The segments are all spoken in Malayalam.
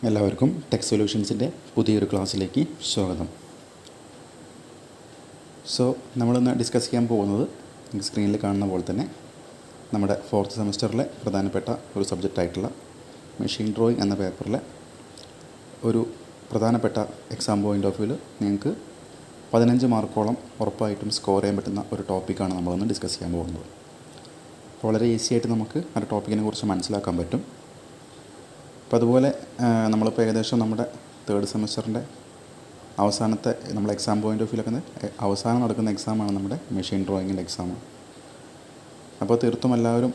എല്ലാവർക്കും ടെക് സൊല്യൂഷൻസിൻ്റെ പുതിയൊരു ക്ലാസ്സിലേക്ക് സ്വാഗതം. നമ്മളിന്ന് ഡിസ്കസ് ചെയ്യാൻ പോകുന്നത് നിങ്ങൾക്ക് സ്ക്രീനിൽ കാണുന്ന പോലെ തന്നെ നമ്മുടെ 4th സെമസ്റ്ററിലെ പ്രധാനപ്പെട്ട ഒരു സബ്ജക്റ്റായിട്ടുള്ള മെഷീൻ ഡ്രോയിങ് എന്ന പേപ്പറിലെ ഒരു പ്രധാനപ്പെട്ട എക്സാം പോയിൻ്റ് ഓഫ് വ്യൂവിൽ നിങ്ങൾക്ക് 15 മാർക്കോളം ഉറപ്പായിട്ടും സ്കോർ ചെയ്യാൻ പറ്റുന്ന ഒരു ടോപ്പിക്കാണ് നമ്മളൊന്ന് ഡിസ്കസ് ചെയ്യാൻ പോകുന്നത്. വളരെ ഈസി ആയിട്ട് നമുക്ക് ആ ടോപ്പിക്കിനെ കുറിച്ച് മനസ്സിലാക്കാൻ പറ്റും. അപ്പോൾ അതുപോലെ നമ്മളിപ്പോൾ ഏകദേശം നമ്മുടെ 3rd സെമസ്റ്ററിൻ്റെ അവസാനത്തെ നമ്മുടെ എക്സാം പോയിൻ്റ് ഓഫ് വ്യൂവിലൊക്കെ അവസാനം നടക്കുന്ന എക്സാമാണ് നമ്മുടെ മെഷീൻ ഡ്രോയിങ്ങിൻ്റെ എക്സാം. അപ്പോൾ തീർത്തും എല്ലാവരും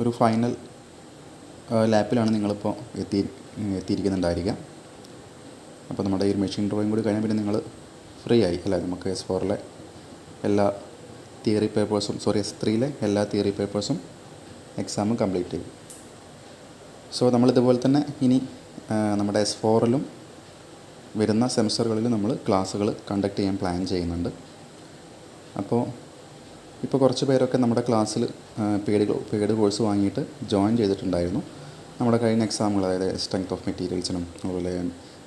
ഒരു ഫൈനൽ ലാപ്പിലാണ് നിങ്ങളിപ്പോൾ എത്തിയിരിക്കുന്നുണ്ടായിരിക്കുക. അപ്പോൾ നമ്മുടെ ഈ മെഷീൻ ഡ്രോയിങ് കൂടി കഴിഞ്ഞാൽ പിന്നെ നിങ്ങൾ ഫ്രീ ആയി അല്ലേ. നമുക്ക് S4ലെ എല്ലാ തിയറി പേപ്പേഴ്സും S3ലെ എല്ലാ തിയറി പേപ്പേഴ്സും എക്സാമും കംപ്ലീറ്റ് ചെയ്യും. നമ്മളിതുപോലെ തന്നെ ഇനി നമ്മുടെ S4ലും വരുന്ന സെമസ്റ്ററുകളിൽ നമ്മൾ ക്ലാസ്സുകൾ കണ്ടക്ട് ചെയ്യാൻ പ്ലാൻ ചെയ്യുന്നുണ്ട്. ഇപ്പോൾ കുറച്ച് പേരൊക്കെ നമ്മുടെ ക്ലാസ്സിൽ പെയ്ഡ് കോഴ്സ് വാങ്ങിയിട്ട് ജോയിൻ ചെയ്തിട്ടുണ്ടായിരുന്നു. നമ്മുടെ കഴിഞ്ഞ എക്സാമുകൾ, അതായത് സ്ട്രെങ്ത് ഓഫ് മെറ്റീരിയൽസിനും അതുപോലെ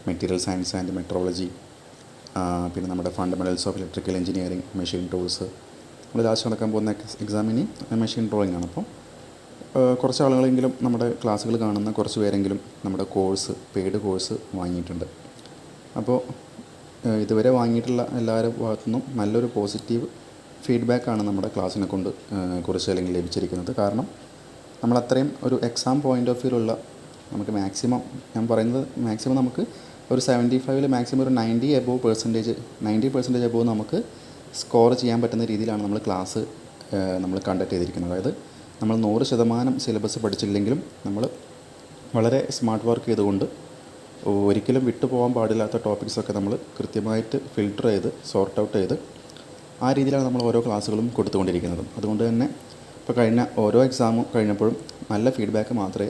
മെറ്റീരിയൽ സയൻസ് ആൻഡ് മെട്രോളജി, പിന്നെ നമ്മുടെ fundamentals of electrical engineering, machine tools, നമ്മൾ ലാസ്റ്റ് നടക്കാൻ പോകുന്ന എക്സാമിന് മെഷീൻ ഡ്രോയിങ് ആണ്. അപ്പോൾ കുറച്ച് ആളുകളെങ്കിലും നമ്മുടെ ക്ലാസ്സുകൾ കാണുന്ന കുറച്ച് പേരെങ്കിലും നമ്മുടെ പെയ്ഡ് കോഴ്സ് വാങ്ങിയിട്ടുണ്ട്. അപ്പോൾ ഇതുവരെ വാങ്ങിയിട്ടുള്ള എല്ലാവരുടെ ഭാഗത്തുനിന്നും നല്ലൊരു പോസിറ്റീവ് ഫീഡ്ബാക്കാണ് നമ്മുടെ ക്ലാസ്സിനെ കുറിച്ച് അല്ലെങ്കിൽ ലഭിച്ചിരിക്കുന്നത്. കാരണം നമ്മളത്രയും ഒരു എക്സാം പോയിൻ്റ് ഓഫ് വ്യൂവിലുള്ള നമുക്ക് ഞാൻ പറയുന്നത് മാക്സിമം നമുക്ക് ഒരു 75-ൽ മാക്സിമം ഒരു 90% എബോവ് നമുക്ക് സ്കോർ ചെയ്യാൻ പറ്റുന്ന രീതിയിലാണ് നമ്മൾ ക്ലാസ് കണ്ടക്ട് ചെയ്തിരിക്കുന്നത്. അതായത് നമ്മൾ 100% സിലബസ് പഠിച്ചില്ലെങ്കിലും നമ്മൾ വളരെ സ്മാർട്ട് വർക്ക് ചെയ്തുകൊണ്ട് ഒരിക്കലും വിട്ടുപോകാൻ പാടില്ലാത്ത ടോപ്പിക്സൊക്കെ നമ്മൾ കൃത്യമായിട്ട് ഫിൽട്ടർ ചെയ്ത് സോർട്ട് ഔട്ട് ചെയ്ത് ആ രീതിയിലാണ് നമ്മൾ ഓരോ ക്ലാസ്സുകളും കൊടുത്തുകൊണ്ടിരിക്കുന്നത്. അതുകൊണ്ട് തന്നെ ഇപ്പോൾ കഴിഞ്ഞ ഓരോ എക്സാമും കഴിഞ്ഞപ്പോഴും നല്ല ഫീഡ്ബാക്ക് മാത്രമേ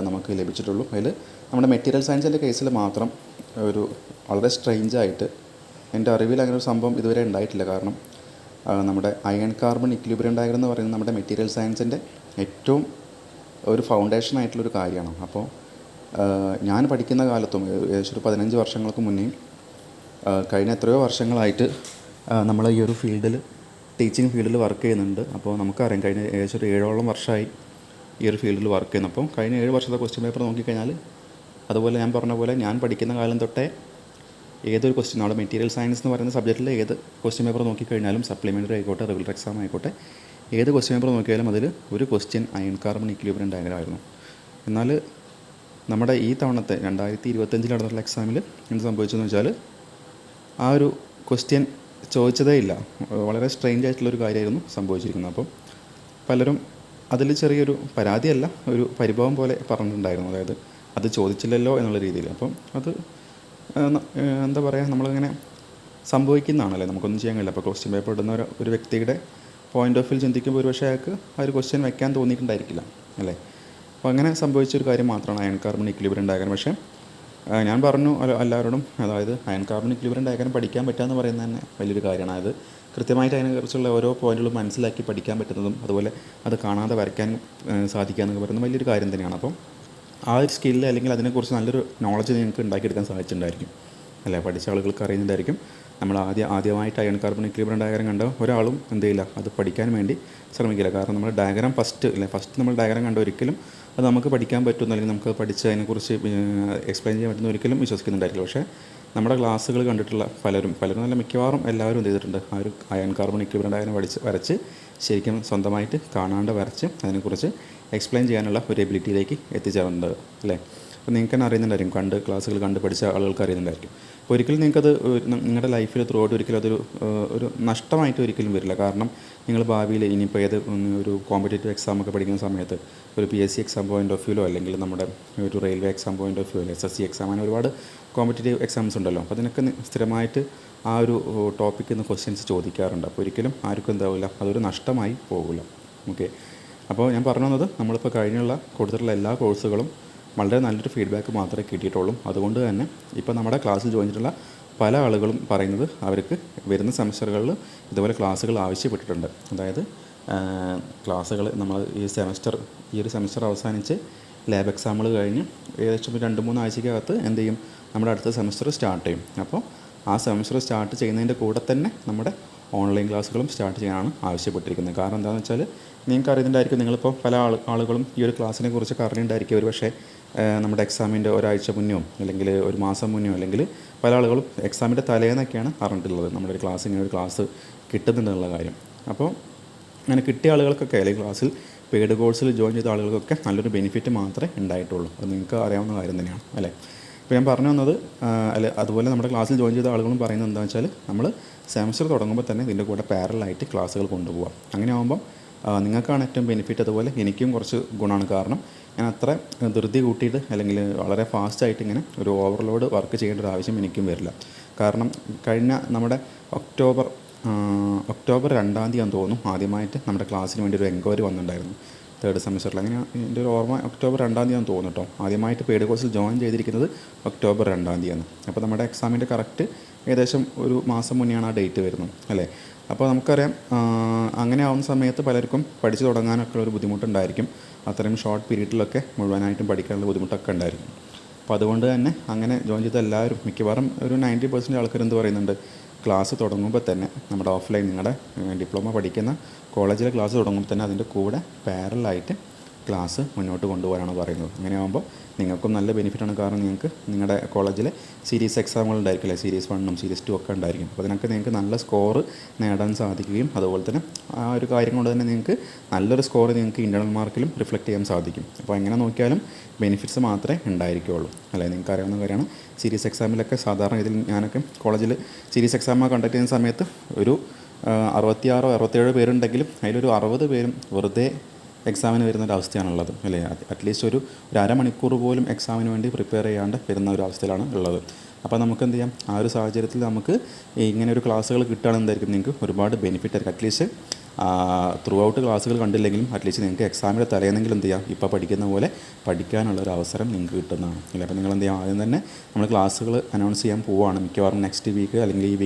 നമുക്ക് ലഭിച്ചിട്ടുള്ളൂ. അതിൽ നമ്മുടെ മെറ്റീരിയൽ സയൻസിൻ്റെ കേസിൽ മാത്രം ഒരു വളരെ സ്ട്രെയിഞ്ചായിട്ട് എൻ്റെ അറിവിൽ അങ്ങനെ ഒരു സംഭവം ഇതുവരെ ഉണ്ടായിട്ടില്ല. കാരണം നമ്മുടെ അയൺ കാർബൺ ഇക്വിലിബ്രിയം ഡയഗ്രം എന്ന് പറയുന്നത് നമ്മുടെ മെറ്റീരിയൽ സയൻസിൻ്റെ ഏറ്റവും ഒരു ഫൗണ്ടേഷൻ ആയിട്ടുള്ളൊരു കാര്യമാണ്. അപ്പോൾ ഞാൻ പഠിക്കുന്ന കാലത്തും ഏകദേശം ഒരു 15 വർഷങ്ങൾക്ക് മുന്നേ കഴിഞ്ഞ എത്രയോ വർഷങ്ങളായിട്ട് നമ്മൾ ഈ ഒരു ടീച്ചിങ് ഫീൽഡിൽ വർക്ക് ചെയ്യുന്നുണ്ട്. അപ്പോൾ നമുക്കറിയാം കഴിഞ്ഞ ഏകദേശം ഒരു 7ഓളം വർഷമായി ഈ ഒരു ഫീൽഡിൽ വർക്ക് ചെയ്യുന്നു. അപ്പം കഴിഞ്ഞ 7 വർഷത്തെ ക്വസ്റ്റ്യൻ പേപ്പർ നോക്കിക്കഴിഞ്ഞാൽ, അതുപോലെ ഞാൻ പറഞ്ഞ പോലെ ഞാൻ പഠിക്കുന്ന കാലം തൊട്ടേ ഏതൊരു ക്വസ്റ്റ്യൻ, നമ്മുടെ മെറ്റീരിയൽ സയൻസ് എന്ന് പറയുന്ന സബ്ജക്റ്റിൽ ഏത് ക്വസ്റ്റ്യൻ പേപ്പർ നോക്കിക്കഴിഞ്ഞാലും, സപ്ലിമെൻ്ററി ആയിക്കോട്ടെ റെഗുലർ എക്സാം ആയിക്കോട്ടെ, ഏത് ക്വസ്റ്റ്യൻ പേപ്പർ നോക്കിയാലും അതിൽ ഒരു question iron carbon equilibrium diagram ആയിരുന്നു. എന്നാൽ നമ്മുടെ ഈ തവണത്തെ 2025 നടന്നിട്ടുള്ള എക്സാമിൽ എന്ത് സംഭവിച്ചതെന്ന് വെച്ചാൽ ആ ഒരു ക്വസ്റ്റ്യൻ ചോദിച്ചതേ ഇല്ല. വളരെ സ്ട്രെയിഞ്ച് ആയിട്ടുള്ളൊരു കാര്യമായിരുന്നു സംഭവിച്ചിരിക്കുന്നത്. അപ്പം പലരും അതിൽ ചെറിയൊരു പരാതിയല്ല, ഒരു പരിഭവം പോലെ പറഞ്ഞിട്ടുണ്ടായിരുന്നു. അതായത് അത് ചോദിച്ചില്ലല്ലോ എന്നുള്ള രീതിയിൽ. അപ്പം അത് എന്താ പറയുക, നമ്മളിങ്ങനെ സംഭവിക്കുന്നതാണല്ലേ, നമുക്കൊന്നും ചെയ്യാൻ കഴിയില്ല. അപ്പോൾ ക്വസ്റ്റ്യൻ പേപ്പർ ഇടുന്ന ഒരു വ്യക്തിയുടെ പോയിൻ്റ് ഓഫ് വ്യൂ ചിന്തിക്കുമ്പോൾ ഒരുപക്ഷെ അയാൾക്ക് ആ ഒരു ക്വസ്റ്റ്യൻ വയ്ക്കാൻ തോന്നിയിട്ടുണ്ടായിരിക്കില്ല അല്ലേ. അപ്പോൾ അങ്ങനെ സംഭവിച്ചൊരു കാര്യം മാത്രമാണ് അയൺ കാർബൺ ഇക്വിലിബ്രിയം ഡയഗ്രം. പക്ഷേ ഞാൻ പറഞ്ഞു എല്ലാവരോടും, അതായത് അയൺ കാർബൺ ഇക്വിലിബ്രിയം ഡയഗ്രം പഠിക്കാൻ പറ്റുകയെന്ന് പറയുന്നത് തന്നെ വലിയൊരു കാര്യമാണ്. അതായത് കൃത്യമായിട്ട് അതിനെക്കുറിച്ചുള്ള ഓരോ പോയിന്റുകളും മനസ്സിലാക്കി പഠിക്കാൻ പറ്റുന്നതും അതുപോലെ അത് കാണാതെ വരയ്ക്കാൻ സാധിക്കുക എന്നൊക്കെ പറയുന്നത് വലിയൊരു കാര്യം തന്നെയാണ്. അപ്പം ആ ഒരു സ്കില്ല് അല്ലെങ്കിൽ അതിനെക്കുറിച്ച് നല്ലൊരു നോളജ് നിങ്ങൾക്ക് ഉണ്ടാക്കിയെടുക്കാൻ സാധിച്ചിട്ടുണ്ടായിരിക്കും അല്ലേ. പഠിച്ച ആളുകൾക്ക് അറിയുന്നുണ്ടായിരിക്കും. നമ്മൾ ആദ്യമായിട്ട് അയൺ കാർബൺ ഇക്വിലിബ്രിയം ഡയഗ്രം കണ്ട ഒരാളും എന്ത് ചെയ്യില്ല, അത് പഠിക്കാൻ വേണ്ടി ശ്രമിക്കില്ല. കാരണം നമ്മൾ ഡയഗ്രം ഫസ്റ്റ് നമ്മൾ ഡയഗ്രം കണ്ട ഒരിക്കലും അത് നമുക്ക് പഠിക്കാൻ പറ്റുമെന്ന്, അല്ലെങ്കിൽ നമുക്ക് പഠിച്ച് അതിനെക്കുറിച്ച് എക്സ്പ്ലെയിൻ ചെയ്യാൻ പറ്റുന്ന ഒരിക്കലും വിശ്വസിക്കുന്നുണ്ടായിരിക്കില്ല. പക്ഷേ നമ്മുടെ ക്ലാസ്സുകൾ കണ്ടിട്ടുള്ള പലരും നല്ല മിക്കവാറും എല്ലാവരും എന്ത് ചെയ്തിട്ടുണ്ട്, ആ ഒരു അയൺ കാർബൺ ഇക്വിലിബ്രിയം ഡയഗ്രം വരച്ച് ശരിക്കും സ്വന്തമായിട്ട് കാണാണ്ട് വരച്ച് അതിനെക്കുറിച്ച് എക്സ്പ്ലെയിൻ ചെയ്യാനുള്ള ഒരു എബിലിറ്റിയിലേക്ക് എത്തിച്ചേർന്നത് അല്ലേ. അപ്പോൾ നിങ്ങൾക്ക് തന്നെ അറിയുന്നുണ്ടായിരിക്കും, ക്ലാസ്സുകൾ കണ്ട് പഠിച്ച ആളുകൾക്ക് അറിയുന്നുണ്ടായിരിക്കും. അപ്പോൾ ഒരിക്കലും നിങ്ങൾക്കത് നിങ്ങളുടെ ലൈഫിൽ ത്രൂ ഔട്ട് ഒരിക്കലും ഒരു നഷ്ടമായിട്ട് ഒരിക്കലും വരില്ല. കാരണം നിങ്ങൾ ഭാവിയിൽ ഇനിയിപ്പോൾ ഒരു കോമ്പറ്റേറ്റീവ് എക്സാമൊക്കെ പഠിക്കുന്ന സമയത്ത് ഒരു PSC എക്സാം പോയിൻ്റ് ഓഫ് വ്യൂവിലോ അല്ലെങ്കിൽ നമ്മുടെ ഒരു റെയിൽവേ എക്സാം പോയിൻ്റ് ഓഫ് വ്യൂവിലോ SSC എക്സാം, അങ്ങനെ ഒരുപാട് കോമ്പറ്റേറ്റീവ് എക്സാംസ് ഉണ്ടല്ലോ. അപ്പോൾ അതിനൊക്കെ സ്ഥിരമായിട്ട് ആ ഒരു ടോപ്പിക്കിൽ നിന്ന് ക്വസ്റ്റ്യൻസ് ചോദിക്കാറുണ്ട്. അപ്പോൾ ഒരിക്കലും ആർക്കും എന്താവില്ല, അതൊരു നഷ്ടമായി പോകില്ല. ഓക്കെ, അപ്പോൾ ഞാൻ പറഞ്ഞു വന്നത്, നമ്മളിപ്പോൾ കൊടുത്തിട്ടുള്ള എല്ലാ കോഴ്സുകളും വളരെ നല്ലൊരു ഫീഡ്ബാക്ക് മാത്രമേ കിട്ടിയിട്ടുള്ളൂ. അതുകൊണ്ട് തന്നെ ഇപ്പോൾ നമ്മുടെ ക്ലാസ്സിൽ ജോയിൻ ചെയ്തിട്ടുള്ള പല ആളുകളും പറയുന്നത് അവർക്ക് വരുന്ന സെമസ്റ്ററുകളിൽ ഇതുപോലെ ക്ലാസ്സുകൾ ആവശ്യപ്പെട്ടിട്ടുണ്ട്. അതായത് ക്ലാസ്സുകൾ നമ്മൾ ഈ ഒരു സെമസ്റ്റർ അവസാനിച്ച് ലാബ് എക്സാമുകൾ കഴിഞ്ഞ് ഏകദേശം 2-3 ആഴ്ചയ്ക്കകത്ത് എന്ത് ചെയ്യും, നമ്മുടെ അടുത്ത സെമസ്റ്റർ സ്റ്റാർട്ട് ചെയ്യും. അപ്പോൾ ആ സെമസ്റ്റർ സ്റ്റാർട്ട് ചെയ്യുന്നതിൻ്റെ കൂടെ തന്നെ നമ്മുടെ ഓൺലൈൻ ക്ലാസ്സുകളും സ്റ്റാർട്ട് ചെയ്യാനാണ് ആവശ്യപ്പെട്ടിരിക്കുന്നത്. കാരണം എന്താണെന്ന് വെച്ചാൽ നിങ്ങൾക്ക് അറിയുന്നുണ്ടായിരിക്കും, നിങ്ങളിപ്പോൾ പല ആളുകളും ഈ ഒരു ക്ലാസ്സിനെ കുറിച്ചൊക്കെ അറിഞ്ഞിട്ടുണ്ടായിരിക്കും. ഒരു പക്ഷേ നമ്മുടെ എക്സാമിൻ്റെ ഒരാഴ്ച മുന്നോ അല്ലെങ്കിൽ ഒരു മാസം മുന്നോ അല്ലെങ്കിൽ പല ആളുകളും എക്സാമിൻ്റെ തലേന്നൊക്കെയാണ് അറിഞ്ഞിട്ടുള്ളത് നമ്മുടെ ഒരു ക്ലാസ്, ഇങ്ങനെ ഒരു ക്ലാസ് കിട്ടുന്നുണ്ടെന്നുള്ള കാര്യം. അപ്പോൾ അങ്ങനെ കിട്ടിയ ആളുകൾക്കൊക്കെ അല്ലെങ്കിൽ ക്ലാസ്സിൽ പെയ്ഡ് കോഴ്സിൽ ജോയിൻ ചെയ്ത ആളുകൾക്കൊക്കെ നല്ലൊരു ബെനിഫിറ്റ് മാത്രമേ ഉണ്ടായിട്ടുള്ളൂ. അത് നിങ്ങൾക്ക് അറിയാവുന്ന കാര്യം തന്നെയാണ് അല്ലേ. ഇപ്പോൾ ഞാൻ പറഞ്ഞു വന്നത് അതുപോലെ നമ്മുടെ ക്ലാസ്സിൽ ജോയിൻ ചെയ്ത ആളുകളും പറയുന്നത് എന്താണെന്ന് വെച്ചാൽ നമ്മൾ സെമസ്റ്റർ തുടങ്ങുമ്പോൾ തന്നെ ഇതിൻ്റെ കൂടെ പാരലായിട്ട് ക്ലാസ്സുകൾ കൊണ്ടുപോകാം. അങ്ങനെ ആകുമ്പം നിങ്ങൾക്കാണ് ഏറ്റവും ബെനിഫിറ്റ്. അതുപോലെ എനിക്കും കുറച്ച് ഗുണമാണ്. കാരണം ഞാൻ അത്ര ധൃതി കൂട്ടിയിട്ട് അല്ലെങ്കിൽ വളരെ ഫാസ്റ്റായിട്ട് ഇങ്ങനെ ഒരു ഓവർലോഡ് വർക്ക് ചെയ്യേണ്ട ഒരു ആവശ്യം എനിക്കും വരില്ല. കാരണം കഴിഞ്ഞ നമ്മുടെ ഒക്ടോബർ 2-ാം തീയതി ആണെന്ന് തോന്നുന്നു ആദ്യമായിട്ട് നമ്മുടെ ക്ലാസ്സിന് വേണ്ടി ഒരു എൻക്വയറി വന്നിട്ടുണ്ടായിരുന്നു 3rd സെമസ്റ്ററിൽ. അങ്ങനെ എൻ്റെ ഒരു ഓർമ്മ ഒക്ടോബർ 2-ാം തീയതി ആണെന്ന് തോന്നുന്നു കേട്ടോ. ആദ്യമായിട്ട് പെയ്ഡ് കോഴ്സിൽ ജോയിൻ ചെയ്തിരിക്കുന്നത് ഒക്ടോബർ 2-ാം തീയതിയാണ്. അപ്പോൾ നമ്മുടെ എക്സാമിൻ്റെ കറക്റ്റ് ഏകദേശം ഒരു മാസം മുന്നെയാണ് ആ ഡേറ്റ് വരുന്നത് അല്ലേ. അപ്പോൾ നമുക്കറിയാം, അങ്ങനെ ആവുന്ന സമയത്ത് പലർക്കും പഠിച്ചു തുടങ്ങാനൊക്കെ ഒരു ബുദ്ധിമുട്ടുണ്ടായിരിക്കും. അത്രയും ഷോർട്ട് പീരീഡിലൊക്കെ മുഴുവനായിട്ടും പഠിക്കാനുള്ള ബുദ്ധിമുട്ടൊക്കെ ഉണ്ടായിരിക്കും. അപ്പോൾ അതുകൊണ്ട് തന്നെ അങ്ങനെ ജോയിൻ ചെയ്ത എല്ലാവരും മിക്കവാറും ഒരു 90% ആൾക്കാർ എന്ത് പറയുന്നുണ്ട്, ക്ലാസ് തുടങ്ങുമ്പോൾ തന്നെ നമ്മുടെ ഓഫ്ലൈൻ നിങ്ങളുടെ ഡിപ്ലോമ പഠിക്കുന്ന കോളേജിലെ ക്ലാസ് തുടങ്ങുമ്പോൾ തന്നെ അതിൻ്റെ കൂടെ പാരലായിട്ട് ക്ലാസ് മുന്നോട്ട് കൊണ്ടുപോകാനാണ് പറയുന്നത്. അങ്ങനെ ആകുമ്പോൾ നിങ്ങൾക്കും നല്ല ബെനിഫിറ്റാണ്. കാരണം നിങ്ങൾക്ക് നിങ്ങളുടെ കോളേജിൽ സീരീസ് എക്സാമുകൾ ഉണ്ടായിരിക്കില്ലേ, സീരീസ് 1ഉം സീരീസ് 2 ഒക്കെ ഉണ്ടായിരിക്കും. അപ്പോൾ അതിനൊക്കെ നിങ്ങൾക്ക് നല്ല സ്കോർ നേടാൻ സാധിക്കുകയും അതുപോലെ തന്നെ ആ ഒരു കാര്യം കൊണ്ട് തന്നെ നിങ്ങൾക്ക് നല്ലൊരു സ്കോർ നിങ്ങൾക്ക് ഇൻ്റർണൽ മാർക്കിലും റിഫ്ലക്റ്റ് ചെയ്യാൻ സാധിക്കും. അപ്പോൾ എങ്ങനെ നോക്കിയാലും ബെനിഫിറ്റ്സ് മാത്രമേ ഉണ്ടായിരിക്കുകയുള്ളൂ അല്ലേ. നിങ്ങൾക്ക് അറിയാവുന്ന കാര്യമാണ്, സീരീസ് എക്സാമിലൊക്കെ സാധാരണ ഇതിൽ ഞാനൊക്കെ കോളേജിൽ സീരീസ് എക്സാം കണ്ടക്ട് ചെയ്യുന്ന സമയത്ത് ഒരു 66-67 പേരുണ്ടെങ്കിലും അതിലൊരു 60 പേരും വെറുതെ എക്സാമിന് വരുന്നൊരവസ്ഥയാണുള്ളത് അല്ലേ. അറ്റ്ലീസ്റ്റ് ഒരു അരമണിക്കൂർ പോലും എക്സാമിന് വേണ്ടി പ്രിപ്പയർ ചെയ്യാണ്ട് വരുന്ന ഒരു അവസ്ഥയിലാണ് ഉള്ളത്. അപ്പോൾ നമുക്ക് എന്ത് ചെയ്യാം, ആ ഒരു സാഹചര്യത്തിൽ നമുക്ക് ഇങ്ങനെ ഒരു ക്ലാസ്സുകൾ കിട്ടുകയാണെങ്കിൽ എന്തായിരിക്കും നിങ്ങൾക്ക് ഒരുപാട് ബെനിഫിറ്റ് ആയിരിക്കും. അറ്റ്ലീസ്റ്റ് ത്രൂ ഔട്ട് ക്ലാസ്സുകൾ കണ്ടില്ലെങ്കിലും അറ്റ്ലീസ്റ്റ് നിങ്ങൾക്ക് എക്സാമിൻ്റെ തലേന്നെങ്കിലും എന്ത് ചെയ്യാം, ഇപ്പോൾ പഠിക്കുന്ന പോലെ പഠിക്കാനുള്ളൊരു അവസരം നിങ്ങൾക്ക് കിട്ടുന്നതാണ് അല്ലേ. അപ്പോൾ നിങ്ങൾ എന്ത് ചെയ്യാം, ആദ്യം തന്നെ നമ്മൾ ക്ലാസ്സുകൾ അനൗൺസ് ചെയ്യാൻ പോവുകയാണ്. മിക്കവാറും നെക്സ്റ്റ് വീക്ക് അല്ലെങ്കിൽ ഈ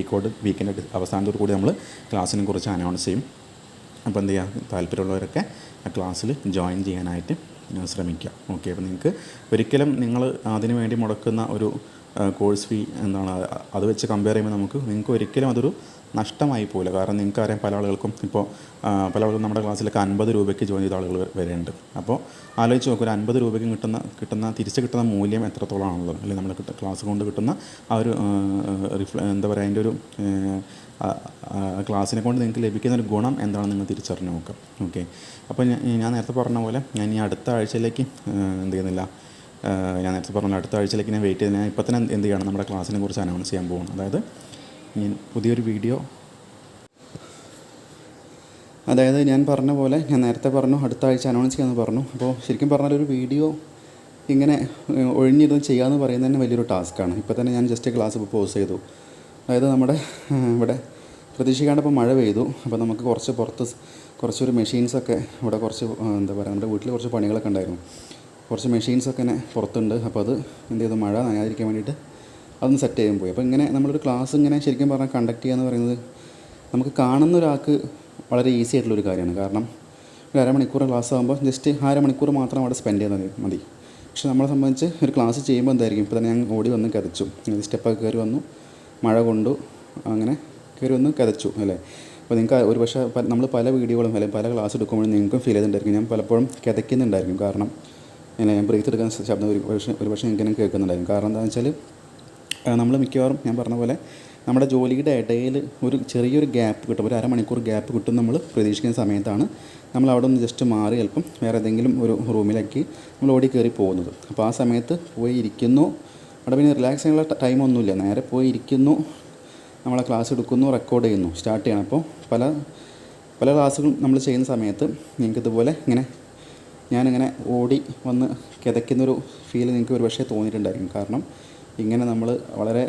വീക്കിൻ്റെ അവസാനത്തോടു കൂടി നമ്മൾ ക്ലാസ്സിനെ കുറിച്ച് അനൗൺസ് ചെയ്യും. അപ്പോൾ എന്ത് ചെയ്യുക, താല്പര്യമുള്ളവരൊക്കെ ആ ക്ലാസ്സിൽ ജോയിൻ ചെയ്യാനായിട്ട് ശ്രമിക്കുക. ഓക്കെ. അപ്പോൾ നിങ്ങൾക്ക് ഒരിക്കലും നിങ്ങൾ അതിനു വേണ്ടി മുടക്കുന്ന ഒരു കോഴ്സ് ഫീ എന്താണ് അത് വെച്ച് കമ്പയർ ചെയ്യുമ്പോൾ നിങ്ങൾക്ക് ഒരിക്കലും അതൊരു നഷ്ടമായി പോകില്ല. കാരണം നിങ്ങൾക്കറിയാം, പല ആളുകൾക്കും ഇപ്പോൾ പല ആളുകളും നമ്മുടെ ക്ലാസ്സിലൊക്കെ 50 രൂപയ്ക്ക് ജോയിൻ ചെയ്ത ആളുകൾ വരെയുണ്ട്. അപ്പോൾ ആലോചിച്ച് നോക്കുക, ഒരു 50 രൂപയ്ക്ക് തിരിച്ച് കിട്ടുന്ന മൂല്യം എത്രത്തോളമാണുള്ളത് അല്ലെങ്കിൽ നമ്മൾ ക്ലാസ് കൊണ്ട് കിട്ടുന്ന ആ ഒരു എന്താ പറയുക, അതിൻ്റെ ഒരു ക്ലാസ്സിനെ കൊണ്ട് നിങ്ങൾക്ക് ലഭിക്കുന്ന ഒരു ഗുണം എന്താണെന്ന് നിങ്ങൾ തിരിച്ചറിഞ്ഞ് നോക്കാം. ഓക്കെ. അപ്പോൾ ഞാൻ നേരത്തെ പറഞ്ഞ പോലെ ഞാൻ ഈ അടുത്ത ആഴ്ചയിലേക്ക് എന്ത് ചെയ്യുന്നില്ല, ഞാൻ നേരത്തെ പറഞ്ഞ അടുത്ത ആഴ്ചയിലേക്ക് ഞാൻ വെയിറ്റ് ചെയ്ത് ഞാൻ ഇപ്പോൾ തന്നെ എന്ത് ചെയ്യണം, നമ്മുടെ ക്ലാസ്സിനെ കുറിച്ച് അനൗൺസ് ചെയ്യാൻ പോകണം. അതായത് പുതിയൊരു വീഡിയോ, അതായത് ഞാൻ പറഞ്ഞ പോലെ ഞാൻ നേരത്തെ പറഞ്ഞു അടുത്ത ആഴ്ച അനൗൺസ് ചെയ്യാമെന്ന് പറഞ്ഞു. അപ്പോൾ ശരിക്കും പറഞ്ഞാൽ ഒരു വീഡിയോ ഇങ്ങനെ ഒഴിഞ്ഞിരുന്ന് ചെയ്യാമെന്ന് പറയുന്നത് തന്നെ വലിയൊരു ടാസ്ക്കാണ്. ഇപ്പോൾ തന്നെ ഞാൻ ജസ്റ്റ് ക്ലാസ് പോസ് ചെയ്തു. അതായത് നമ്മുടെ ഇവിടെ പ്രതീക്ഷിക്കാണ്ട് ഇപ്പോൾ മഴ പെയ്തു. അപ്പോൾ നമുക്ക് കുറച്ചൊരു മെഷീൻസൊക്കെ ഇവിടെ എന്താ പറയുക, നമ്മുടെ വീട്ടിൽ കുറച്ച് പണികളൊക്കെ ഉണ്ടായിരുന്നു. കുറച്ച് മെഷീൻസൊക്കെ തന്നെ പുറത്തുണ്ട്. അപ്പോൾ അത് എന്ത് ചെയ്തു, മഴ നനയാതിരിക്കാൻ വേണ്ടിയിട്ട് അതൊന്ന് സെറ്റ് ചെയ്യാൻ പോയി. അപ്പോൾ ഇങ്ങനെ നമ്മളൊരു ക്ലാസ് ഇങ്ങനെ ശരിക്കും പറഞ്ഞാൽ കണ്ടക്ട് ചെയ്യുക എന്ന് പറയുന്നത് നമുക്ക് കാണുന്ന ഒരാൾക്ക് വളരെ ഈസി ആയിട്ടുള്ളൊരു കാര്യമാണ്. കാരണം ഒരു അരമണിക്കൂർ ക്ലാസ് ആകുമ്പോൾ ജസ്റ്റ് അരമണിക്കൂർ മാത്രം അവിടെ സ്പെൻഡ് ചെയ്താൽ മതി. പക്ഷേ നമ്മളെ സംബന്ധിച്ച് ഒരു ക്ലാസ് ചെയ്യുമ്പോൾ എന്തായിരിക്കും, ഇപ്പോൾ തന്നെ ഞാൻ ഓടി വന്ന് കിതച്ചു, സ്റ്റെപ്പൊക്കെ കയറി വന്നു, മഴ കൊണ്ടു, അങ്ങനെ കയറി വന്ന് കിതച്ചു അല്ലേ. അപ്പോൾ നിങ്ങൾക്ക് ഒരു പക്ഷേ നമ്മൾ പല വീഡിയോകളും അല്ലെങ്കിൽ പല ക്ലാസ് എടുക്കുമ്പോഴും നിങ്ങൾക്കും ഫീൽ ചെയ്തിട്ടുണ്ടായിരിക്കും, ഞാൻ പലപ്പോഴും കിതയ്ക്കുന്നുണ്ടായിരിക്കും. കാരണം ഞാൻ ബ്രീത്ത് എടുക്കുന്ന ശബ്ദം ഒരു പക്ഷേ എനിക്ക് കേൾക്കുന്നുണ്ടായിരിക്കും. കാരണം എന്താണെന്ന് വെച്ചാൽ നമ്മൾ മിക്കവാറും ഞാൻ പറഞ്ഞ പോലെ നമ്മുടെ ജോലിയുടെ ഇടയിൽ ഒരു ചെറിയൊരു ഗ്യാപ്പ് കിട്ടും, ഒരു അരമണിക്കൂർ ഗ്യാപ്പ് കിട്ടും നമ്മൾ പ്രതീക്ഷിക്കുന്ന സമയത്താണ് നമ്മൾ അവിടെ നിന്ന് ജസ്റ്റ് മാറി ചിലപ്പം വേറെ ഏതെങ്കിലും ഒരു റൂമിലേക്ക് നമ്മൾ ഓടി കയറി പോകുന്നത്. അപ്പോൾ ആ സമയത്ത് പോയി ഇരിക്കുന്നു, അവിടെ പിന്നെ റിലാക്സ് ചെയ്യാനുള്ള ടൈമൊന്നുമില്ല, നേരെ പോയി ഇരിക്കുന്നു, നമ്മളെ ക്ലാസ് എടുക്കുന്നു, റെക്കോർഡ് ചെയ്യുന്നു, സ്റ്റാർട്ട് ചെയ്യണം. അപ്പോൾ പല ക്ലാസ്സുകളും നമ്മൾ ചെയ്യുന്ന സമയത്ത് നിങ്ങൾക്ക് ഇതുപോലെ ഞാനിങ്ങനെ ഓടി വന്ന് കിതയ്ക്കുന്നൊരു ഫീൽ നിങ്ങൾക്ക് ഒരു പക്ഷേ തോന്നിയിട്ടുണ്ടായിരിക്കും. കാരണം ഇങ്ങനെ നമ്മൾ വളരെ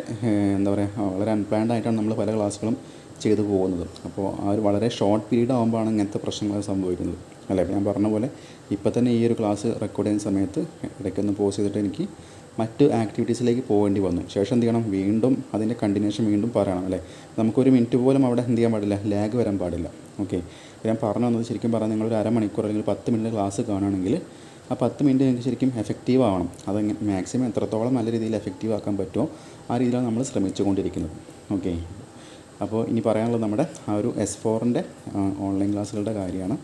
എന്താ പറയുക, വളരെ അൺപ്ലാൻഡ് ആയിട്ടാണ് നമ്മൾ പല ക്ലാസ്സുകളും ചെയ്തു പോകുന്നത്. അപ്പോൾ ആ ഒരു വളരെ ഷോർട്ട് പീരീഡ് ആകുമ്പോഴാണ് ഇങ്ങനത്തെ പ്രശ്നങ്ങൾ സംഭവിക്കുന്നത് അല്ലേ. ഞാൻ പറഞ്ഞ പോലെ ഇപ്പോൾ തന്നെ ഈ ഒരു ക്ലാസ് റെക്കോർഡ് ചെയ്യുന്ന സമയത്ത് ഇടയ്ക്കൊന്ന് പോസ് ചെയ്തിട്ട് എനിക്ക് മറ്റ് ആക്ടിവിറ്റീസിലേക്ക് പോകേണ്ടി വന്നു. ശേഷം എന്ത് ചെയ്യണം, വീണ്ടും അതിൻ്റെ കണ്ടിന്യൂഷൻ വീണ്ടും പറയണം അല്ലേ. നമുക്കൊരു മിനിറ്റ് പോലും അവിടെ എന്ത് ചെയ്യാൻ പാടില്ല, ലാഗ് വരാൻ പാടില്ല. ഓക്കെ. ഞാൻ പറഞ്ഞു വന്നത് ശരിക്കും പറഞ്ഞാൽ നിങ്ങളൊരു അരമണിക്കൂർ അല്ലെങ്കിൽ 10 മിനിറ്റ് ക്ലാസ് കാണുകയാണെങ്കിൽ ആ 10 മിനിറ്റ് നിങ്ങൾക്ക് ശരിക്കും എഫക്റ്റീവ് ആവണം. അതെങ്ങനെ മാക്സിമം എത്രത്തോളം നല്ല രീതിയിൽ എഫക്റ്റീവ് ആക്കാൻ പറ്റുമോ ആ രീതിയിലാണ് നമ്മൾ ശ്രമിച്ചുകൊണ്ടിരിക്കുന്നത്. ഓക്കെ, അപ്പോൾ ഇനി പറയാനുള്ളത് നമ്മുടെ ആ ഒരു S4ൻ്റെ ഓൺലൈൻ ക്ലാസ്സുകളുടെ കാര്യമാണ്.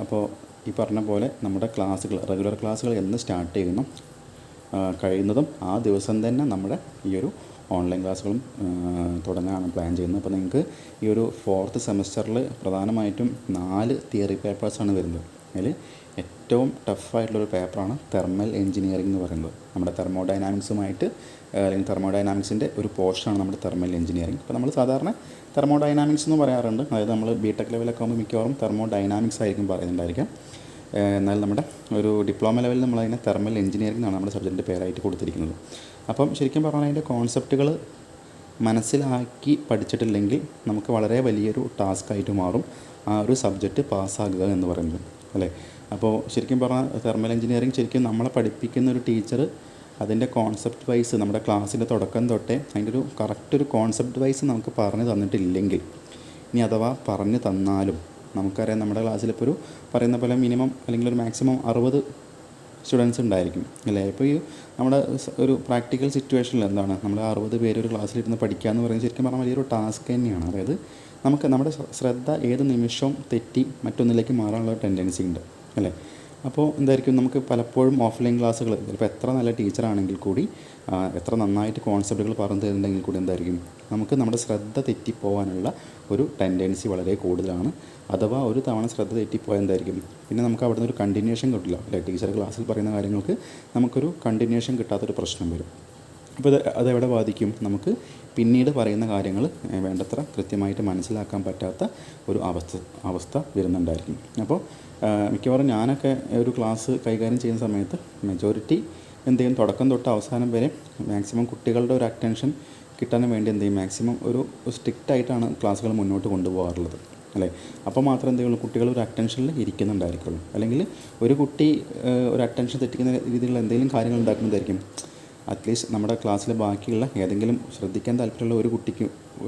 അപ്പോൾ ഈ പറഞ്ഞ പോലെ നമ്മുടെ ക്ലാസ്സുകൾ, റെഗുലർ ക്ലാസ്സുകൾ എന്ന് സ്റ്റാർട്ട് ചെയ്യുന്നു കഴിയുന്നതും ആ ദിവസം തന്നെ നമ്മുടെ ഈ ഒരു ഓൺലൈൻ ക്ലാസ്സുകളും തുടങ്ങാനാണ് പ്ലാൻ ചെയ്യുന്നത്. അപ്പോൾ നിങ്ങൾക്ക് ഈ ഒരു 4th സെമസ്റ്ററിൽ പ്രധാനമായിട്ടും 4 തിയറി പേപ്പേഴ്സാണ് വരുന്നത്. അതിൽ ഏറ്റവും ടഫായിട്ടുള്ളൊരു പേപ്പറാണ് തെർമൽ എഞ്ചിനീയറിംഗ് എന്ന് പറയുന്നത്. നമ്മുടെ തെർമോഡൈനാമിക്സുമായിട്ട് അല്ലെങ്കിൽ തെർമോഡൈനാമിക്സിൻ്റെ ഒരു പോർഷനാണ് നമ്മുടെ തെർമൽ എഞ്ചിനീയറിംഗ്. ഇപ്പോൾ നമ്മൾ സാധാരണ തെർമോഡൈനാമിക്സ് എന്ന് പറയാറുണ്ട്. അതായത് നമ്മൾ ബിടെക് ലെവലൊക്കെ ആകുമ്പോൾ മിക്കവാറും തെർമോഡൈനാമിക്സ് ആയിരിക്കും പറയുന്നുണ്ടായിരിക്കാം. എന്നാൽ നമ്മുടെ ഒരു ഡിപ്ലോമ ലെവലിൽ നമ്മളതിനെ തെർമൽ എഞ്ചിനീയറിംഗ് എന്നാണ് നമ്മുടെ സബ്ജക്റ്റിൻ്റെ പേരായിട്ട് കൊടുത്തിരിക്കുന്നത്. അപ്പം ശരിക്കും പറഞ്ഞാൽ അതിൻ്റെ കോൺസെപ്റ്റുകൾ മനസ്സിലാക്കി പഠിച്ചിട്ടില്ലെങ്കിൽ നമുക്ക് വളരെ വലിയൊരു ടാസ്ക്കായിട്ട് മാറും ആ ഒരു സബ്ജക്റ്റ് പാസ്സാകുക എന്ന് പറയുന്നത്, അല്ലേ? അപ്പോൾ ശരിക്കും പറഞ്ഞാൽ തെർമൽ എഞ്ചിനീയറിംഗ് ശരിക്കും നമ്മളെ പഠിപ്പിക്കുന്ന ഒരു ടീച്ചർ അതിൻ്റെ കോൺസെപ്റ്റ് വൈസ് നമ്മുടെ ക്ലാസ്സിൻ്റെ തുടക്കം തൊട്ടേ അതിൻ്റെ ഒരു കറക്റ്റ് ഒരു കോൺസെപ്റ്റ് വൈസ് നമുക്ക് പറഞ്ഞു തന്നിട്ടില്ലെങ്കിൽ, ഇനി അഥവാ പറഞ്ഞു തന്നാലും നമുക്കറിയാം നമ്മുടെ ക്ലാസ്സിലിപ്പോൾ ഒരു പറയുന്ന പോലെ മിനിമം അല്ലെങ്കിൽ ഒരു മാക്സിമം 60 സ്റ്റുഡൻസ് ഉണ്ടായിരിക്കും, അല്ലേ? ഇപ്പോൾ ഈ നമ്മുടെ ഒരു പ്രാക്ടിക്കൽ സിറ്റുവേഷനിൽ എന്താണ് നമ്മൾ 60 പേര് ഒരു ക്ലാസ്സിലിരുന്ന് പഠിക്കുക എന്ന് പറയുന്നത് ശരിക്കും പറഞ്ഞാൽ വലിയൊരു ടാസ്ക് തന്നെയാണ്. അതായത് നമുക്ക് നമ്മുടെ ശ്രദ്ധ ഏത് നിമിഷവും തെറ്റി മറ്റൊന്നിലേക്ക് മാറാനുള്ള ടെൻഡൻസി ഉണ്ട്, അല്ലേ? അപ്പോൾ എന്തായിരിക്കും നമുക്ക് പലപ്പോഴും ഓഫ്ലൈൻ ക്ലാസ്സുകൾ ചിലപ്പോൾ എത്ര നല്ല ടീച്ചറാണെങ്കിൽ കൂടി എത്ര നന്നായിട്ട് കോൺസെപ്റ്റുകൾ പറഞ്ഞു തരുന്നുണ്ടെങ്കിൽ കൂടി എന്തായിരിക്കും നമുക്ക് നമ്മുടെ ശ്രദ്ധ തെറ്റിപ്പോകാനുള്ള ഒരു ടെൻഡൻസി വളരെ കൂടുതലാണ്. അഥവാ ഒരു തവണ ശ്രദ്ധ തെറ്റിപ്പോയാൽ എന്തായിരിക്കും പിന്നെ നമുക്ക് അവിടെ നിന്ന് ഒരു കണ്ടിന്യൂഷൻ കിട്ടില്ല, അല്ലേ? ടീച്ചർ ക്ലാസ്സിൽ പറയുന്ന കാര്യങ്ങൾക്ക് നമുക്കൊരു കണ്ടിന്യൂഷൻ കിട്ടാത്തൊരു പ്രശ്നം വരും. അപ്പോൾ അതെവിടെ ബാധിക്കും? നമുക്ക് പിന്നീട് പറയുന്ന കാര്യങ്ങൾ വേണ്ടത്ര കൃത്യമായിട്ട് മനസ്സിലാക്കാൻ പറ്റാത്ത ഒരു അവസ്ഥ വരുന്നുണ്ടായിരിക്കും. അപ്പോൾ മിക്കവാറും ഞാനൊക്കെ ഒരു ക്ലാസ് കൈകാര്യം ചെയ്യുന്ന സമയത്ത് മെജോറിറ്റി എന്ത് ചെയ്യും, തുടക്കം തൊട്ട് അവസാനം വരെ മാക്സിമം കുട്ടികളുടെ ഒരു അറ്റൻഷൻ കിട്ടാൻ വേണ്ടി എന്ത് ചെയ്യും, മാക്സിമം ഒരു സ്ട്രിക്റ്റായിട്ടാണ് ക്ലാസ്സുകൾ മുന്നോട്ട് കൊണ്ടുപോകാറുള്ളത്, അല്ലേ? അപ്പോൾ മാത്രമേ എന്ത് ചെയ്യുള്ളൂ, കുട്ടികൾ ഒരു അറ്റൻഷനിൽ ഇരിക്കുന്നുണ്ടായിരിക്കുള്ളൂ. അല്ലെങ്കിൽ ഒരു കുട്ടി ഒരു അറ്റൻഷൻ തെറ്റിക്കുന്ന രീതിയിലുള്ള എന്തെങ്കിലും കാര്യങ്ങൾ ഉണ്ടാക്കുന്നതായിരിക്കും അറ്റ്ലീസ്റ്റ് നമ്മുടെ ക്ലാസ്സിലെ ബാക്കിയുള്ള ഏതെങ്കിലും ശ്രദ്ധിക്കാൻ താല്പര്യമുള്ള ഒരു കുട്ടിക്ക്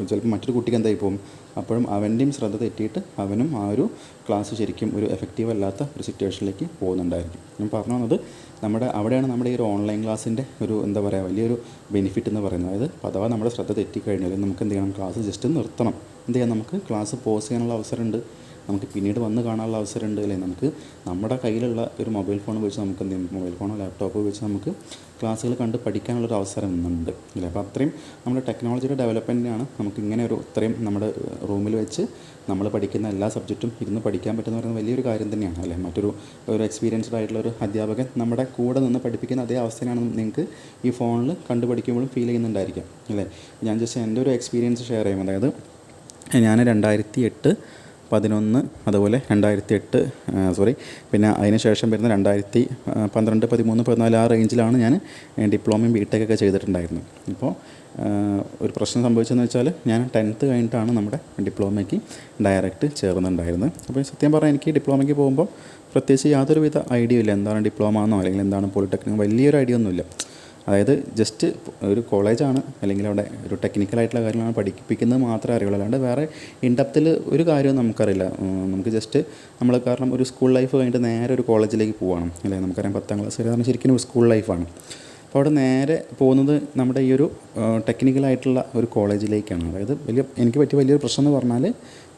ചിലപ്പോൾ മറ്റൊരു കുട്ടിക്ക് എന്തായി പോകും, അപ്പോഴും അവൻ്റെയും ശ്രദ്ധ തെറ്റിയിട്ട് അവനും ആ ഒരു ക്ലാസ് ശരിക്കും ഒരു എഫക്റ്റീവ് അല്ലാത്ത ഒരു സിറ്റുവേഷനിലേക്ക് പോകുന്നുണ്ടായിരിക്കും. ഞാൻ പറഞ്ഞു വന്നത് അവിടെയാണ് നമ്മുടെ ഈ ഒരു ഓൺലൈൻ ക്ലാസ്സിൻ്റെ ഒരു എന്താ പറയുക വലിയൊരു ബെനിഫിറ്റ് എന്ന് പറയുന്നത്. അതായത് അഥവാ നമ്മുടെ ശ്രദ്ധ തെറ്റിക്കഴിഞ്ഞാൽ നമുക്ക് എന്ത് ചെയ്യണം, ക്ലാസ് ജസ്റ്റ് നിർത്തണം. എന്ത് ചെയ്യാം, നമുക്ക് ക്ലാസ് പോസ് ചെയ്യാനുള്ള അവസരമുണ്ട്, നമുക്ക് പിന്നീട് വന്ന് കാണാനുള്ള അവസരമുണ്ട്, അല്ലേ? നമുക്ക് നമ്മുടെ കയ്യിലുള്ള ഒരു മൊബൈൽ ഫോൺ വെച്ച് നമുക്ക് എന്ത് ചെയ്യും, മൊബൈൽ ഫോണോ ലാപ്ടോപ്പോ വെച്ച് നമുക്ക് ക്ലാസ്സുകൾ കണ്ട് പഠിക്കാനുള്ളൊരു അവസരം ഇന്നുണ്ട്, അല്ലേ? അപ്പോൾ അത്രയും നമ്മുടെ ടെക്നോളജിയുടെ ഡെവലപ്മെൻറ്റിനാണ് നമുക്ക് ഇങ്ങനെ ഒരു ഇത്രയും നമ്മുടെ റൂമിൽ വെച്ച് നമ്മൾ പഠിക്കുന്ന എല്ലാ സബ്ജക്റ്റും ഇരുന്ന് പഠിക്കാൻ പറ്റുന്ന പറയുന്നത് വലിയൊരു കാര്യം തന്നെയാണ്, അല്ലേ? ഒരു എക്സ്പീരിയൻസ്ഡ് ആയിട്ടുള്ള ഒരു അധ്യാപകൻ നമ്മുടെ കൂടെ നിന്ന് പഠിപ്പിക്കുന്ന അതേ അവസ്ഥയാണ് നിങ്ങൾക്ക് ഈ ഫോണിൽ കണ്ടു പഠിക്കുമ്പോഴും ഫീൽ ചെയ്യുന്നുണ്ടായിരിക്കാം, അല്ലേ? ഞാൻ ജസ്റ്റ് എൻ്റെ ഒരു എക്സ്പീരിയൻസ് ഷെയർ ചെയ്യും. അതായത് ഞാൻ 2008, 2011 അതുപോലെ 2008 പിന്നെ അതിന് ശേഷം വരുന്ന 2012, 13, 14 ആ റേഞ്ചിലാണ് ഞാൻ ഡിപ്ലോമയും ബിടെക്കൊക്കെ ചെയ്തിട്ടുണ്ടായിരുന്നു. ഇപ്പോൾ ഒരു പ്രശ്നം സംഭവിച്ചതെന്ന് വെച്ചാൽ ഞാൻ 10th കഴിഞ്ഞിട്ടാണ് നമ്മുടെ ഡിപ്ലോമയ്ക്ക് ഡയറക്റ്റ് ചേർന്നിട്ടുണ്ടായിരുന്നത്. അപ്പോൾ സത്യം പറഞ്ഞാൽ എനിക്ക് ഡിപ്ലോമയ്ക്ക് പോകുമ്പോൾ പ്രത്യേകിച്ച് യാതൊരുവിധ ഐഡിയ ഇല്ല, എന്താണ് ഡിപ്ലോമ എന്നോ അല്ലെങ്കിൽ എന്താണ് പോളിടെക്നിക്, വലിയൊരു ഐഡിയ ഒന്നുമില്ല. അതായത് ജസ്റ്റ് ഒരു കോളേജാണ് അല്ലെങ്കിൽ അവിടെ ഒരു ടെക്നിക്കലായിട്ടുള്ള കാര്യങ്ങളാണ് പഠിപ്പിക്കുന്നത് മാത്രമേ അറിയുള്ളൂ, അല്ലാണ്ട് വേറെ ഇൻഡെപ്തിൽ ഒരു കാര്യവും നമുക്കറിയില്ല. നമുക്ക് ജസ്റ്റ് നമ്മൾ കാരണം ഒരു സ്കൂൾ ലൈഫ് കഴിഞ്ഞിട്ട് നേരെ ഒരു കോളേജിലേക്ക് പോകണം, അല്ലേ? നമുക്കറിയാം 10th ക്ലാസ് വരെ കാരണം ശരിക്കും ഒരു സ്കൂൾ ലൈഫാണ്. അപ്പോൾ അവിടെ നേരെ പോകുന്നത് നമ്മുടെ ഈ ഒരു ടെക്നിക്കലായിട്ടുള്ള ഒരു കോളേജിലേക്കാണ്. അതായത് എനിക്ക് പറ്റിയ വലിയൊരു പ്രശ്നം എന്ന് പറഞ്ഞാൽ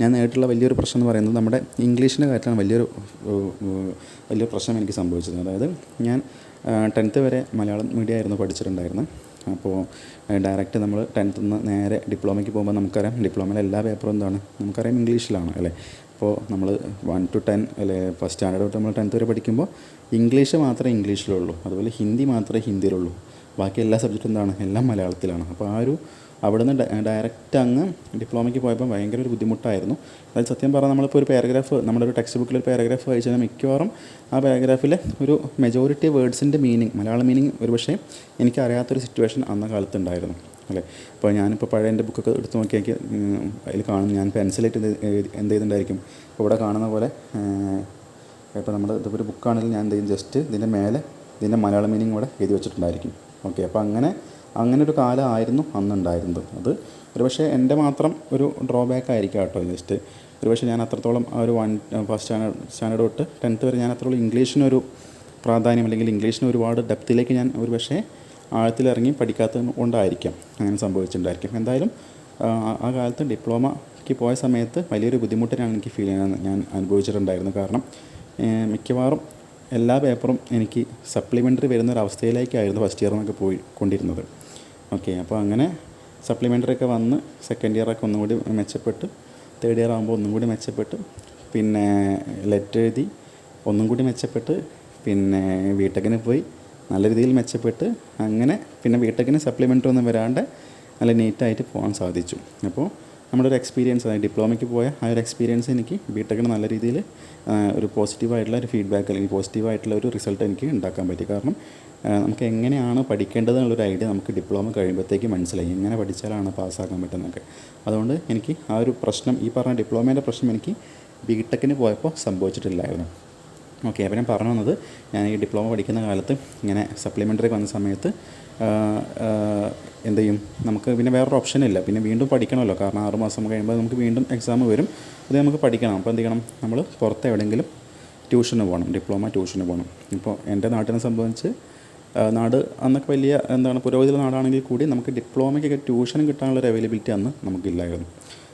ഞാൻ നേരിട്ടുള്ള വലിയൊരു പ്രശ്നം എന്ന് പറയുന്നത് നമ്മുടെ ഇംഗ്ലീഷിൻ്റെ കാര്യത്തിലാണ് വലിയൊരു പ്രശ്നം എനിക്ക് സംഭവിച്ചത്. അതായത് ഞാൻ 10th വരെ മലയാളം മീഡിയം ആയിരുന്നു പഠിച്ചിട്ടുണ്ടായിരുന്നത്. അപ്പോൾ ഡയറക്റ്റ് നമ്മൾ 10th നിന്ന് നേരെ ഡിപ്ലോമയ്ക്ക് പോകുമ്പോൾ നമുക്കറിയാം ഡിപ്ലോമയിലെ എല്ലാ പേപ്പറും എന്താണ് നമുക്കറിയാം ഇംഗ്ലീഷിലാണ്, അല്ലേ? അപ്പോൾ നമ്മൾ 1 to 10 അല്ലെ ഫസ്റ്റ് സ്റ്റാൻഡേർഡ് തൊട്ട് നമ്മൾ 10th വരെ പഠിക്കുമ്പോൾ ഇംഗ്ലീഷ് മാത്രമേ ഇംഗ്ലീഷിലുള്ളൂ, അതുപോലെ ഹിന്ദി മാത്രമേ ഹിന്ദിയിലുള്ളൂ, ബാക്കി എല്ലാ സബ്ജക്റ്റും എന്താണ് എല്ലാം മലയാളത്തിലാണ്. അപ്പോൾ അവിടുന്ന് ഡയറക്റ്റ് അങ്ങ് ഡിപ്ലോമയ്ക്ക് പോയപ്പോൾ ഭയങ്കര ഒരു ബുദ്ധിമുട്ടായിരുന്നു. അതായത് സത്യം പറഞ്ഞാൽ നമ്മളിപ്പോൾ ഒരു പാരഗ്രാഫ് നമ്മുടെ ഒരു ടെക്സ്റ്റ് ബുക്കിൽ ഒരു പാരഗ്രാഫ് വായിച്ചു കഴിഞ്ഞാൽ മിക്കവാറും ആ പാരഗ്രാഫിലെ ഒരു മെജോറിറ്റി വേർഡ്സിൻ്റെ മലയാള മീനിങ് ഒരുപക്ഷെ എനിക്കറിയാത്തൊരു സിറ്റുവേഷൻ അന്ന കാലത്തുണ്ടായിരുന്നു, അല്ലേ? അപ്പോൾ ഞാനിപ്പോൾ പഴയ എൻ്റെ ബുക്കൊക്കെ എടുത്ത് നോക്കിയാൽ അതിൽ കാണും ഞാൻ പെൻസിലായിട്ട് എന്ത് ചെയ്തിട്ടുണ്ടായിരിക്കും, ഇപ്പോൾ ഇവിടെ കാണുന്ന പോലെ ഇപ്പോൾ നമ്മൾ ഇതിപ്പോൾ ഒരു ബുക്കാണെങ്കിൽ ഞാൻ എന്ത് ചെയ്യും, ജസ്റ്റ് ഇതിൻ്റെ മേലെ ഇതിൻ്റെ മലയാള മീനിങ് കൂടെ എഴുതി വെച്ചിട്ടുണ്ടായിരിക്കും. ഓക്കെ, അപ്പോൾ അങ്ങനെ ഒരു കാലമായിരുന്നു അന്നുണ്ടായിരുന്നത്. അത് ഒരുപക്ഷെ എൻ്റെ മാത്രം ഒരു ഡ്രോബാക്ക് ആയിരിക്കാം കേട്ടോ. ജസ്റ്റ് ഒരുപക്ഷെ ഞാൻ അത്രത്തോളം ആ ഒരു ഫസ്റ്റ് സ്റ്റാൻഡേർഡ് തൊട്ട് 10th വരെ ഞാൻ അത്രത്തോളം ഇംഗ്ലീഷിനൊരു പ്രാധാന്യം അല്ലെങ്കിൽ ഇംഗ്ലീഷിന് ഒരുപാട് ഡെപ്തിലേക്ക് ഞാൻ ഒരു പക്ഷേ ആഴത്തിലിറങ്ങി പഠിക്കാത്തത് കൊണ്ടായിരിക്കാം അങ്ങനെ സംഭവിച്ചിട്ടുണ്ടായിരിക്കും. എന്തായാലും ആ കാലത്ത് ഡിപ്ലോമയ്ക്ക് പോയ സമയത്ത് വലിയൊരു ബുദ്ധിമുട്ടിനാണ് എനിക്ക് ഫീൽ ചെയ്യാൻ ഞാൻ അനുഭവിച്ചിട്ടുണ്ടായിരുന്നു. കാരണം മിക്കവാറും എല്ലാ പേപ്പറും എനിക്ക് സപ്ലിമെൻ്ററി വരുന്നൊരവസ്ഥയിലേക്കായിരുന്നു ഫസ്റ്റ് ഇയർ എന്നൊക്കെ പോയിക്കൊണ്ടിരുന്നത്. ഓക്കെ, അപ്പോൾ അങ്ങനെ സപ്ലിമെൻ്ററി ഒക്കെ വന്ന് സെക്കൻഡ് ഇയറൊക്കെ ഒന്നും കൂടി മെച്ചപ്പെട്ട് തേർഡ് ഇയർ ആകുമ്പോൾ ഒന്നും കൂടി മെച്ചപ്പെട്ട് പിന്നെ ലെറ്റ് എഴുതി ഒന്നും കൂടി മെച്ചപ്പെട്ട് പിന്നെ ബിടെക്കിന് പോയി നല്ല രീതിയിൽ മെച്ചപ്പെട്ട് അങ്ങനെ പിന്നെ ബിടെക്കിന് സപ്ലിമെൻ്ററി ഒന്നും വരാണ്ട് നല്ല നീറ്റായിട്ട് പോകാൻ സാധിച്ചു. അപ്പോൾ നമ്മുടെ ഒരു എക്സ്പീരിയൻസ്, അതായത് ഡിപ്ലോമയ്ക്ക് പോയ ആ ഒരു എക്സ്പീരിയൻസ് എനിക്ക് ബിടെക്കിന് നല്ല രീതിയിൽ ഒരു പോസിറ്റീവായിട്ടുള്ള ഒരു ഫീഡ്ബാക്ക് അല്ലെങ്കിൽ പോസിറ്റീവായിട്ടുള്ള ഒരു റിസൾട്ട് എനിക്ക് ഉണ്ടാക്കാൻ പറ്റി. കാരണം നമുക്ക് എങ്ങനെയാണ് പഠിക്കേണ്ടത് എന്നുള്ളൊരു ഐഡിയ നമുക്ക് ഡിപ്ലോമ കഴിയുമ്പോഴത്തേക്ക് മനസ്സിലായി, എങ്ങനെ പഠിച്ചാലാണ് പാസ്സാക്കാൻ പറ്റുന്നതൊക്കെ. അതുകൊണ്ട് എനിക്ക് ആ ഒരു പ്രശ്നം, ഈ പറഞ്ഞ ഡിപ്ലോമേൻ്റെ പ്രശ്നം എനിക്ക് ബിടെക്കിന് പോയപ്പോൾ സംഭവിച്ചിട്ടില്ലായിരുന്നു. ഓക്കെ, അപ്പോൾ ഞാൻ പറഞ്ഞു വന്നത്, ഞാൻ ഈ ഡിപ്ലോമ പഠിക്കുന്ന കാലത്ത് ഇങ്ങനെ സപ്ലിമെൻ്ററി വന്ന സമയത്ത് എന്ത് ചെയ്യും, നമുക്ക് പിന്നെ വേറൊരു ഓപ്ഷനില്ല, പിന്നെ വീണ്ടും പഠിക്കണമല്ലോ. കാരണം 6 മാസം കഴിയുമ്പോൾ നമുക്ക് വീണ്ടും എക്സാം വരും, അത് നമുക്ക് പഠിക്കണം. അപ്പോൾ എന്ത് ചെയ്യണം, നമ്മൾ പുറത്ത് എവിടെയെങ്കിലും ട്യൂഷന് പോകണം, ഡിപ്ലോമ ട്യൂഷന് പോകണം. ഇപ്പോൾ എൻ്റെ നാട്ടിനെ സംബന്ധിച്ച് നാട് അന്നൊക്കെ വലിയ പുരോഗതിയുള്ള നാടാണെങ്കിൽ കൂടി നമുക്ക് ഡിപ്ലോമയ്ക്കൊക്കെ ട്യൂഷനും കിട്ടാനുള്ളൊരു അവൈലബിലിറ്റി അന്ന് നമുക്കില്ലായിരുന്നു.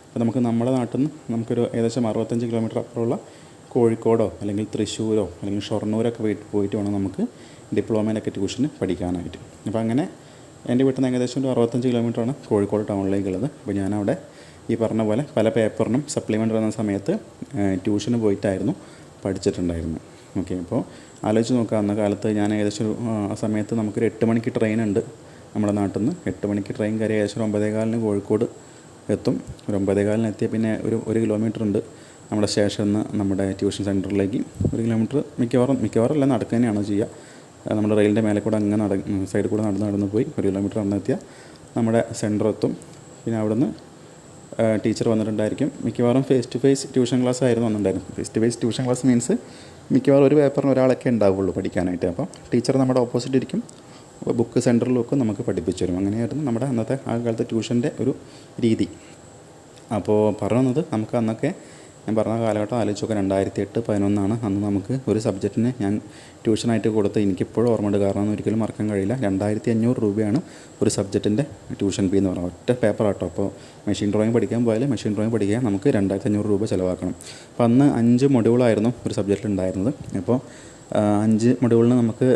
അപ്പോൾ നമുക്ക് നമ്മുടെ നാട്ടിൽ നിന്ന് നമുക്കൊരു ഏകദേശം 65 കിലോമീറ്റർ അപ്പുറമുള്ള കോഴിക്കോടോ അല്ലെങ്കിൽ തൃശ്ശൂരോ അല്ലെങ്കിൽ ഷൊർണൂരൊക്കെ പോയിട്ട് വേണം നമുക്ക് ഡിപ്ലോമയിലൊക്കെ ട്യൂഷന് പഠിക്കാനായിട്ട്. അപ്പോൾ അങ്ങനെ എൻ്റെ വീട്ടിൽ നിന്ന് ഏകദേശം ഒരു 65 കിലോമീറ്ററാണ് കോഴിക്കോട് ടൗണിലേക്കുള്ളത്. അപ്പോൾ ഞാനവിടെ ഈ പറഞ്ഞ പോലെ പല പേപ്പറിനും സപ്ലിമെൻ്ററി വന്ന സമയത്ത് ട്യൂഷന് പോയിട്ടായിരുന്നു പഠിച്ചിട്ടുണ്ടായിരുന്നു. ഓക്കെ, അപ്പോൾ ആലോചിച്ച് നോക്കുക, അന്ന കാലത്ത് ഞാൻ ഏകദേശം ആ സമയത്ത് നമുക്കൊരു 8 മണിക്ക് ട്രെയിൻ ഉണ്ട് നമ്മുടെ നാട്ടിൽ നിന്ന്. 8 മണിക്ക് ട്രെയിൻ കയറി ഏകദേശം 9:15 കോഴിക്കോട് എത്തും. ഒരു 9:15 എത്തിയ പിന്നെ ഒരു കിലോമീറ്റർ ഉണ്ട് നമ്മുടെ സ്റ്റേഷനിൽ നിന്ന് നമ്മുടെ ട്യൂഷൻ സെൻറ്ററിലേക്ക്. 1 കിലോമീറ്റർ മിക്കവാറും എല്ലാം നടക്കുക തന്നെയാണ് ചെയ്യുക. നമ്മുടെ റെയിലിൻ്റെ മേലെ കൂടെ അങ്ങനെ സൈഡിൽ കൂടെ നടന്ന് പോയി 1 കിലോമീറ്റർ നടന്നെത്തിയാൽ നമ്മുടെ സെൻറ്റർ എത്തും. പിന്നെ അവിടുന്ന് ടീച്ചർ വന്നിട്ടുണ്ടായിരിക്കും. മിക്കവാറും face to face tuition class ആയിരുന്നു വന്നിട്ടുണ്ടായിരുന്നു. Face to face tuition class means മിക്കവാറും ഒരു പേപ്പറിന് ഒരാളൊക്കെ ഉണ്ടാവുള്ളൂ പഠിക്കാനായിട്ട്. അപ്പോൾ ടീച്ചർ നമ്മുടെ ഓപ്പോസിറ്റ് ഇരിക്കും, ബുക്ക് സെൻറ്ററിൽ വെക്കും, നമുക്ക് പഠിപ്പിച്ചു തരും. അങ്ങനെയായിരുന്നു നമ്മുടെ അന്നത്തെ ആ കാലത്തെ ട്യൂഷൻ്റെ ഒരു രീതി. അപ്പോൾ പറയുന്നത്, നമുക്ക് അന്നൊക്കെ ഞാൻ പറഞ്ഞ കാലഘട്ടം ആലോചിച്ച് നോക്കാം, 2008-11 അന്ന് നമുക്ക് ഒരു സബ്ജക്റ്റിന് ഞാൻ ട്യൂഷനായിട്ട് കൊടുത്ത് എനിക്കിപ്പോഴും ഓർമ്മയുണ്ട്. കാരണം ഒരിക്കലും മറക്കാൻ കഴിയില്ല. 2500 രൂപയാണ് ഒരു സബ്ജക്റ്റിൻ്റെ ട്യൂഷൻ ഫീ എന്ന് പറയുന്നത്. ഒറ്റ പേപ്പർ ആട്ടോ. അപ്പോൾ മെഷീൻ ഡ്രോയിങ് പഠിക്കാൻ പോയാലും മെഷീൻ ഡ്രോയിങ് പഠിക്കാൻ നമുക്ക് 2500 രൂപ ചിലവാക്കണം. അപ്പോൾ അന്ന് 5 മൊഡ്യൂളായിരുന്നു ഒരു സബ്ജക്റ്റിൽ ഉണ്ടായിരുന്നത്. അപ്പോൾ 5 മൊഡ്യൂളിന് നമുക്ക്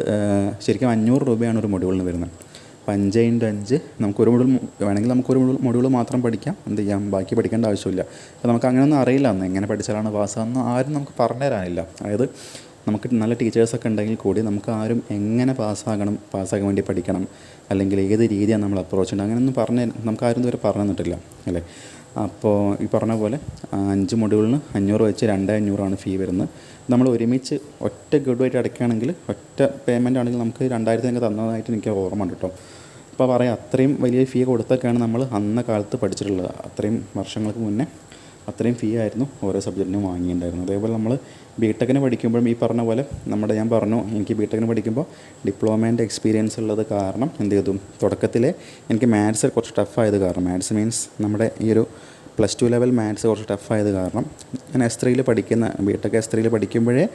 ശരിക്കും 500 രൂപയാണ് ഒരു മൊഡ്യൂളിന് വരുന്നത്. അപ്പോൾ 5x5 നമുക്കൊരു മൊഡ്യൂൾ വേണമെങ്കിൽ നമുക്കൊരു മൊഡ്യൂൾ മാത്രം പഠിക്കാം, എന്ത് ചെയ്യാം, ബാക്കി പഠിക്കേണ്ട ആവശ്യമില്ല. അപ്പോൾ നമുക്ക് അങ്ങനെയൊന്നും അറിയില്ല അന്ന് എങ്ങനെ പഠിച്ചാലാണ് പാസ്സാകുന്ന ആരും നമുക്ക് പറഞ്ഞു തരാനില്ല. അതായത് നമുക്ക് നല്ല ടീച്ചേഴ്സൊക്കെ ഉണ്ടെങ്കിൽ കൂടി നമുക്ക് ആരും എങ്ങനെ പാസ്സാകാൻ വേണ്ടി പഠിക്കണം, അല്ലെങ്കിൽ ഏത് രീതിയാണ് നമ്മൾ അപ്രോച്ച് ചെയ്യണം, അങ്ങനെയൊന്നും നമുക്ക് ആരും ഇതുവരെ പറഞ്ഞു തന്നിട്ടില്ല അല്ലേ. അപ്പോൾ ഈ പറഞ്ഞ പോലെ 5 മൊഡ്യൂളിന് 500 വെച്ച് 2500 ഫീ വരുന്നത്. നമ്മൾ ഒരുമിച്ച് ഒറ്റ ഗഡുവായിട്ട് അടയ്ക്കുകയാണെങ്കിൽ, ഒറ്റ പേയ്മെൻ്റ് ആണെങ്കിൽ നമുക്ക് 2000 തന്നതായിട്ട് എനിക്ക് ഓർമ്മ ഉണ്ട് കേട്ടോ. അപ്പോൾ പറയാം, അത്രയും വലിയ ഫീ കൊടുത്തൊക്കെയാണ് നമ്മൾ അന്ന കാലത്ത് പഠിച്ചിട്ടുള്ളത്. അത്രയും വർഷങ്ങൾക്ക് മുന്നേ അത്രയും ഫീ ആയിരുന്നു ഓരോ സബ്ജക്റ്റിനും വാങ്ങിയിട്ടുണ്ടായിരുന്നു. അതേപോലെ നമ്മൾ ബിടെക്കിന് പഠിക്കുമ്പോഴും ഈ പറഞ്ഞ പോലെ ഞാൻ പറഞ്ഞു, എനിക്ക് ബിടെക്കിന് പഠിക്കുമ്പോൾ ഡിപ്ലോമേൻ്റെ എക്സ്പീരിയൻസ് ഉള്ളത് കാരണം എന്ത് ചെയ്തു, തുടക്കത്തിലെ എനിക്ക് മാത്സ് കുറച്ച് ടഫായത് കാരണം, മാത്സ് മീൻസ് നമ്മുടെ ഈ ഒരു +2 ലെവൽ മാത്സ് കുറച്ച് ടഫായത് കാരണം ഞാൻ S3 പഠിക്കുന്ന ബിടെക് S3 പഠിക്കുമ്പോഴേ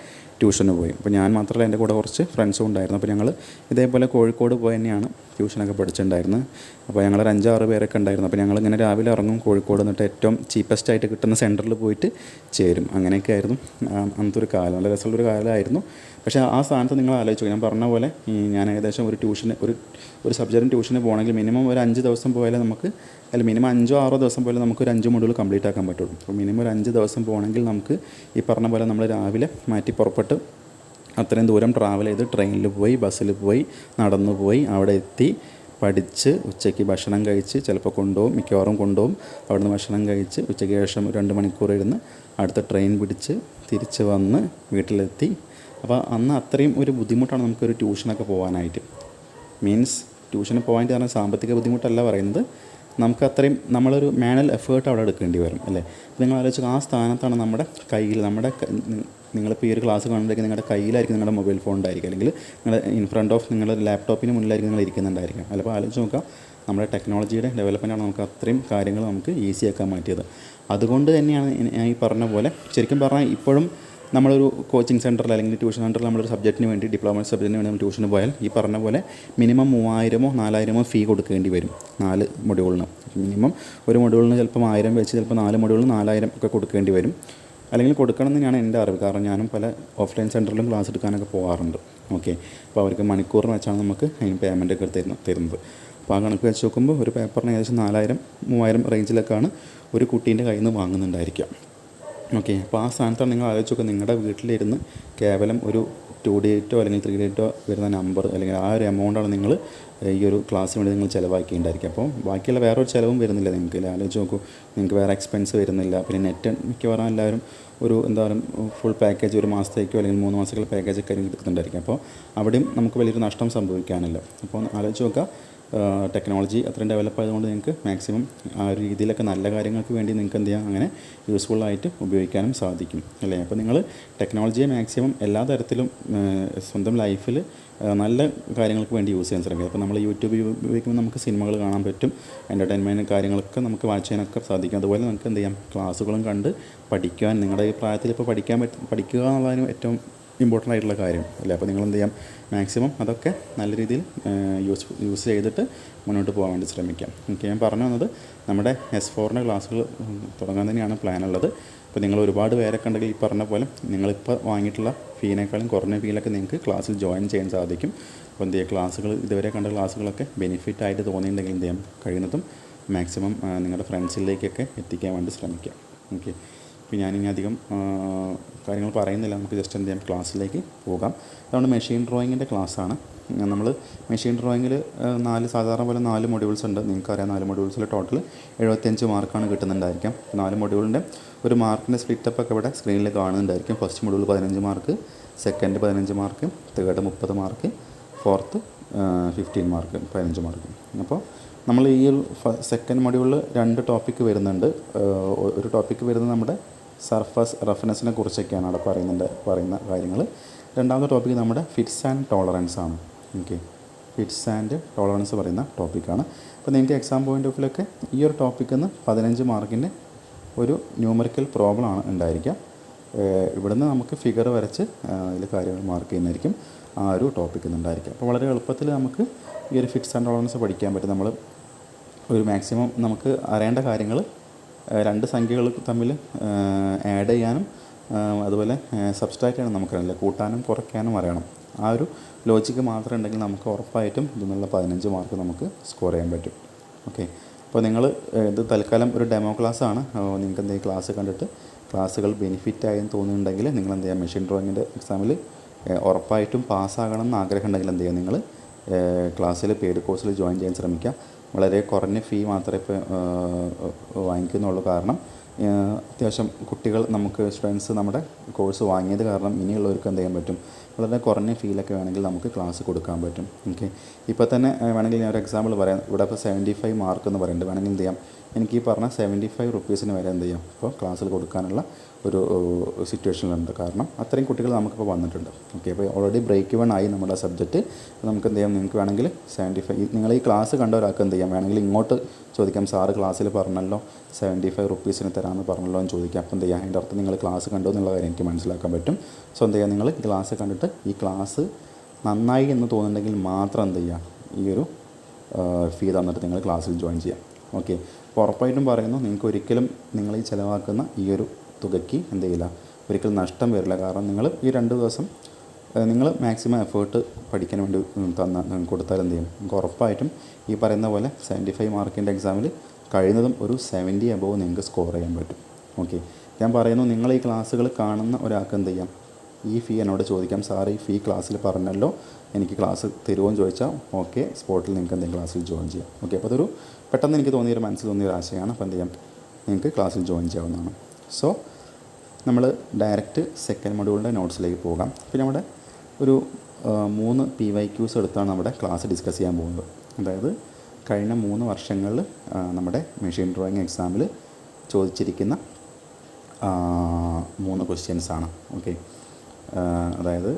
ട്യൂഷന് പോയി. അപ്പോൾ ഞാൻ മാത്രമല്ല, എൻ്റെ കൂടെ കുറച്ച് ഫ്രണ്ട്സും ഉണ്ടായിരുന്നു. അപ്പോൾ ഞങ്ങൾ ഇതേപോലെ കോഴിക്കോട് പോയി തന്നെയാണ് ട്യൂഷനൊക്കെ പഠിച്ചിട്ടുണ്ടായിരുന്നത്. അപ്പോൾ ഞങ്ങളൊരു 5-6 പേരൊക്കെ ഉണ്ടായിരുന്നു. അപ്പോൾ ഞങ്ങളിങ്ങനെ രാവിലെ ഇറങ്ങും കോഴിക്കോട്, എന്നിട്ട് ഏറ്റവും ചീപ്പസ്റ്റ് ആയിട്ട് കിട്ടുന്ന സെൻറ്ററിൽ പോയിട്ട് ചേരും. അങ്ങനെയൊക്കെ ആയിരുന്നു അന്നത്തെ ഒരു കാലം. നല്ല രസമുള്ളൊരു കാലമായിരുന്നു. പക്ഷേ ആ സ്ഥാനത്ത് നിങ്ങൾ ആലോചിച്ചു, ഞാൻ പറഞ്ഞ പോലെ ഞാൻ ഏകദേശം ഒരു സബ്ജക്റ്റിന് ട്യൂഷന് പോകണമെങ്കിൽ മിനിമം ഒരു 5 ദിവസം പോയാലേ നമുക്ക്, അല്ല മിനിമം 5-6 ദിവസം പോയാലേ നമുക്ക് ഒരു 5 മൊഡ്യൂൾ കംപ്ലീറ്റ് ആക്കാൻ പറ്റുള്ളൂ. അപ്പോൾ മിനിമം ഒരു 5 ദിവസം പോകണമെങ്കിൽ നമുക്ക് ഈ പറഞ്ഞ പോലെ നമ്മൾ രാവിലെ മാറ്റി പുറപ്പെട്ട് അത്രയും ദൂരം ട്രാവൽ ചെയ്ത് ട്രെയിനിൽ പോയി, ബസ്സിൽ പോയി, നടന്നു പോയി, അവിടെ എത്തി പഠിച്ച് ഉച്ചയ്ക്ക് ഭക്ഷണം കഴിച്ച്, ചിലപ്പോൾ മിക്കവാറും കൊണ്ടുപോകും. അവിടുന്ന് ഭക്ഷണം കഴിച്ച് ഉച്ചയ്ക്ക് ശേഷം 2 മണിക്കൂർ ഇരുന്ന് അടുത്ത ട്രെയിൻ പിടിച്ച് തിരിച്ച് വന്ന് വീട്ടിലെത്തി. അപ്പോൾ അന്ന് അത്രയും ഒരു ബുദ്ധിമുട്ടാണ് നമുക്കൊരു ട്യൂഷനൊക്കെ പോകാനായിട്ട്. മീൻസ് ട്യൂഷന് പോകാനായിട്ട് പറഞ്ഞാൽ സാമ്പത്തിക ബുദ്ധിമുട്ടല്ല പറയുന്നത്, നമുക്ക് അത്രയും നമ്മളൊരു മാനുവൽ എഫേർട്ട് അവിടെ എടുക്കേണ്ടി വരും അല്ലേ. നിങ്ങൾ ആലോചിച്ച് ആ സ്ഥാനത്താണ് നമ്മുടെ കയ്യിൽ, നിങ്ങളിപ്പോൾ ഈ ഒരു ക്ലാസ് കാണുമ്പോഴേക്കും നിങ്ങളുടെ കയ്യിലായിരിക്കും നിങ്ങളുടെ മൊബൈൽ ഫോൺ ഉണ്ടായിരിക്കും, അല്ലെങ്കിൽ നിങ്ങളുടെ ഇൻ ഫ്രണ്ട് ഓഫ് നിങ്ങളുടെ ലാപ്ടോപ്പിന് മുന്നിലായിരിക്കും നിങ്ങൾ ഇരിക്കുന്നുണ്ടായിരിക്കും. അപ്പോൾ ആലോചിച്ച് നോക്കാം, നമ്മുടെ ടെക്നോളജിയുടെ ഡെവലപ്മെൻറ്റാണ് നമുക്ക് അത്രയും കാര്യങ്ങൾ നമുക്ക് ഈസി ആക്കാൻ മാറ്റിയത്. അതുകൊണ്ട് തന്നെയാണ് ഞാൻ ഈ പറഞ്ഞ പോലെ, ശരിക്കും പറഞ്ഞാൽ ഇപ്പോഴും നമ്മളൊരു കോച്ചിങ് സെൻറ്ററിൽ അല്ലെങ്കിൽ ട്യൂഷൻ സെൻറ്ററിൽ നമ്മളൊരു സബ്ജക്റ്റിന് വേണ്ടി ഡിപ്ലോമ സബ്ജക്റ്റിന് വേണ്ടി നമ്മൾ ട്യൂഷന് പോയാൽ ഈ പറഞ്ഞ പോലെ മിനിമം 3000 4000 ഫീ കൊടുക്കേണ്ടി വരും 4 മൊഡ്യൂളിന്. മിനിമം ഒരു മൊഡ്യൂളിന് ചിലപ്പോൾ 1000 വെച്ച് ചിലപ്പോൾ 4 മൊഡ്യൂളിന് 4000 ഒക്കെ കൊടുക്കേണ്ടി വരും. അല്ലെങ്കിൽ കൊടുക്കണം എന്ന് തന്നെയാണ് എൻ്റെ അറിവ്. കാരണം ഞാനും പല ഓഫ്ലൈൻ സെൻറ്ററിലും ക്ലാസ് എടുക്കാനൊക്കെ പോകാറുണ്ട്. ഓക്കെ, അപ്പോൾ അവർക്ക് മണിക്കൂറിന് വെച്ചാണ് നമുക്ക് അതിന് പേയ്മെൻ്റ് ഒക്കെ തരുന്നത്. അപ്പോൾ ആ കണക്ക് വെച്ച് നോക്കുമ്പോൾ ഒരു പേപ്പറിന് ഏകദേശം 4000-3000 റേഞ്ചിലൊക്കെയാണ് ഒരു കുട്ടീൻ്റെ കയ്യിൽ നിന്ന് വാങ്ങുന്നുണ്ടായിരിക്കുക. ഓക്കെ, അപ്പോൾ ആ സ്ഥാനത്താണ് നിങ്ങൾ ആലോചിച്ച് നോക്കുക, നിങ്ങളുടെ വീട്ടിലിരുന്ന് കേവലം ഒരു 2D8 അല്ലെങ്കിൽ 3D8 വരുന്ന നമ്പർ അല്ലെങ്കിൽ ആ ഒരു എമൗണ്ടാണ് നിങ്ങൾ ഈ ഒരു ക്ലാസ്സിന് വേണ്ടി നിങ്ങൾ ചിലവാക്കിയിട്ടുണ്ടായിരിക്കും. അപ്പോൾ ബാക്കിയുള്ള വേറൊരു ചിലവും വരുന്നില്ല നിങ്ങൾക്ക്. ആലോചിച്ച് നോക്കൂ, നിങ്ങൾക്ക് വേറെ എക്സ്പെൻസ് വരുന്നില്ല. പിന്നെ നെറ്റ് മിക്കവാറും എല്ലാവരും ഒരു എന്താ പറയുക ഫുൾ പാക്കേജ് ഒരു മാസത്തേക്കോ അല്ലെങ്കിൽ 3 മാസത്തേക്കുള്ള പാക്കേജൊക്കെ എടുക്കുന്നുണ്ടായിരിക്കും. അപ്പോൾ അവിടെയും നമുക്ക് വലിയൊരു നഷ്ടം സംഭവിക്കാനില്ല. അപ്പോൾ ആലോചിച്ച് നോക്കുക, ടെക്നോളജി അത്രയും ഡെവലപ്പ് ആയതുകൊണ്ട് നിങ്ങൾക്ക് മാക്സിമം ആ ഒരു രീതിയിലൊക്കെ നല്ല കാര്യങ്ങൾക്ക് വേണ്ടി നിങ്ങൾക്ക് എന്ത് ചെയ്യാം, അങ്ങനെ യൂസ്ഫുള്ളായിട്ട് ഉപയോഗിക്കാനും സാധിക്കും അല്ലേ. അപ്പോൾ നിങ്ങൾ ടെക്നോളജിയെ മാക്സിമം എല്ലാ തരത്തിലും സ്വന്തം ലൈഫിൽ നല്ല കാര്യങ്ങൾക്ക് വേണ്ടി യൂസ് ചെയ്യാൻ ശ്രമിക്കുക. അപ്പോൾ നമ്മൾ യൂട്യൂബ് ഉപയോഗിക്കുമ്പോൾ നമുക്ക് സിനിമകൾ കാണാൻ പറ്റും, എൻ്റർടൈൻമെൻറ്റ് കാര്യങ്ങളൊക്കെ നമുക്ക് വാച്ച് ചെയ്യാനൊക്കെ സാധിക്കും. അതുപോലെ നമുക്ക് എന്ത് ചെയ്യാം, ക്ലാസ്സുകളും കണ്ട് പഠിക്കാൻ നിങ്ങളുടെ ഈ പ്രായത്തിൽ ഇപ്പോൾ പഠിക്കുക എന്നുള്ളതിന് ഏറ്റവും ഇമ്പോർട്ടൻ്റ് ആയിട്ടുള്ള കാര്യം അല്ലേ. അപ്പോൾ നിങ്ങൾ എന്ത് ചെയ്യാം, മാക്സിമം അതൊക്കെ നല്ല രീതിയിൽ യൂസ് ചെയ്തിട്ട് മുന്നോട്ട് പോകാൻ വേണ്ടി ശ്രമിക്കാം. ഓക്കെ, ഞാൻ പറഞ്ഞു വന്നത് നമ്മുടെ S4ൻ്റെ ക്ലാസ്സുകൾ തുടങ്ങാൻ തന്നെയാണ് പ്ലാനുള്ളത്. അപ്പോൾ നിങ്ങൾ ഒരുപാട് പേരൊക്കെ ഉണ്ടെങ്കിൽ ഈ പറഞ്ഞ പോലെ നിങ്ങളിപ്പോൾ വാങ്ങിയിട്ടുള്ള ഫീനേക്കാളും കുറഞ്ഞ ഫീലൊക്കെ നിങ്ങൾക്ക് ക്ലാസ്സിൽ ജോയിൻ ചെയ്യാൻ സാധിക്കും. അപ്പോൾ എന്ത് ചെയ്യുക, ക്ലാസ്സുകൾ ഇതുവരെ കണ്ട ക്ലാസ്സുകളൊക്കെ ബെനിഫിറ്റായിട്ട് തോന്നിയിട്ടുണ്ടെങ്കിൽ എന്ത് ചെയ്യാം, കഴിയുന്നതും മാക്സിമം നിങ്ങളുടെ ഫ്രണ്ട്സിലേക്കൊക്കെ എത്തിക്കാൻ വേണ്ടി ശ്രമിക്കാം. ഓക്കെ, ഇപ്പോൾ ഞാനിനി അധികം കാര്യങ്ങൾ പറയുന്നില്ല, നമുക്ക് ജസ്റ്റ് എന്ത് ചെയ്യാം, ക്ലാസ്സിലേക്ക് പോകാം. അതുകൊണ്ട് മെഷീൻ ഡ്രോയിങ്ങിൻ്റെ ക്ലാസ്സാണ്. നമ്മൾ മെഷീൻ ഡ്രോയിങ്ങിൽ സാധാരണ പോലെ 4 മൊഡ്യൂൾസ് ഉണ്ട്. നിങ്ങൾക്കറിയാം 4 മൊഡ്യൂൾസിൽ ടോട്ടൽ 75 മാർക്കാണ് കിട്ടുന്നുണ്ടായിരിക്കാം. 4 മൊഡ്യൂളിൻ്റെ ഒരു മാർക്കിൻ്റെ സ്പ്ലിറ്റപ്പ് ഒക്കെ ഇവിടെ സ്ക്രീനിൽ കാണുന്നുണ്ടായിരിക്കും. First module 15 mark, second 15 mark, third 30 mark, fourth 15 mark 15 mark. അപ്പോൾ നമ്മൾ ഈ ഒരു സെക്കൻഡ് മൊഡ്യൂളിൽ 2 ടോപ്പിക്ക് വരുന്നുണ്ട്. ഒരു ടോപ്പിക്ക് വരുന്നത് നമ്മുടെ സർഫസ് റഫ്നെസ്സിനെ കുറിച്ചൊക്കെയാണ് അവിടെ പറയുന്ന കാര്യങ്ങൾ. രണ്ടാമത്തെ ടോപ്പിക്ക് നമ്മുടെ ഫിറ്റ്സ് ആൻഡ് ടോളറൻസ് ആണ്. ഓക്കെ, ഫിറ്റ്സ് ആൻഡ് ടോളറൻസ് പറയുന്ന ടോപ്പിക്കാണ്. അപ്പോൾ നിങ്ങൾക്ക് എക്സാം പോയിൻ്റ് ഓഫ് വ്യൂലൊക്കെ ഈ ഒരു ടോപ്പിക്കിൽ നിന്ന് 15 മാർക്കിൻ്റെ ഒരു ന്യൂമറിക്കൽ പ്രോബ്ലമാണ് ഉണ്ടായിരിക്കുക. ഇവിടുന്ന് നമുക്ക് ഫിഗർ വരച്ച് അതിൽ കാര്യങ്ങൾ മാർക്ക് ചെയ്യുന്നതായിരിക്കും ആ ഒരു ടോപ്പിക്കിൽ നിന്നുണ്ടായിരിക്കുക. അപ്പോൾ വളരെ എളുപ്പത്തിൽ നമുക്ക് ഈ ഒരു ഫിറ്റ്സ് ആൻഡ് ടോളറൻസ് പഠിക്കാൻ പറ്റും. നമ്മൾ ഒരു മാക്സിമം നമുക്ക് അറിയേണ്ട കാര്യങ്ങൾ 2 സംഖ്യകൾ തമ്മിൽ ആഡ് ചെയ്യാനും അതുപോലെ സബ്സ്ട്രാക്റ്റ് ചെയ്യാനും നമുക്കറിയില്ല, കൂട്ടാനും കുറയ്ക്കാനും അറിയണം. ആ ഒരു ലോജിക്ക് മാത്രം ഉണ്ടെങ്കിൽ നമുക്ക് ഉറപ്പായിട്ടും ഇതിനുള്ള 15 മാർക്ക് നമുക്ക് സ്കോർ ചെയ്യാൻ പറ്റും. ഓക്കെ, അപ്പോൾ നിങ്ങൾ ഇത് തൽക്കാലം ഒരു ഡെമോ ക്ലാസ്സാണ്. നിങ്ങൾക്ക് എന്തെങ്കിലും ക്ലാസ് കണ്ടിട്ട് ക്ലാസ്സുകൾ ബെനിഫിറ്റായെന്ന് തോന്നുന്നുണ്ടെങ്കിൽ നിങ്ങൾ എന്ത് ചെയ്യുക, മെഷീൻ ഡ്രോയിങ്ങിൻ്റെ എക്സാമിൽ ഉറപ്പായിട്ടും പാസ്സാകണം എന്ന് ആഗ്രഹം ഉണ്ടെങ്കിൽ എന്ത് ചെയ്യുക, നിങ്ങൾ ക്ലാസ്സിൽ പെയ്ഡ് കോഴ്സിൽ ജോയിൻ ചെയ്യാൻ ശ്രമിക്കുക. വളരെ കുറഞ്ഞ ഫീ മാത്രമേ ഇപ്പോൾ വാങ്ങിക്കുന്നുള്ളൂ. കാരണം അത്യാവശ്യം കുട്ടികൾ നമുക്ക് സ്റ്റുഡൻസ് നമ്മുടെ കോഴ്സ് വാങ്ങിയത് കാരണം ഇനിയുള്ളവർക്ക് എന്ത് ചെയ്യാൻ പറ്റും, വളരെ കുറഞ്ഞ ഫീലൊക്കെ വേണമെങ്കിൽ നമുക്ക് ക്ലാസ് കൊടുക്കാൻ പറ്റും. ഓക്കെ, ഇപ്പോൾ തന്നെ വേണമെങ്കിൽ ഞാൻ ഒരു എക്സാമ്പിൾ പറയാം. ഇവിടെ ഇപ്പോൾ 75 മാർക്ക് എന്ന് പറയുന്നുണ്ട്. വേണമെങ്കിൽ എന്ത് ചെയ്യാം, എനിക്ക് ഈ പറഞ്ഞ 75 റുപ്പീസിന് വരെ എന്ത് ചെയ്യാം, ഇപ്പോൾ ക്ലാസ്സിൽ കൊടുക്കാനുള്ള ഒരു സിറ്റുവേഷനിലുണ്ട്. കാരണം അത്രയും കുട്ടികൾ നമുക്കിപ്പോൾ വന്നിട്ടുണ്ട്. ഓക്കെ, അപ്പോൾ ഓൾറെഡി ബ്രേക്ക് ഇവൺ ആയി നമ്മുടെ സബ്ജക്റ്റ്. നമുക്ക് എന്ത് ചെയ്യാം, നിങ്ങൾക്ക് വേണമെങ്കിൽ 75 നിങ്ങൾ ഈ ക്ലാസ് കണ്ട ഒരാൾക്ക് എന്ത് ചെയ്യാം, വേണമെങ്കിൽ ഇങ്ങോട്ട് ചോദിക്കാം, സാറ് ക്ലാസ്സിൽ പറഞ്ഞല്ലോ 75 റുപ്പീസിന് തരാമെന്ന് പറഞ്ഞല്ലോ എന്ന് ചോദിക്കാം. അപ്പോൾ എന്ത് ചെയ്യാം, അതിൻ്റെ അർത്ഥം നിങ്ങൾ ക്ലാസ് കണ്ടോ എന്നുള്ള കാര്യം എനിക്ക് മനസ്സിലാക്കാൻ പറ്റും. സോ എന്ത് ചെയ്യുക, നിങ്ങൾ ക്ലാസ് കണ്ടിട്ട് ഈ ക്ലാസ് നന്നായി എന്ന് തോന്നുന്നുണ്ടെങ്കിൽ മാത്രം എന്ത് ചെയ്യുക, ഈ ഒരു ഫീ തന്നിട്ട് നിങ്ങൾ ക്ലാസ്സിൽ ജോയിൻ ചെയ്യാം. ഓക്കെ, അപ്പോൾ ഉറപ്പായിട്ടും പറയുന്നു, നിങ്ങൾക്ക് ഒരിക്കലും നിങ്ങൾ ഈ ചിലവാക്കുന്ന ഈ ഒരു തുകയ്ക്ക് എന്ത് ചെയ്യില്ല, ഒരിക്കലും നഷ്ടം വരില്ല. കാരണം നിങ്ങൾ ഈ 2 ദിവസം നിങ്ങൾ മാക്സിമം എഫേർട്ട് പഠിക്കാൻ വേണ്ടി കൊടുത്താൽ എന്ത് ചെയ്യും, നിങ്ങൾക്ക് ഉറപ്പായിട്ടും ഈ പറയുന്ന പോലെ 75 മാർക്കിൻ്റെ എക്സാമിൽ കഴിയുന്നതും ഒരു 70 അബോവ് നിങ്ങൾക്ക് സ്കോർ ചെയ്യാൻ പറ്റും. ഓക്കെ, ഞാൻ പറയുന്നു, നിങ്ങൾ ഈ ക്ലാസ്സുകൾ കാണുന്ന ഒരാൾക്ക് എന്ത് ചെയ്യാം, ഈ ഫീ എന്നോട് ചോദിക്കാം, സാർ ഈ ഫീ ക്ലാസ്സിൽ പറഞ്ഞല്ലോ, എനിക്ക് ക്ലാസ് തരുമോ എന്ന് ചോദിച്ചാൽ ഓക്കെ, സ്പോട്ടിൽ നിങ്ങൾക്ക് എന്തെങ്കിലും ക്ലാസ്സിൽ ജോയിൻ ചെയ്യാം. ഓക്കെ, അപ്പോൾ അതൊരു പെട്ടെന്ന് എനിക്ക് മനസ്സിൽ തോന്നിയൊരു ആശയമാണ്. അപ്പോൾ എന്ത് ചെയ്യാം, നിങ്ങൾക്ക് ക്ലാസ്സിൽ ജോയിൻ ചെയ്യാവുന്നതാണ്. സോ നമ്മൾ ഡയറക്റ്റ് സെക്കൻഡ് മൊഡ്യൂളിൻ്റെ നോട്ട്സിലേക്ക് പോകാം. പിന്നെ നമ്മുടെ ഒരു 3 PYQs എടുത്താണ് നമ്മുടെ ക്ലാസ് ഡിസ്കസ് ചെയ്യാൻ പോകുന്നത്. അതായത് കഴിഞ്ഞ 3 വർഷങ്ങളിൽ നമ്മുടെ മെഷീൻ ഡ്രോയിങ് എക്സാമിൽ ചോദിച്ചിരിക്കുന്ന 3 ക്വസ്റ്റ്യൻസാണ്. ഓക്കെ, അതായത്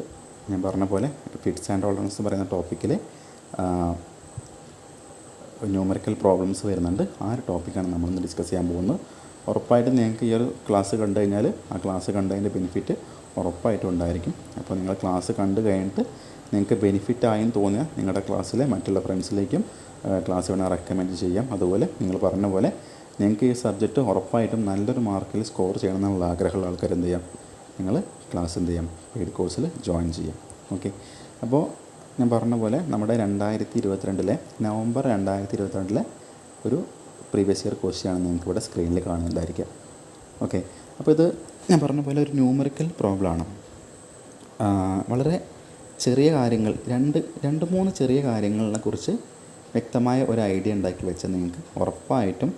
ഞാൻ പറഞ്ഞ പോലെ ഫിറ്റ്സ് ആൻഡ് ടോളറൻസ് എന്ന് പറയുന്ന ടോപ്പിക്കിൽ ന്യൂമറിക്കൽ പ്രോബ്ലംസ് വരുന്നുണ്ട്. ആ ഒരു ടോപ്പിക്കാണ് നമ്മളിന്ന് ഡിസ്കസ് ചെയ്യാൻ പോകുന്നത്. ഉറപ്പായിട്ടും നിങ്ങൾക്ക് ഈ ഒരു ക്ലാസ് കണ്ടു കഴിഞ്ഞാൽ ആ ക്ലാസ് കണ്ടതിൻ്റെ ബെനിഫിറ്റ് ഉറപ്പായിട്ടും ഉണ്ടായിരിക്കും. അപ്പോൾ നിങ്ങൾ ക്ലാസ് കണ്ടു കഴിഞ്ഞിട്ട് നിങ്ങൾക്ക് ബെനിഫിറ്റായെന്ന് തോന്നിയാൽ നിങ്ങളുടെ ക്ലാസ്സിലെ മറ്റുള്ള ഫ്രണ്ട്സിലേക്കും ക്ലാസ് വേണമെങ്കിൽ റെക്കമെൻഡ് ചെയ്യാം. അതുപോലെ നിങ്ങൾ പറഞ്ഞ പോലെ നിങ്ങൾക്ക് ഈ സബ്ജക്റ്റ് ഉറപ്പായിട്ടും നല്ലൊരു മാർക്കിൽ സ്കോർ ചെയ്യണം എന്നുള്ള ആഗ്രഹമുള്ള ആൾക്കാർ എന്ത് ചെയ്യാം, നിങ്ങൾ ക്ലാസ് എന്ത് ചെയ്യാം, പെയ്ഡ് കോഴ്സിൽ ജോയിൻ ചെയ്യാം. ഓക്കെ. അപ്പോൾ ഞാൻ പറഞ്ഞ പോലെ നമ്മുടെ 2022 നവംബർ 2022 ഒരു പ്രീവിയസ് ഇയർ ക്വസ്റ്റ്യനാണ് നിങ്ങൾക്ക് ഇവിടെ സ്ക്രീനിൽ കാണുന്നുണ്ടായിരിക്കുക. ഓക്കെ. അപ്പോൾ ഇത് ഞാൻ പറഞ്ഞ പോലെ ഒരു ന്യൂമറിക്കൽ പ്രോബ്ലമാണ്. വളരെ ചെറിയ കാര്യങ്ങൾ, രണ്ട് മൂന്ന് ചെറിയ കാര്യങ്ങളെ കുറിച്ച് വ്യക്തമായ ഒരു ഐഡിയ ഉണ്ടാക്കി വെച്ചാൽ നിങ്ങൾക്ക് ഉറപ്പായിട്ടും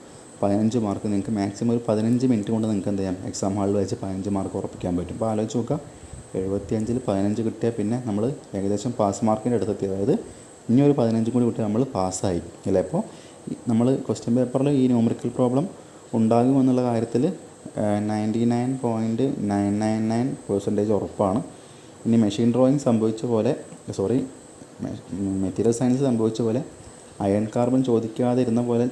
15 മാർക്ക് നിങ്ങൾക്ക് മാക്സിമം ഒരു 15 മിനിറ്റ് കൊണ്ട് നിങ്ങൾക്ക് എന്ത് ചെയ്യാം, എക്സാം ഹാളിൽ വെച്ച് 15 മാർക്ക് ഉറപ്പിക്കാൻ പറ്റും. അപ്പോൾ ആലോചിച്ച് നോക്കുക, 75-ൽ 15 കിട്ടിയാൽ പിന്നെ നമ്മൾ ഏകദേശം പാസ് മാർക്കിൻ്റെ അടുത്തെത്തി. അതായത് ഇനി ഒരു 15 കൂടി കിട്ടിയാൽ നമ്മൾ പാസ്സായി അല്ലേ. അപ്പോൾ നമ്മൾ ക്വസ്റ്റ്യൻ പേപ്പറിൽ ഈ ന്യൂമറിക്കൽ പ്രോബ്ലം ഉണ്ടാകുമെന്നുള്ള കാര്യത്തിൽ 99.999% ഉറപ്പാണ്. ഇനി മെഷീൻ ഡ്രോയിങ് സംഭവിച്ച പോലെ, മെറ്റീരിയൽ സയൻസ് സംഭവിച്ച പോലെ അയൺ കാർബൺ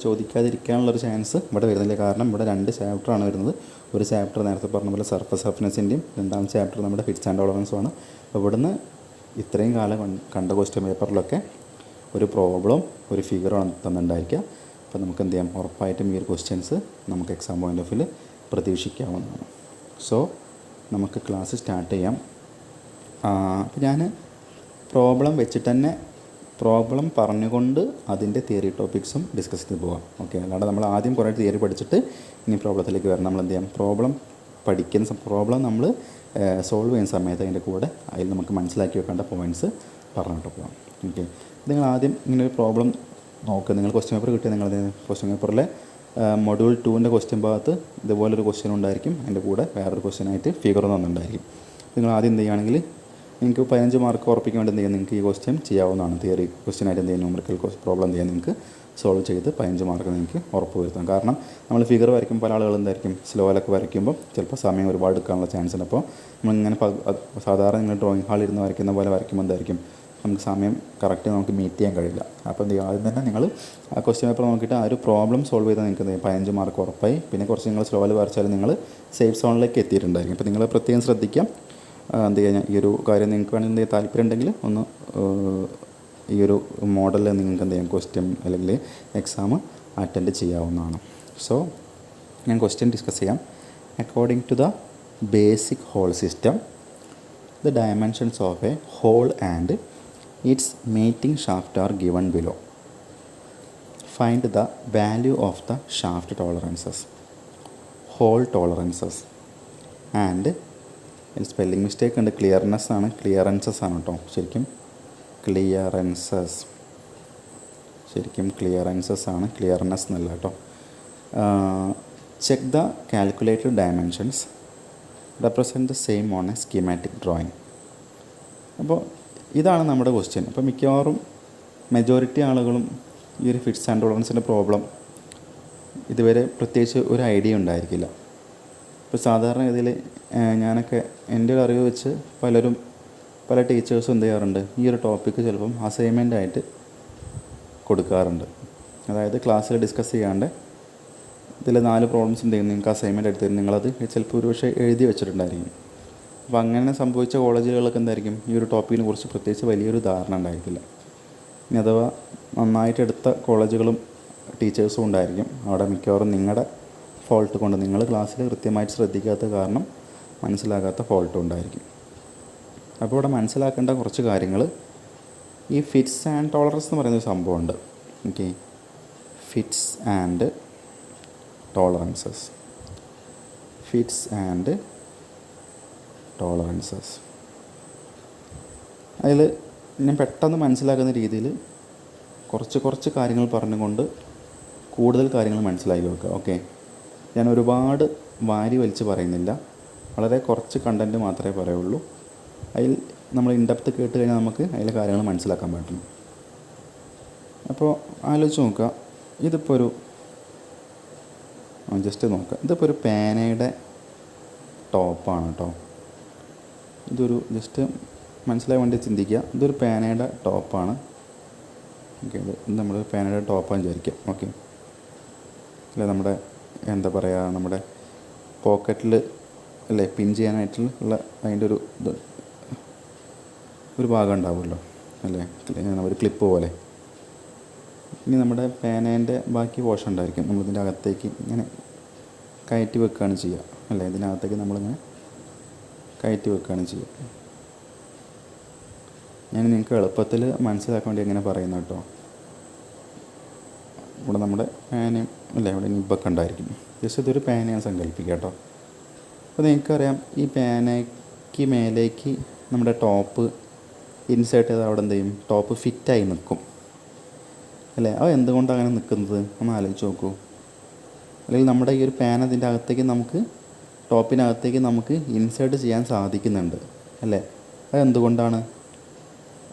ചോദിക്കാതിരിക്കാനുള്ളൊരു ചാൻസ് ഇവിടെ വരുന്നില്ല. കാരണം ഇവിടെ 2 ചാപ്റ്ററാണ് വരുന്നത്. ഒരു ചാപ്റ്റർ നേരത്തെ പറഞ്ഞ പോലെ സർഫസ് റഫ്നെസ്സിൻ്റെയും, രണ്ടാമത്തെ ചാപ്റ്റർ നമ്മുടെ ഫിറ്റ്സ് ആൻഡ് ടോളറൻസുമാണ്. അപ്പോൾ ഇവിടുന്ന് ഇത്രയും കാലം കണ്ട ക്വസ്റ്റ്യൻ പേപ്പറിലൊക്കെ ഒരു പ്രോബ്ലം ഒരു ഫിഗറാണ് തന്നിട്ടുണ്ടായിരിക്കുക. അപ്പോൾ നമുക്ക് എന്ത് ചെയ്യാം, ഉറപ്പായിട്ടും ഈ ഒരു ക്വസ്റ്റ്യൻസ് നമുക്ക് എക്സാം പോയിൻ്റ് ഓഫ് വ്യൂ പ്രതീക്ഷിക്കാവുന്നതാണ്. സോ നമുക്ക് ക്ലാസ് സ്റ്റാർട്ട് ചെയ്യാം. അപ്പോൾ ഞാൻ പ്രോബ്ലം വെച്ചിട്ട് തന്നെ പ്രോബ്ലം പറഞ്ഞുകൊണ്ട് അതിൻ്റെ തിയറി ടോപ്പിക്സും ഡിസ്കസ് ചെയ്ത് പോകാം. ഓക്കെ. അല്ലാണ്ട് നമ്മൾ ആദ്യം കുറേ തിയറി പഠിച്ചിട്ട് ഇനി പ്രോബ്ലത്തിലേക്ക് വരണം. നമ്മൾ എന്ത് ചെയ്യാം, പ്രോബ്ലം നമ്മൾ സോൾവ് ചെയ്യുന്ന സമയത്ത് അതിൻ്റെ കൂടെ അതിൽ നമുക്ക് മനസ്സിലാക്കി വെക്കേണ്ട പോയിൻറ്റ്സ് പറഞ്ഞിട്ട് പോകാം. ഓക്കെ. നിങ്ങൾ ആദ്യം ഇങ്ങനെ ഒരു പ്രോബ്ലം നോക്കുക. നിങ്ങൾ ക്വസ്റ്റ്യൻ പേപ്പർ കിട്ടിയാൽ നിങ്ങൾ ക്വസ്റ്റ്യൻ പേപ്പറിലെ മൊഡ്യൂൾ 2ൻ്റെ ക്വസ്റ്റ്യൻ ഭാഗത്ത് ഇതുപോലൊരു ക്വസ്റ്റ്യൻ ഉണ്ടായിരിക്കും. അതിൻ്റെ കൂടെ വേറൊരു ക്വസ്റ്റ്യനായിട്ട് ഫിഗർ തന്നിട്ടുണ്ടായിരിക്കും. നിങ്ങൾ ആദ്യം എന്ത് ചെയ്യുകയാണെങ്കിൽ നിങ്ങൾക്ക് 15 മാർക്ക് ഉറപ്പിക്കാൻ വേണ്ടി എന്ത് ചെയ്യാം, നിങ്ങൾക്ക് ഈ ക്വസ്റ്റ്യൻ ചെയ്യാവുന്നതാണ്. തിയറി ക്വസ്റ്റ്യനായിട്ട് എന്ത് ചെയ്യാം, ന്യൂമറിക്കൽ പ്രോബ്ലം എന്ത് ചെയ്യാം, നിങ്ങൾക്ക് സോൾവ് ചെയ്ത് 15 മാർക്ക് നിങ്ങൾക്ക് ഉറപ്പ് വരുത്താം. കാരണം നമ്മൾ ഫിഗർ വരയ്ക്കുമ്പോൾ പല ആളുകൾ എന്തായിരിക്കും, സ്ലോയിലൊക്കെ വരയ്ക്കുമ്പോൾ ചിലപ്പോൾ സമയം ഒരുപാട് എടുക്കാനുള്ള ചാൻസ് ഉണ്ട്. അപ്പോൾ നമ്മളിങ്ങനെ സാധാരണ നിങ്ങൾ ഡ്രോയിങ് ഹാളിൽ ഇരുന്ന് വരയ്ക്കുന്ന പോലെ വരയ്ക്കുമ്പോൾ എന്തായിരിക്കും, നമുക്ക് സമയം കറക്റ്റ് നമുക്ക് മീറ്റ് ചെയ്യാൻ കഴിയില്ല. അപ്പോൾ എന്ത് ചെയ്യുക, ആദ്യം തന്നെ നിങ്ങൾ ആ ക്വസ്റ്റ്യൻ പേപ്പർ നോക്കിയിട്ട് ആ ഒരു പ്രോബ്ലം സോൾവ് ചെയ്താൽ നിങ്ങൾക്ക് എന്ത് ചെയ്യും, 15 മാർക്ക് ഉറപ്പായി. പിന്നെ കുറച്ച് നിങ്ങൾ സ്ലോയിൽ വരച്ചാൽ നിങ്ങൾ സേഫ് സോണിലേക്ക് എത്തിയിട്ടുണ്ടായിരിക്കും. അപ്പോൾ നിങ്ങൾ പ്രത്യേകം ശ്രദ്ധിക്കാം. എന്ത് കഴിഞ്ഞാൽ ഈ ഒരു കാര്യം നിങ്ങൾക്ക് വേണമെങ്കിൽ എന്തെങ്കിലും താല്പര്യം ഉണ്ടെങ്കിൽ ഒന്ന് ഈ ഒരു മോഡലിൽ നിങ്ങൾക്ക് എന്ത് ചെയ്യാം, ക്വസ്റ്റ്യൻ അല്ലെങ്കിൽ എക്സാം അറ്റൻഡ് ചെയ്യാവുന്നതാണ്. സോ ഞാൻ ക്വസ്റ്റ്യൻ ഡിസ്കസ് ചെയ്യാം. According to the basic hole system, the dimensions of a hole and its mating shaft are given below. Find the value of the shaft tolerances, hole tolerances and spelling mistake ഉണ്ട്, ക്ലിയർനെസ് ആണ്, ക്ലിയറൻസസ് ആണ് കേട്ടോ. ശരിക്കും ക്ലിയറൻസസ് ആണ്, ക്ലിയർനെസ് എന്നല്ല കേട്ടോ. Check the calculated dimensions represent the same on a schematic drawing. അപ്പോൾ ഇതാണ് നമ്മുടെ ക്വസ്റ്റ്യൻ. അപ്പോൾ മിക്കവാറും മെജോറിറ്റി ആളുകളും ഈ ഒരു ഫിറ്റ്സ് ആൻഡ് ടോളറൻസിൻ്റെ പ്രോബ്ലം ഇതുവരെ പ്രത്യേകിച്ച് ഒരു ഐഡിയ ഉണ്ടായിരിക്കില്ല. ഇപ്പോൾ സാധാരണ ഇതിൽ ഞാനൊക്കെ എൻ്റെ ഒരു അറിവ് വെച്ച് പല ടീച്ചേഴ്സും എന്ത് ചെയ്യാറുണ്ട്, ഈ ഒരു ടോപ്പിക്ക് ചിലപ്പം അസൈൻമെൻ്റ് ആയിട്ട് കൊടുക്കാറുണ്ട്. അതായത് ക്ലാസ്സിൽ ഡിസ്കസ് ചെയ്യാണ്ട് ഇതിൽ 4 പ്രോബ്ലംസ് എന്ത് ചെയ്യും, നിങ്ങൾക്ക് അസൈൻമെൻറ്റ് എടുത്ത് നിങ്ങളത് ചിലപ്പോൾ ഒരു പക്ഷേ എഴുതി വെച്ചിട്ടുണ്ടായിരിക്കും. അപ്പോൾ അങ്ങനെ സംഭവിച്ച കോളേജുകളിലൊക്കെ എന്തായിരിക്കും, ഈ ഒരു ടോപ്പിക്കിനെ കുറിച്ച് പ്രത്യേകിച്ച് വലിയൊരു ധാരണ ഉണ്ടായിരിക്കില്ല. ഇനി അഥവാ നന്നായിട്ട് എടുത്ത കോളേജുകളും ടീച്ചേഴ്സും ഉണ്ടായിരിക്കും. അവിടെ മിക്കവാറും നിങ്ങളുടെ ഫോൾട്ട് കൊണ്ട്, നിങ്ങൾ ക്ലാസ്സിൽ കൃത്യമായിട്ട് ശ്രദ്ധിക്കാത്ത കാരണം മനസ്സിലാകാത്ത ഫോൾട്ടും ഉണ്ടായിരിക്കും. അപ്പോൾ ഇവിടെ മനസ്സിലാക്കേണ്ട കുറച്ച് കാര്യങ്ങൾ, ഈ ഫിറ്റ്സ് ആൻഡ് ടോളറൻസ് എന്ന് പറയുന്നൊരു സംഭവമുണ്ട്. ഓക്കെ. ഫിറ്റ്സ് ആൻഡ് ടോളറൻസസ്, അതിൽ ഞാൻ പെട്ടെന്ന് മനസ്സിലാക്കുന്ന രീതിയിൽ കുറച്ച് കാര്യങ്ങൾ പറഞ്ഞുകൊണ്ട് കൂടുതൽ കാര്യങ്ങൾ മനസ്സിലാക്കി വെക്കുക. ഓക്കെ. ഞാൻ ഒരുപാട് വാരി വലിച്ച് പറയുന്നില്ല, വളരെ കുറച്ച് കണ്ടൻറ്റ് മാത്രമേ പറയുള്ളൂ. അതിൽ നമ്മൾ ഇൻഡെപ്ത് കേട്ട് കഴിഞ്ഞാൽ നമുക്ക് അതിലെ കാര്യങ്ങൾ മനസ്സിലാക്കാൻ പറ്റും. അപ്പോൾ ആലോചിച്ച് നോക്കുക, ഇതിപ്പോൾ ഒരു ഇതിപ്പോൾ ഒരു പേനയുടെ ടോപ്പാണ് കേട്ടോ. ഇതൊരു ജസ്റ്റ് മനസ്സിലാകാൻ വേണ്ടി ചിന്തിക്കുക. ഇതൊരു പേനയുടെ ടോപ്പാണ്. ഓക്കെ. ഇത് നമ്മൾ പേനയുടെ ടോപ്പാന്ന് വിചാരിക്കുക. ഓക്കെ. അല്ല നമ്മുടെ എന്താ പറയുക, നമ്മുടെ പോക്കറ്റിൽ അല്ലേ പിൻ ചെയ്യാനായിട്ടുള്ള അതിൻ്റെ ഒരു ഭാഗം ഉണ്ടാവുമല്ലോ അല്ലേ, ഒരു ക്ലിപ്പ് പോലെ. ഇനി നമ്മുടെ പേനേൻ്റെ ബാക്കി പോർഷൻ ഉണ്ടായിരിക്കും, നമ്മളിതിൻ്റെ അകത്തേക്ക് ഇങ്ങനെ കയറ്റി വെക്കുകയാണ് ചെയ്യുക അല്ലേ, ഇതിനകത്തേക്ക് നമ്മളിങ്ങനെ കയറ്റി വെക്കുകയാണ് ചെയ്യുക. ഞാൻ നിങ്ങൾക്ക് എളുപ്പത്തിൽ മനസ്സിലാക്കാൻ വേണ്ടി എങ്ങനെ പറയുന്നു കേട്ടോ. ഇവിടെ നമ്മുടെ പേനയും അല്ലേ, ഇവിടെ നിബ്ബൊക്കെ ഉണ്ടായിരിക്കും. ജസ്റ്റ് ഇതൊരു പേനയാണ് സങ്കല്പിക്കുക കേട്ടോ. അപ്പോൾ നിങ്ങൾക്കറിയാം ഈ പേനയ്ക്ക് മേലേക്ക് നമ്മുടെ ടോപ്പ് ഇൻസേർട്ട് ചെയ്ത് അവിടെ എന്ത് ചെയ്യും, ടോപ്പ് ഫിറ്റായി നിൽക്കും അല്ലേ. അത് എന്തുകൊണ്ടാണ് അങ്ങനെ നിൽക്കുന്നത് ഒന്ന് ആലോചിച്ച് നോക്കൂ. അല്ലെങ്കിൽ നമ്മുടെ ഈ ഒരു പേന ഇതിൻ്റെ അകത്തേക്ക് നമുക്ക് ടോപ്പിനകത്തേക്ക് നമുക്ക് ഇൻസേർട്ട് ചെയ്യാൻ സാധിക്കുന്നുണ്ട് അല്ലേ. അത് എന്തുകൊണ്ടാണ്?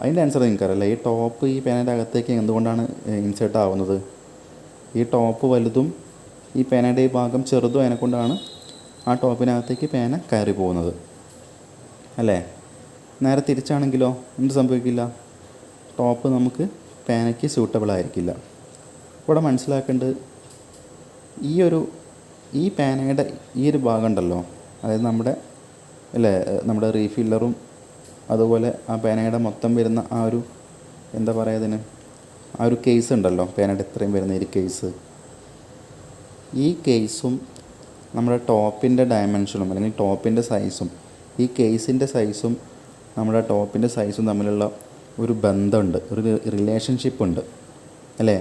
അതിൻ്റെ ആൻസർ നിങ്ങൾക്കറിയില്ല. ഈ ടോപ്പ് ഈ പേനയുടെ അകത്തേക്ക് എന്തുകൊണ്ടാണ് ഇൻസേർട്ട് ആവുന്നത്? ഈ ടോപ്പ് വലുതും ഈ പേനയുടെ ഈ ഭാഗം ചെറുതും അതിനെക്കൊണ്ടാണ് ആ ടോപ്പിനകത്തേക്ക് പേന കയറി പോകുന്നത് അല്ലേ. നേരെ തിരിച്ചാണെങ്കിലോ എന്ത് സംഭവിക്കില്ല, ടോപ്പ് നമുക്ക് പേനയ്ക്ക് സ്യൂട്ടബിൾ ആയിരിക്കില്ല. ഇവിടെ മനസ്സിലാക്കേണ്ടത് ഈ പേനയുടെ ഈ ഒരു ഭാഗം ഉണ്ടല്ലോ, അതായത് നമ്മുടെ റീഫില്ലറും അതുപോലെ ആ പേനയുടെ മൊത്തം വരുന്ന ആ ഒരു എന്താ പറയുക അതിന്, ആ ഒരു കേസ് ഉണ്ടല്ലോ, പേനയുടെ ഇത്രയും വരുന്ന ഒരു കേസ്, ഈ കേസും നമ്മുടെ ടോപ്പിൻ്റെ ഡയമെൻഷനും അല്ലെങ്കിൽ ടോപ്പിൻ്റെ സൈസും ഈ കേസിൻ്റെ സൈസും നമ്മുടെ ടോപ്പിൻ്റെ സൈസും തമ്മിലുള്ള ഒരു ബന്ധമുണ്ട്, ഒരു റിലേഷൻഷിപ്പ് ഉണ്ട് അല്ലേ.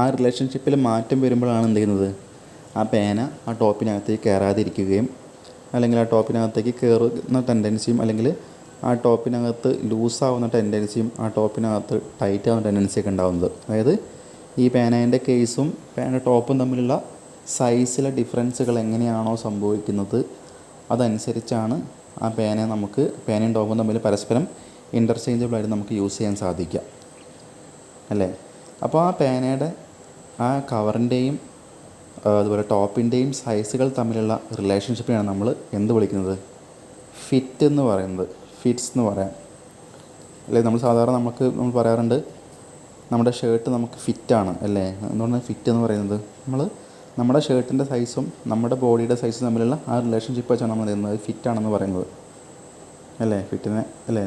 ആ റിലേഷൻഷിപ്പിൽ മാറ്റം വരുമ്പോഴാണ് എന്ത് ചെയ്യുന്നത്, ആ പേന ആ ടോപ്പിനകത്തേക്ക് കയറാതിരിക്കുകയും അല്ലെങ്കിൽ ആ ടോപ്പിനകത്തേക്ക് കയറുന്ന ടെൻഡൻസിയും അല്ലെങ്കിൽ ആ ടോപ്പിനകത്ത് ലൂസാവുന്ന ടെൻഡൻസിയും ആ ടോപ്പിനകത്ത് ടൈറ്റ് ആവുന്ന ടെൻഡൻസിയൊക്കെ ഉണ്ടാകുന്നത്. അതായത് ഈ പേനേൻ്റെ കേസും പേനയുടെ ടോപ്പും തമ്മിലുള്ള സൈസിലെ ഡിഫറൻസുകൾ എങ്ങനെയാണോ സംഭവിക്കുന്നത് അതനുസരിച്ചാണ് ആ പേനയും ടോപ്പും തമ്മിൽ പരസ്പരം ഇൻ്റർചേഞ്ചബിളായിട്ട് നമുക്ക് യൂസ് ചെയ്യാൻ സാധിക്കുക അല്ലേ. അപ്പോൾ ആ പേനയുടെ ആ കവറിൻ്റെയും അതുപോലെ ടോപ്പിൻ്റെയും സൈസുകൾ തമ്മിലുള്ള റിലേഷൻഷിപ്പിനാണ് നമ്മൾ എന്ത് വിളിക്കുന്നത്, ഫിറ്റ് എന്ന് പറയുന്നത്, ഫിറ്റ്സ് എന്ന് പറയാം അല്ലേ. നമ്മൾ സാധാരണ നമ്മൾ പറയാറുണ്ട് നമ്മുടെ ഷർട്ട് നമുക്ക് ഫിറ്റാണ് അല്ലേ. എന്തുകൊണ്ടാണ് ഫിറ്റ് എന്ന് പറയുന്നത്? നമ്മുടെ ഷർട്ടിൻ്റെ സൈസും നമ്മുടെ ബോഡിയുടെ സൈസും തമ്മിലുള്ള ആ റിലേഷൻഷിപ്പ് വെച്ചാണ് നമ്മൾ ചെയ്യുന്നത് ഫിറ്റാണെന്ന് പറയുന്നത് അല്ലേ. ഫിറ്റിനെ അല്ലേ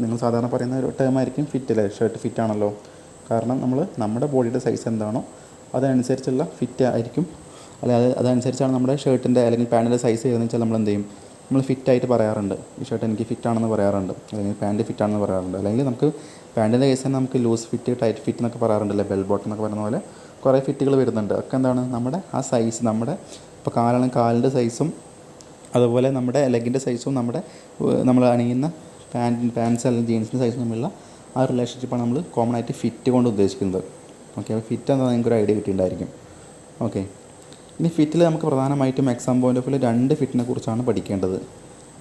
നിങ്ങൾ സാധാരണ പറയുന്ന ഒരു ടേമായിരിക്കും ഫിറ്റ് അല്ലേ. ഷർട്ട് ഫിറ്റാണല്ലോ, കാരണം നമ്മുടെ ബോഡിയുടെ സൈസ് എന്താണോ അതനുസരിച്ചുള്ള ഫിറ്റ് ആയിരിക്കും അല്ലെ. അതനുസരിച്ചാണ് നമ്മുടെ ഷർട്ടിൻ്റെ അല്ലെങ്കിൽ പാൻറ്റിൻ്റെ സൈസ് ചെയ്തതെന്ന് വെച്ചാൽ നമ്മൾ എന്ത് ചെയ്യും, നമ്മൾ ഫിറ്റായിട്ട് പറയാറുണ്ട്. ഈ ഷർട്ട് എനിക്ക് ഫിറ്റാണെന്ന് പറയാറുണ്ട്, അല്ലെങ്കിൽ പാൻറ്റ് ഫിറ്റാണെന്ന് പറയാറുണ്ട്. അല്ലെങ്കിൽ നമുക്ക് പാൻറ്റിൻ്റെ കേസ് തന്നെ നമുക്ക് ലൂസ് ഫിറ്റ്, ടൈറ്റ് ഫിറ്റ് എന്നൊക്കെ പറയാറുണ്ടല്ലേ, ബെൽ ബോട്ടം എന്നൊക്കെ പറയുന്ന പോലെ കുറേ ഫിറ്റുകൾ വരുന്നുണ്ട്. ഒക്കെ എന്താണ്, നമ്മുടെ ആ സൈസ്, ഇപ്പോൾ കാലിൻ്റെ സൈസും അതുപോലെ നമ്മുടെ ലെഗിൻ്റെ സൈസും നമ്മൾ അണിയുന്ന പാൻറ്റ്സ് അല്ലെങ്കിൽ ജീൻസിൻ്റെ സൈസും തമ്മിലുള്ള ആ റിലേഷൻഷിപ്പാണ് നമ്മൾ കോമൺ ആയിട്ട് ഫിറ്റ് കൊണ്ട് ഉദ്ദേശിക്കുന്നത്. ഓക്കെ, അപ്പോൾ ഫിറ്റ് എന്താ നിങ്ങൾക്കൊരു ഐഡിയ കിട്ടിയിട്ടുണ്ടായിരിക്കും. ഓക്കെ, ഇനി ഫിറ്റിൽ നമുക്ക് പ്രധാനമായിട്ടും എക്സാം പോയിൻ്റ് ഓഫ് വ്യൂ 2 ഫിറ്റിനെ കുറിച്ചാണ് പഠിക്കേണ്ടത്.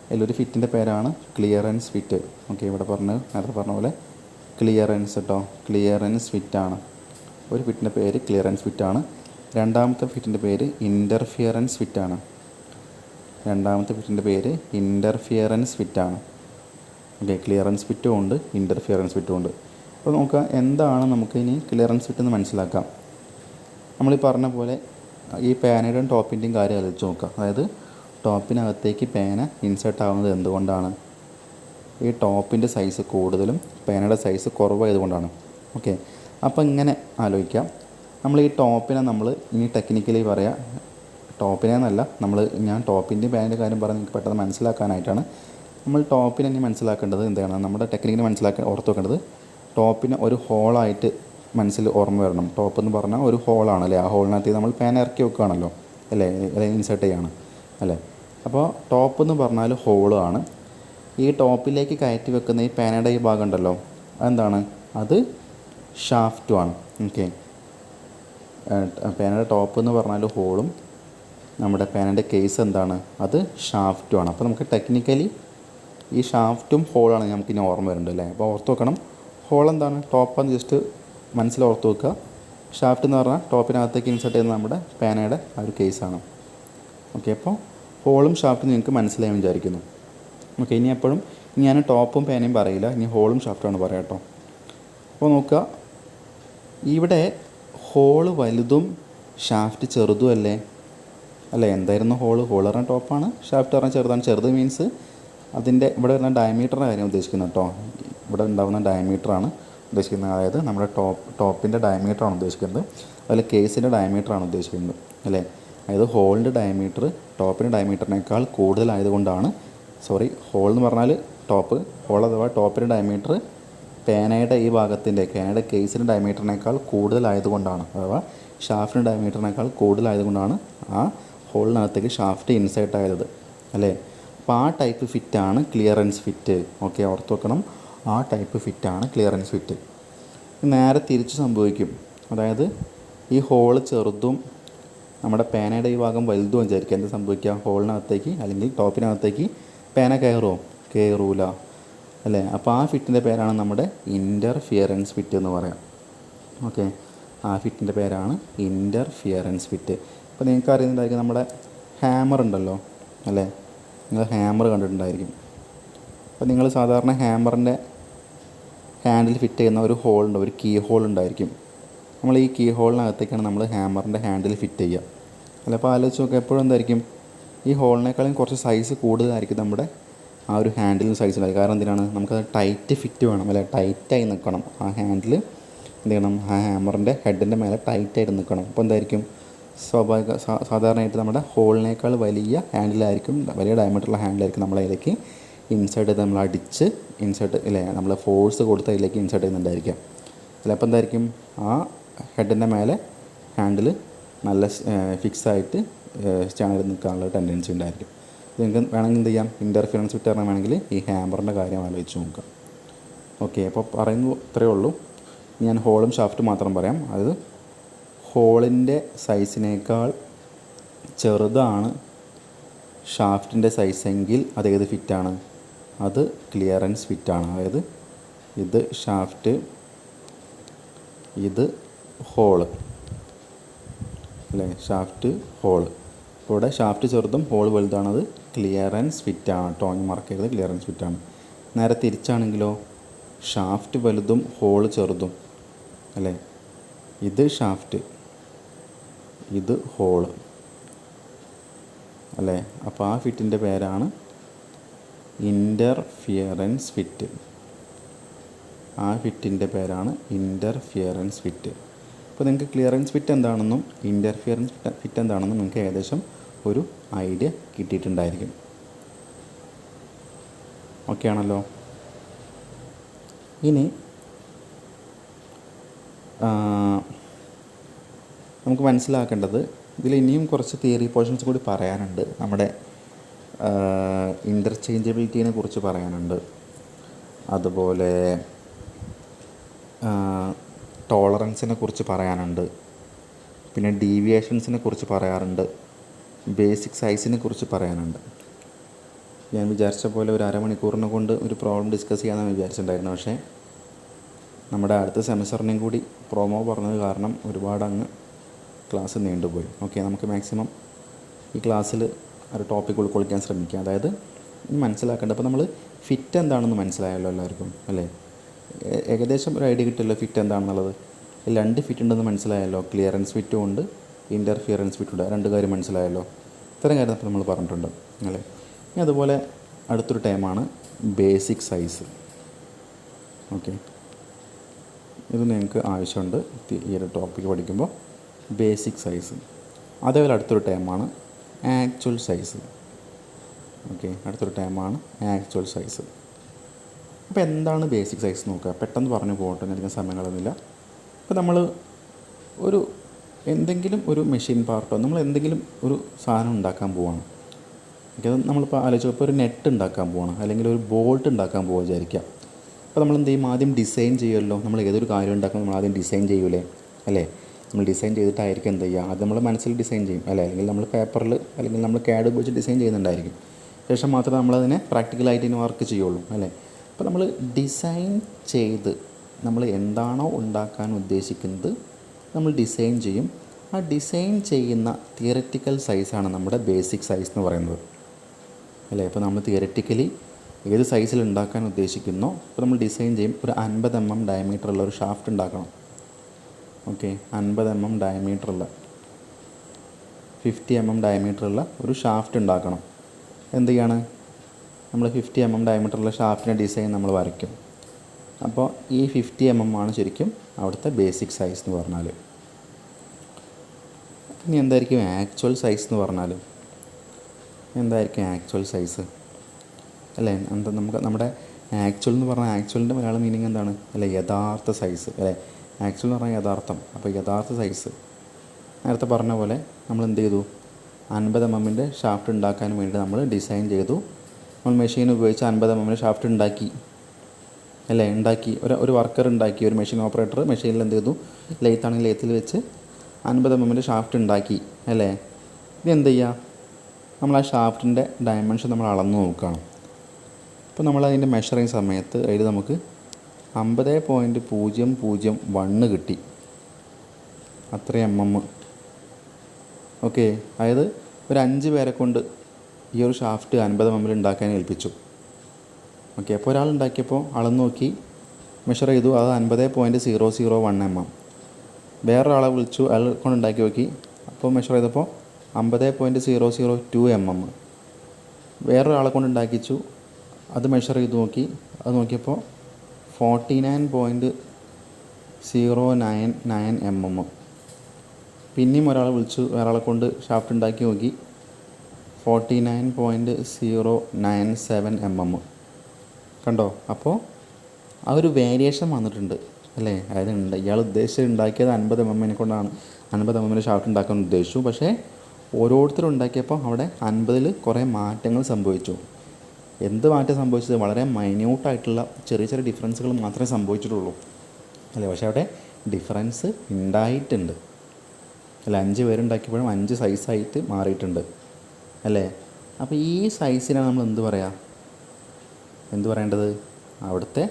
അതിലൊരു ഫിറ്റിൻ്റെ പേരാണ് ക്ലിയറൻസ് ഫിറ്റ്. ഓക്കെ, നേരത്തെ പറഞ്ഞ പോലെ ക്ലിയറൻസ് കേട്ടോ, ക്ലിയറൻസ് ഫിറ്റാണ് ഒരു ഫിറ്റിൻ്റെ പേര്, ക്ലിയറൻസ് ഫിറ്റാണ്. രണ്ടാമത്തെ ഫിറ്റിൻ്റെ പേര് ഇൻ്റർഫിയറൻസ് ഫിറ്റാണ്. ഓക്കെ, ക്ലിയറൻസ് ഫിറ്റും ഉണ്ട്, ഇൻ്റർഫിയറൻസ് ഫിറ്റും ഉണ്ട്. അപ്പോൾ നോക്കുക എന്താണ് നമുക്ക് ഇനി ക്ലിയറൻസ് ഫിറ്റ് എന്ന് മനസ്സിലാക്കാം. നമ്മളീ പറഞ്ഞ പോലെ ഈ പേനയുടെയും ടോപ്പിൻ്റെയും കാര്യം ആലോചിച്ച് നോക്കുക. അതായത് ടോപ്പിനകത്തേക്ക് പേന ഇൻസേർട്ട് ആവുന്നത് എന്തുകൊണ്ടാണ്? ഈ ടോപ്പിൻ്റെ സൈസ് കൂടുതലും പേനയുടെ സൈസ് കുറവായതുകൊണ്ടാണ്. ഓക്കെ, അപ്പോൾ ഇങ്ങനെ ആലോചിക്കാം. നമ്മൾ ഈ ടോപ്പിനെ ഇനി ടെക്നിക്കലി പറയാം, ടോപ്പിനെ എന്നല്ല, ഞാൻ ടോപ്പിൻ്റെയും പേനൻ്റെ കാര്യം പറഞ്ഞ് നിങ്ങൾക്ക് പെട്ടെന്ന് മനസ്സിലാക്കാനായിട്ടാണ്. നമ്മൾ ടോപ്പിനെ ഇനി മനസ്സിലാക്കേണ്ടത് എന്താണ്, നമ്മുടെ ടെക്നിക്കിന് ഓർത്ത് വെക്കേണ്ടത്, ടോപ്പിനെ ഒരു ഹോളായിട്ട് മനസ്സിൽ ഓർമ്മ വരണം. ടോപ്പ് എന്ന് പറഞ്ഞാൽ ഒരു ഹോളാണ് അല്ലേ, ആ ഹോളിനകത്ത് നമ്മൾ പേന ഇറക്കി വെക്കുകയാണല്ലോ അല്ലേ, ഇൻസേർട്ട് ചെയ്യാണ് അല്ലേ. അപ്പോൾ ടോപ്പ് എന്ന് പറഞ്ഞാൽ ഹോള് ആണ്. ഈ ടോപ്പിലേക്ക് കയറ്റി വെക്കുന്ന ഈ പേനയുടെ ഈ ഭാഗം ഉണ്ടല്ലോ, അതെന്താണ്, അത് ഷാഫ്റ്റുമാണ്. ഓക്കെ, പേനയുടെ ടോപ്പ് എന്ന് പറഞ്ഞാൽ ഹോളും നമ്മുടെ പേനയുടെ കേസ് എന്താണ്, അത് ഷാഫ്റ്റുമാണ്. അപ്പോൾ നമുക്ക് ടെക്നിക്കലി ഈ ഷാഫ്റ്റും ഹോളാണ് നമുക്ക് ഇനി ഓർമ്മ വരുന്നുണ്ട് അല്ലേ. അപ്പോൾ ഓർത്ത് വെക്കണം, ഹോൾ എന്താണ്, ടോപ്പെന്ന് ജസ്റ്റ് മനസ്സിൽ ഓർത്ത് വെക്കുക. ഷാഫ്റ്റ് എന്ന് പറഞ്ഞാൽ ടോപ്പിനകത്തേക്ക് ഇൻസേർട്ട് ചെയ്യുന്ന നമ്മുടെ പേനയുടെ ആ ഒരു കേസാണ്. ഓക്കെ, അപ്പോൾ ഹോളും ഷാഫ്റ്റും നിങ്ങൾക്ക് മനസ്സിലായി വിചാരിക്കുന്നു. ഓക്കെ, ഇനി എപ്പോഴും ഞാൻ ടോപ്പും പേനയും പറയില്ല, ഇനി ഹോളും ഷാഫ്റ്റുമാണ് പറയാം കേട്ടോ. അപ്പോൾ നോക്കുക, ഇവിടെ ഹോള് വലുതും ഷാഫ്റ്റ് ചെറുതും അല്ലേ. അല്ലേ? എന്തായിരുന്നു ഹോൾ പറഞ്ഞാൽ ടോപ്പാണ്, ഷാഫ്റ്റ് പറഞ്ഞാൽ ചെറുതാണ്. ചെറുത് മീൻസ് അതിൻ്റെ ഇവിടെ വരുന്ന ഡയമീറ്ററിൻ്റെ കാര്യം ഉദ്ദേശിക്കുന്നത് കേട്ടോ. ഇവിടെ ഉണ്ടാകുന്ന ഡയമീറ്ററാണ് ഉദ്ദേശിക്കുന്നത്. അതായത് നമ്മുടെ ടോപ്പിൻ്റെ ഡയമീറ്ററാണ് ഉദ്ദേശിക്കുന്നത്, അതിൽ കേസിൻ്റെ ഡയമീറ്ററാണ് ഉദ്ദേശിക്കുന്നത് അല്ലേ? അതായത് ഹോളിൻ്റെ ഡയമീറ്റർ ടോപ്പിൻ്റെ ഡയമീറ്ററിനേക്കാൾ കൂടുതലായതുകൊണ്ടാണ്, ഹോൾ എന്ന് പറഞ്ഞാൽ ടോപ്പ്, ഹോൾ അഥവാ ടോപ്പിൻ്റെ ഡയമീറ്റർ പേനയുടെ ഈ ഭാഗത്തിൻ്റെ പേനയുടെ കേസിൻ്റെ ഡയമീറ്ററിനേക്കാൾ കൂടുതലായതുകൊണ്ടാണ്, അഥവാ ഷാഫ്റ്റിൻ്റെ ഡയമീറ്ററിനേക്കാൾ കൂടുതലായതുകൊണ്ടാണ് ആ ഹോളിനകത്തേക്ക് ഷാഫ്റ്റ് ഇൻസേർട്ട് ആയത് അല്ലേ? അപ്പോൾ ആ ടൈപ്പ് ഫിറ്റാണ് ക്ലിയറൻസ് ഫിറ്റ്. ഓക്കെ, ഓർത്ത് വെക്കണം, ആ ടൈപ്പ് ഫിറ്റാണ് ക്ലിയറൻസ് ഫിറ്റ്. നേരെ തിരിച്ച് സംഭവിക്കും. അതായത് ഈ ഹോള് ചെറുതും നമ്മുടെ പേനയുടെ ഈ ഭാഗം വലുതും വിചാരിക്കുക. എന്ത് സംഭവിക്കുക? ഹോളിനകത്തേക്ക് അല്ലെങ്കിൽ ടോപ്പിനകത്തേക്ക് പേന കയറൂല അല്ലേ? അപ്പോൾ ആ ഫിറ്റിൻ്റെ പേരാണ് നമ്മുടെ ഇൻ്റർഫിയറൻസ് ഫിറ്റ് എന്ന് പറയാം. ഓക്കെ, ആ ഫിറ്റിൻ്റെ പേരാണ് ഇൻ്റർഫിയറൻസ് ഫിറ്റ്. ഇപ്പോൾ നിങ്ങൾക്ക് അറിയുന്നുണ്ടായിരിക്കും, നമ്മുടെ ഹാമർ ഉണ്ടല്ലോ അല്ലേ? നിങ്ങൾ ഹാമർ കണ്ടിട്ടുണ്ടായിരിക്കും. അപ്പോൾ നിങ്ങൾ സാധാരണ ഹാമറിൻ്റെ ഹാൻഡിൽ ഫിറ്റ് ചെയ്യുന്ന ഒരു ഹോളുണ്ട്, ഒരു കീ ഹോൾ ഉണ്ടായിരിക്കും. നമ്മൾ ഈ കീ ഹോളിനകത്തേക്കാണ് നമ്മൾ ഹാമറിൻ്റെ ഹാൻഡിൽ ഫിറ്റ് ചെയ്യുക അല്ല. അപ്പോൾ ആലോചിച്ച് നോക്കുക, എപ്പോഴും എന്തായിരിക്കും ഈ ഹോളിനേക്കാളും കുറച്ച് സൈസ് കൂടുതലായിരിക്കും നമ്മുടെ ആ ഒരു ഹാൻഡിലിന് സൈസ് ഉണ്ടായിരിക്കും. കാരണം എന്തിനാണ്? നമുക്കത് ടൈറ്റ് ഫിറ്റ് വേണം അല്ലേ? ടൈറ്റായി നിൽക്കണം ആ ഹാൻഡിൽ. എന്ത് ചെയ്യണം? ആ ഹാമറിൻ്റെ ഹെഡിൻ്റെ മേലെ ടൈറ്റായിട്ട് നിൽക്കണം. അപ്പോൾ എന്തായിരിക്കും? സാധാരണയായിട്ട് നമ്മുടെ ഹോളിനേക്കാൾ വലിയ ഹാൻഡിലായിരിക്കും, വലിയ ഡയമീറ്ററുള്ള ഹാൻഡിലായിരിക്കും നമ്മളതിലേക്ക് ഇൻസേർട്ട് ചെയ്ത് നമ്മൾ അടിച്ച് ഇൻസേർട്ട് ഇല്ലേ, നമ്മൾ ഫോഴ്സ് കൊടുത്ത് അതിലേക്ക് ഇൻസേർട്ട് ചെയ്യുന്നുണ്ടായിരിക്കാം. ചിലപ്പോൾ എന്തായിരിക്കും? ആ ഹെഡിൻ്റെ മേലെ ഹാൻഡിൽ നല്ല ഫിക്സായിട്ട് സ്റ്റാൻഡിൽ നിൽക്കാനുള്ള ടെൻഡൻസി ഉണ്ടായിരിക്കും. നിങ്ങൾക്ക് വേണമെങ്കിൽ എന്ത് ചെയ്യാം? ഇൻ്റർഫിയറൻസ് ഫിറ്റ് വേണമെങ്കിൽ ഈ ഹാമറിൻ്റെ കാര്യം ആലോചിച്ച് നോക്കാം. ഓക്കെ, അപ്പോൾ പറയുന്നത് ഇത്രയേ ഉള്ളൂ. ഞാൻ ഹോളും ഷാഫ്റ്റും മാത്രം പറയാം. അത് ഹോളിൻ്റെ സൈസിനേക്കാൾ ചെറുതാണ് ഷാഫ്റ്റിൻ്റെ സൈസെങ്കിൽ അത് ഏത് ഫിറ്റാണ്? അത് ക്ലിയറൻസ് ഫിറ്റാണ്. അതായത് ഇത് ഷാഫ്റ്റ്, ഇത് ഹോള് അല്ലേ? Shaft hole. ഇപ്പോൾ ഇവിടെ ഷാഫ്റ്റ് ചെറുതും ഹോൾ വലുതാണത് ക്ലിയറൻസ് ഫിറ്റാണ്. ടോങ് മാർക്ക് ചെയ്തത് ക്ലിയറൻസ് ഫിറ്റാണ്. നേരെ തിരിച്ചാണെങ്കിലോ, ഷാഫ്റ്റ് വലുതും ഹോള് ചെറുതും അല്ലേ? ഇത് ഷാഫ്റ്റ്, ഇത് ഹോള് അല്ലേ? അപ്പോൾ ആ ഫിറ്റിൻ്റെ പേരാണ് ഇൻ്റർഫിയറൻസ് ഫിറ്റ്. ആ ഫിറ്റിൻ്റെ പേരാണ് ഇൻ്റർഫിയറൻസ് ഫിറ്റ്. അപ്പോൾ നിങ്ങൾക്ക് ക്ലിയറൻസ് ഫിറ്റ് എന്താണെന്നും ഇൻ്റർഫിയറൻസ് ഫിറ്റ് എന്താണെന്നും നിങ്ങൾക്ക് ഏകദേശം ഒരു ഐഡിയ കിട്ടിയിട്ടുണ്ടായിരിക്കും. ഓക്കെ ആണല്ലോ? ഇനി നമുക്ക് മനസ്സിലാക്കേണ്ടത്, ഇതിൽ ഇനിയും കുറച്ച് തിയറി പോർഷൻസ് കൂടി പറയാനുണ്ട്. നമ്മുടെ ഇൻ്റർചേഞ്ചബിലിറ്റീനെ കുറിച്ച് പറയാനുണ്ട്, അതുപോലെ ടോളറൻസിനെ കുറിച്ച് പറയാനുണ്ട്, പിന്നെ ഡീവിയേഷൻസിനെ കുറിച്ച് പറയാറുണ്ട്, ബേസിക് സൈസിനെ കുറിച്ച് പറയാനുണ്ട്. ഞാൻ വിചാരിച്ച പോലെ ഒരു അരമണിക്കൂറിനെ കൊണ്ട് ഒരു പ്രോബ്ലം ഡിസ്കസ് ചെയ്യാമെന്ന് വിചാരിച്ചിട്ടുണ്ടായിരുന്നു. പക്ഷേ നമ്മുടെ അടുത്ത സെമിസ്റ്ററിനെയും കൂടി പ്രൊമോ പറഞ്ഞത് കാരണം ഒരുപാട് അങ്ങ് ക്ലാസ് നീണ്ടുപോയി. ഓക്കെ, നമുക്ക് മാക്സിമം ഈ ക്ലാസ്സിൽ ഒരു ടോപ്പിക് ഉൾക്കൊള്ളിക്കാൻ ശ്രമിക്കാം. അതായത് മനസ്സിലാക്കേണ്ടത്, അപ്പോൾ നമ്മൾ ഫിറ്റ് എന്താണെന്ന് മനസ്സിലായല്ലോ എല്ലാവർക്കും അല്ലേ? ഏകദേശം ഒരു ഐഡിയ കിട്ടിയല്ലോ ഫിറ്റ് എന്താണെന്നുള്ളത്. രണ്ട് ഫിറ്റ് ഉണ്ടെന്ന് മനസ്സിലായല്ലോ. ക്ലിയറൻസ് ഫിറ്റും ഉണ്ട്, ഇൻ്റർഫിയറൻസ് ഫിറ്റും ഉണ്ട്. രണ്ട് കാര്യം മനസ്സിലായല്ലോ. ഇത്തരം കാര്യം അപ്പോൾ നമ്മൾ പറഞ്ഞിട്ടുണ്ട് അല്ലേ? ഇനി അതുപോലെ അടുത്തൊരു ടൈമാണ് ബേസിക് സൈസ്. ഓക്കെ, ഇത് നിങ്ങൾക്ക് ആവശ്യമുണ്ട് ഈ ഒരു ടോപ്പിക്ക് പഠിക്കുമ്പോൾ. Basic size. അതേപോലെ അടുത്തൊരു ടൈമാണ് ആക്ച്വൽ സൈസ്. ഓക്കെ, അടുത്തൊരു ടൈമാണ് ആക്ച്വൽ സൈസ്. അപ്പോൾ എന്താണ് ബേസിക് സൈസ് നോക്കുക. പെട്ടെന്ന് പറഞ്ഞു പോകട്ടെ, അധികം സമയം കളയുന്നില്ല. ഇപ്പോൾ നമ്മൾ എന്തെങ്കിലും ഒരു മെഷീൻ പാർട്ടോ നമ്മൾ എന്തെങ്കിലും ഒരു സാധനം ഉണ്ടാക്കാൻ പോവാണ്. അത് നമ്മളിപ്പോൾ ആലോചിച്ചപ്പോൾ ഇപ്പോൾ ഒരു നെറ്റ് ഉണ്ടാക്കാൻ പോവാണ്, അല്ലെങ്കിൽ ഒരു ബോൾട്ട് ഉണ്ടാക്കാൻ പോകുക വിചാരിക്കാം. അപ്പോൾ നമ്മൾ എന്ത് ചെയ്യും? ആദ്യം ഡിസൈൻ ചെയ്യുമല്ലോ. നമ്മൾ ഏതൊരു കാര്യം ഉണ്ടാക്കുമ്പോൾ നമ്മൾ ആദ്യം ഡിസൈൻ ചെയ്യൂലേ അല്ലേ? നമ്മൾ ഡിസൈൻ ചെയ്തിട്ടായിരിക്കും എന്ത് ചെയ്യുക? അത് നമ്മൾ മനസ്സിൽ ഡിസൈൻ ചെയ്യും അല്ലേ? അല്ലെങ്കിൽ നമ്മൾ പേപ്പറിൽ അല്ലെങ്കിൽ നമ്മൾ CAD ഉപയോഗിച്ച് ഡിസൈൻ ചെയ്യുന്നുണ്ടായിരിക്കും. ശേഷം മാത്രമേ നമ്മളതിനെ പ്രാക്ടിക്കലായിട്ട് ഇനി വർക്ക് ചെയ്യുള്ളൂ അല്ലേ? അപ്പോൾ നമ്മൾ ഡിസൈൻ ചെയ്ത് നമ്മൾ എന്താണോ ഉണ്ടാക്കാൻ ഉദ്ദേശിക്കുന്നത് നമ്മൾ ഡിസൈൻ ചെയ്യും. ആ ഡിസൈൻ ചെയ്യുന്ന തിയററ്റിക്കൽ സൈസാണ് നമ്മുടെ ബേസിക് സൈസ് എന്ന് പറയുന്നത് അല്ലേ? അപ്പോൾ നമ്മൾ തിയററ്റിക്കലി ഏത് സൈസിൽ ഉണ്ടാക്കാൻ ഉദ്ദേശിക്കുന്നോ അപ്പോൾ നമ്മൾ ഡിസൈൻ ചെയ്യും. ഒരു 50 mm ഡയമീറ്ററുള്ള ഒരു ഷാഫ്റ്റ് ഉണ്ടാക്കണം. ഓക്കെ, 50 mm ഡയമീറ്ററുള്ള 50 mm ഡയമീറ്ററുള്ള ഒരു ഷാഫ്റ്റ് ഉണ്ടാക്കണം. എന്ത് ചെയ്യാണ്, നമ്മൾ 50 mm ഡയമീറ്ററുള്ള ഷാഫ്റ്റിൻ്റെ ഡിസൈൻ നമ്മൾ വരയ്ക്കും. അപ്പോൾ ഈ 50 mm ആണ് ശരിക്കും അവിടുത്തെ ബേസിക് സൈസ് എന്ന് പറഞ്ഞാൽ. ഇനി എന്തായിരിക്കും ആക്ച്വൽ സൈസ് എന്ന് പറഞ്ഞാൽ? എന്തായിരിക്കും ആക്ച്വൽ സൈസ് അല്ലേ? എന്താ നമുക്ക് നമ്മുടെ ആക്ച്വൽ എന്ന് പറഞ്ഞാൽ, ആക്ച്വലിൻ്റെ മലയാളം മീനിങ് എന്താണ് അല്ലേ? യഥാർത്ഥ സൈസ് അല്ലേ? ആക്ച്വൽ എന്ന് പറഞ്ഞാൽ യഥാർത്ഥം. അപ്പോൾ യഥാർത്ഥ സൈസ് നേരത്തെ പറഞ്ഞ പോലെ നമ്മൾ എന്ത് ചെയ്തു, 50 mm ഷാഫ്റ്റ് ഉണ്ടാക്കാൻ വേണ്ടി നമ്മൾ ഡിസൈൻ ചെയ്തു. നമ്മൾ മെഷീൻ ഉപയോഗിച്ച് 50 mm ഷാഫ്റ്റ് ഉണ്ടാക്കി അല്ലേ? ഉണ്ടാക്കി ഒരു വർക്കർ ഉണ്ടാക്കി, ഒരു മെഷീൻ ഓപ്പറേറ്റർ മെഷീനിൽ എന്ത് ചെയ്തു, ലെയ്ത്താണെങ്കിൽ ലെയ്ത്തിൽ വെച്ച് 50 mm ഷാഫ്റ്റ് ഉണ്ടാക്കി അല്ലേ? ഇത് എന്ത് ചെയ്യുക, നമ്മൾ ആ ഷാഫ്റ്റിൻ്റെ ഡയമെൻഷൻ നമ്മൾ അളന്ന് നോക്കുകയാണ്. അപ്പോൾ നമ്മൾ അതിൻ്റെ മെഷർ ചെയ്യുന്ന സമയത്ത് അതിൽ നമുക്ക് 50.001 കിട്ടി. അത്രയും mm. ഓക്കെ, അതായത് ഒരു 5 പേരെ കൊണ്ട് ഈ ഒരു ഷാഫ്റ്റ് 50 mm ഉണ്ടാക്കാൻ ഏൽപ്പിച്ചു. ഓക്കെ, അപ്പോൾ ഒരാൾ ഉണ്ടാക്കിയപ്പോൾ അളന്ന് നോക്കി മെഷർ ചെയ്തു, അത് 50.001 mm. വേറൊരാളെ വിളിച്ചു, അയാൾ കൊണ്ട് ഉണ്ടാക്കി നോക്കി, അപ്പോൾ മെഷർ ചെയ്തപ്പോൾ 50.002 mm. വേറൊരാളെ കൊണ്ട് ഉണ്ടാക്കിച്ചു, അത് മെഷർ ചെയ്ത് നോക്കി, അത് നോക്കിയപ്പോൾ 49.099 mm. പിന്നെയും ഒരാളെ വിളിച്ചു, വേറൊരാളെ കൊണ്ട് ഷാഫ്റ്റ് ഉണ്ടാക്കി നോക്കി, 49.097 mm. കണ്ടോ? അപ്പോൾ ആ ഒരു വേരിയേഷൻ വന്നിട്ടുണ്ട് അല്ലേ? അതായത് ഇയാൾ ഉദ്ദേശിച്ച് ഉണ്ടാക്കിയത് 50 mm കൊണ്ടാണ്, 50 mm ഷാഫ്റ്റ് ഉണ്ടാക്കാൻ ഉദ്ദേശിച്ചു. പക്ഷേ ഓരോരുത്തരും ഉണ്ടാക്കിയപ്പോൾ അവിടെ 50-ൽ കുറേ മാറ്റങ്ങൾ സംഭവിച്ചു. എന്ത് മാറ്റം സംഭവിച്ചത്? വളരെ മൈന്യൂട്ടായിട്ടുള്ള ചെറിയ ചെറിയ ഡിഫറൻസുകൾ മാത്രമേ സംഭവിച്ചിട്ടുള്ളൂ അല്ലേ? പക്ഷേ അവിടെ ഡിഫറൻസ് ഉണ്ടായിട്ടുണ്ട് അല്ല? 5 പേരുണ്ടാക്കിയപ്പോഴും 5 സൈസായിട്ട് മാറിയിട്ടുണ്ട് അല്ലേ? അപ്പോൾ ഈ സൈസിനാണ് നമ്മൾ എന്ത് പറയേണ്ടത്? അവിടുത്തെ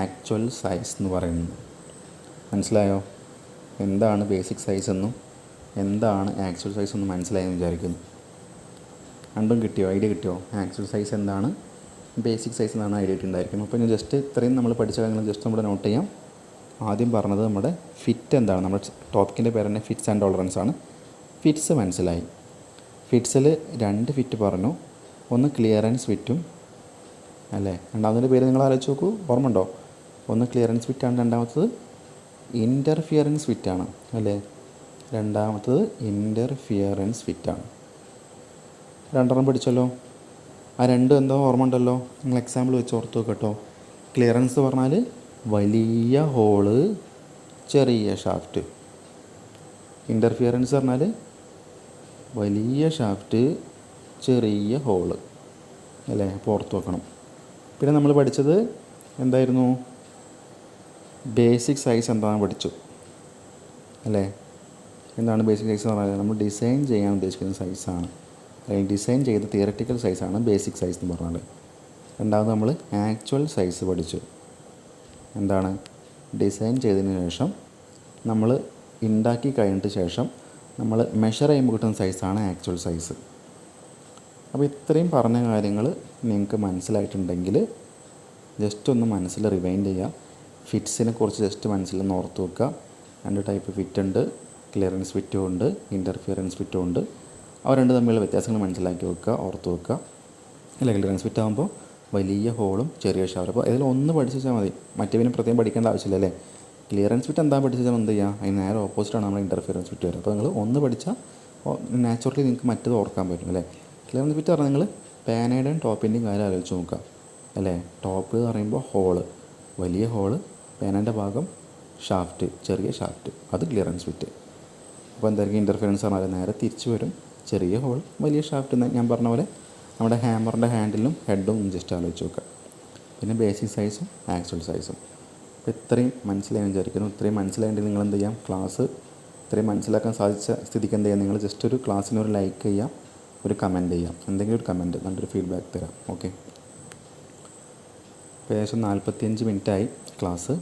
ആക്ച്വൽ സൈസ് എന്ന് പറയുന്നത്. മനസ്സിലായോ? എന്താണ് ബേസിക് സൈസ് എന്നും എന്താണ് ആക്ച്വൽ സൈസ് എന്നും മനസ്സിലായെന്ന് വിചാരിക്കുന്നു. രണ്ടും കിട്ടിയോ? ഐഡിയ കിട്ടിയോ? ആക്ച്വൽ സൈസ് എന്താണ്, ബേസിക് സൈസ് എന്താണ് ഐഡിയ കിട്ടിയിട്ടുണ്ടായിരിക്കും. അപ്പോൾ ഞാൻ ജസ്റ്റ് ഇത്രയും നമ്മൾ പഠിച്ച കാര്യങ്ങൾ ജസ്റ്റ് നമ്മുടെ നോട്ട് ചെയ്യാം. ആദ്യം പറഞ്ഞത് നമ്മുടെ ഫിറ്റ് എന്താണ്, നമ്മുടെ ടോപ്പിക്കിൻ്റെ പേര് തന്നെ ഫിറ്റ്സ് ആൻഡ് ടോളറൻസ് ആണ്. ഫിറ്റ്സ് മനസ്സിലായി. ഫിറ്റ്സിൽ 2 ഫിറ്റ് പറഞ്ഞു. ഒന്ന് ക്ലിയറൻസ് ഫിറ്റും അല്ലേ? രണ്ടാമതിൻ്റെ പേര് നിങ്ങൾ ആലോചിച്ച് നോക്കൂ, ഓർമ്മ ഉണ്ടോ? ഒന്ന് ക്ലിയറൻസ് ഫിറ്റാണ്, രണ്ടാമത്തത് ഇൻ്റർഫിയറൻസ് ഫിറ്റാണ് അല്ലേ? രണ്ടാമത്തത് ഇൻ്റർഫിയറൻസ് ഫിറ്റാണ്. രണ്ടെണ്ണം പഠിച്ചല്ലോ. ആ രണ്ടും എന്തോ ഓർമ്മ ഉണ്ടല്ലോ, നിങ്ങൾ എക്സാമ്പിൾ വെച്ച് ഓർത്ത് കേട്ടോ. ക്ലിയറൻസ് പറഞ്ഞാൽ വലിയ ഹോള് ചെറിയ ഷാഫ്റ്റ്. ഇൻ്റർഫിയറൻസ് പറഞ്ഞാൽ വലിയ ഷാഫ്റ്റ് ചെറിയ ഹോള് അല്ലേ? അപ്പോൾ ഓർത്ത് വെക്കണം. പിന്നെ നമ്മൾ പഠിച്ചത് എന്തായിരുന്നു? ബേസിക് സൈസ് എന്താണെന്ന് പഠിച്ചു അല്ലേ? എന്താണ് ബേസിക് സൈസ് എന്ന് പറഞ്ഞാൽ നമ്മൾ ഡിസൈൻ ചെയ്യാൻ ഉദ്ദേശിക്കുന്ന സൈസാണ്, അല്ലെങ്കിൽ ഡിസൈൻ ചെയ്ത തിയററ്റിക്കൽ സൈസാണ് ബേസിക് സൈസ് എന്ന് പറഞ്ഞാൽ. രണ്ടാമത് നമ്മൾ ആക്ച്വൽ സൈസ് പഠിച്ചു. എന്താണ്? ഡിസൈൻ ചെയ്തതിന് ശേഷം നമ്മൾ ഉണ്ടാക്കി കഴിഞ്ഞിട്ട് ശേഷം നമ്മൾ മെഷർ ചെയ്യുമ്പോൾ കിട്ടുന്ന സൈസാണ് ആക്ച്വൽ സൈസ്. അപ്പോൾ ഇത്രയും പറഞ്ഞ കാര്യങ്ങൾ നിങ്ങൾക്ക് മനസ്സിലായിട്ടുണ്ടെങ്കിൽ ജസ്റ്റ് ഒന്ന് മനസ്സിൽ റിവൈൻഡ് ചെയ്യുക. ഫിറ്റ്സിനെ കുറിച്ച് ജസ്റ്റ് മനസ്സിലൊന്ന് ഓർത്ത് വെക്കുക. 2 ടൈപ്പ് ഫിറ്റ് ഉണ്ട്, ക്ലിയറൻസ് ഫിറ്റും ഉണ്ട്, ഇൻ്റർഫിയറൻസ് ഫിറ്റും ഉണ്ട്. അവ രണ്ട് തമ്മിലുള്ള വ്യത്യാസങ്ങൾ മനസ്സിലാക്കി വെക്കുക, ഓർത്ത് വെക്കുക അല്ല? ക്ലിയറൻസ് ഫിറ്റ് ആകുമ്പോൾ വലിയ ഹോളും ചെറിയ ഷവർ. അപ്പോൾ ഇതിൽ ഒന്ന് പഠിച്ചു വെച്ചാൽ മതി, മറ്റേ പിന്നെ പ്രത്യേകം പഠിക്കേണ്ട ആവശ്യമില്ല അല്ലേ? ക്ലിയറൻസ് ഫിറ്റ് എന്താ പഠിച്ചു വെച്ചാൽ എന്ത് ചെയ്യുക, അതിന് നേരെ ഓപ്പോസിറ്റാണ് നമ്മൾ ഇൻ്റർഫിയറൻസ് ഫിറ്റ് വരും. അപ്പോൾ നിങ്ങൾ ഒന്ന് പഠിച്ചാൽ നാച്ചുറലി നിങ്ങൾക്ക് മറ്റത് ഓർക്കാൻ പറ്റും അല്ലേ? ക്ലിയറൻസ് ഫിറ്റ് പറഞ്ഞാൽ നിങ്ങൾ പാനയുടെയും ടോപ്പിൻ്റെയും കാര്യം ആലോചിച്ച് നോക്കുക അല്ലേ? ടോപ്പ് എന്ന് പറയുമ്പോൾ ഹോള്, വലിയ ഹോള്, പാനൻ്റെ ഭാഗം ഷാഫ്റ്റ്, ചെറിയ ഷാഫ്റ്റ്, അത് ക്ലിയറൻസ് ഫിറ്റ്. അപ്പോൾ എന്തായിരിക്കും ഇൻ്റർഫിയറൻസ് പറഞ്ഞാൽ നേരെ തിരിച്ച് വരും, ചെറിയ ഹോൾ വലിയ ഷാഫ്റ്റ് എന്ന് ഞാൻ പറഞ്ഞ പോലെ നമ്മുടെ ഹാമറിൻ്റെ ഹാൻഡിലും ഹെഡും ജസ്റ്റ് ആലോചിച്ച് നോക്കുക. പിന്നെ ബേസിക് സൈസും ആക്ച്വൽ സൈസും. അപ്പോൾ ഇത്രയും മനസ്സിലായി വിചാരിക്കുന്നു. ഇത്രയും മനസ്സിലായിട്ട് നിങ്ങൾ എന്ത് ചെയ്യാം, ക്ലാസ് ഇത്രയും മനസ്സിലാക്കാൻ സാധിച്ച സ്ഥിതിക്ക് എന്ത് ചെയ്യാം, നിങ്ങൾ ജസ്റ്റ് ഒരു ക്ലാസ്സിന് ഒരു ലൈക്ക് ചെയ്യാം, ഒരു കമൻറ്റ് ചെയ്യാം, എന്തെങ്കിലും ഒരു കമൻറ്റ്, നല്ലൊരു ഫീഡ്ബാക്ക് തരാം. ഓക്കെ, ഏകദേശം 45 മിനിറ്റായി ക്ലാസ്.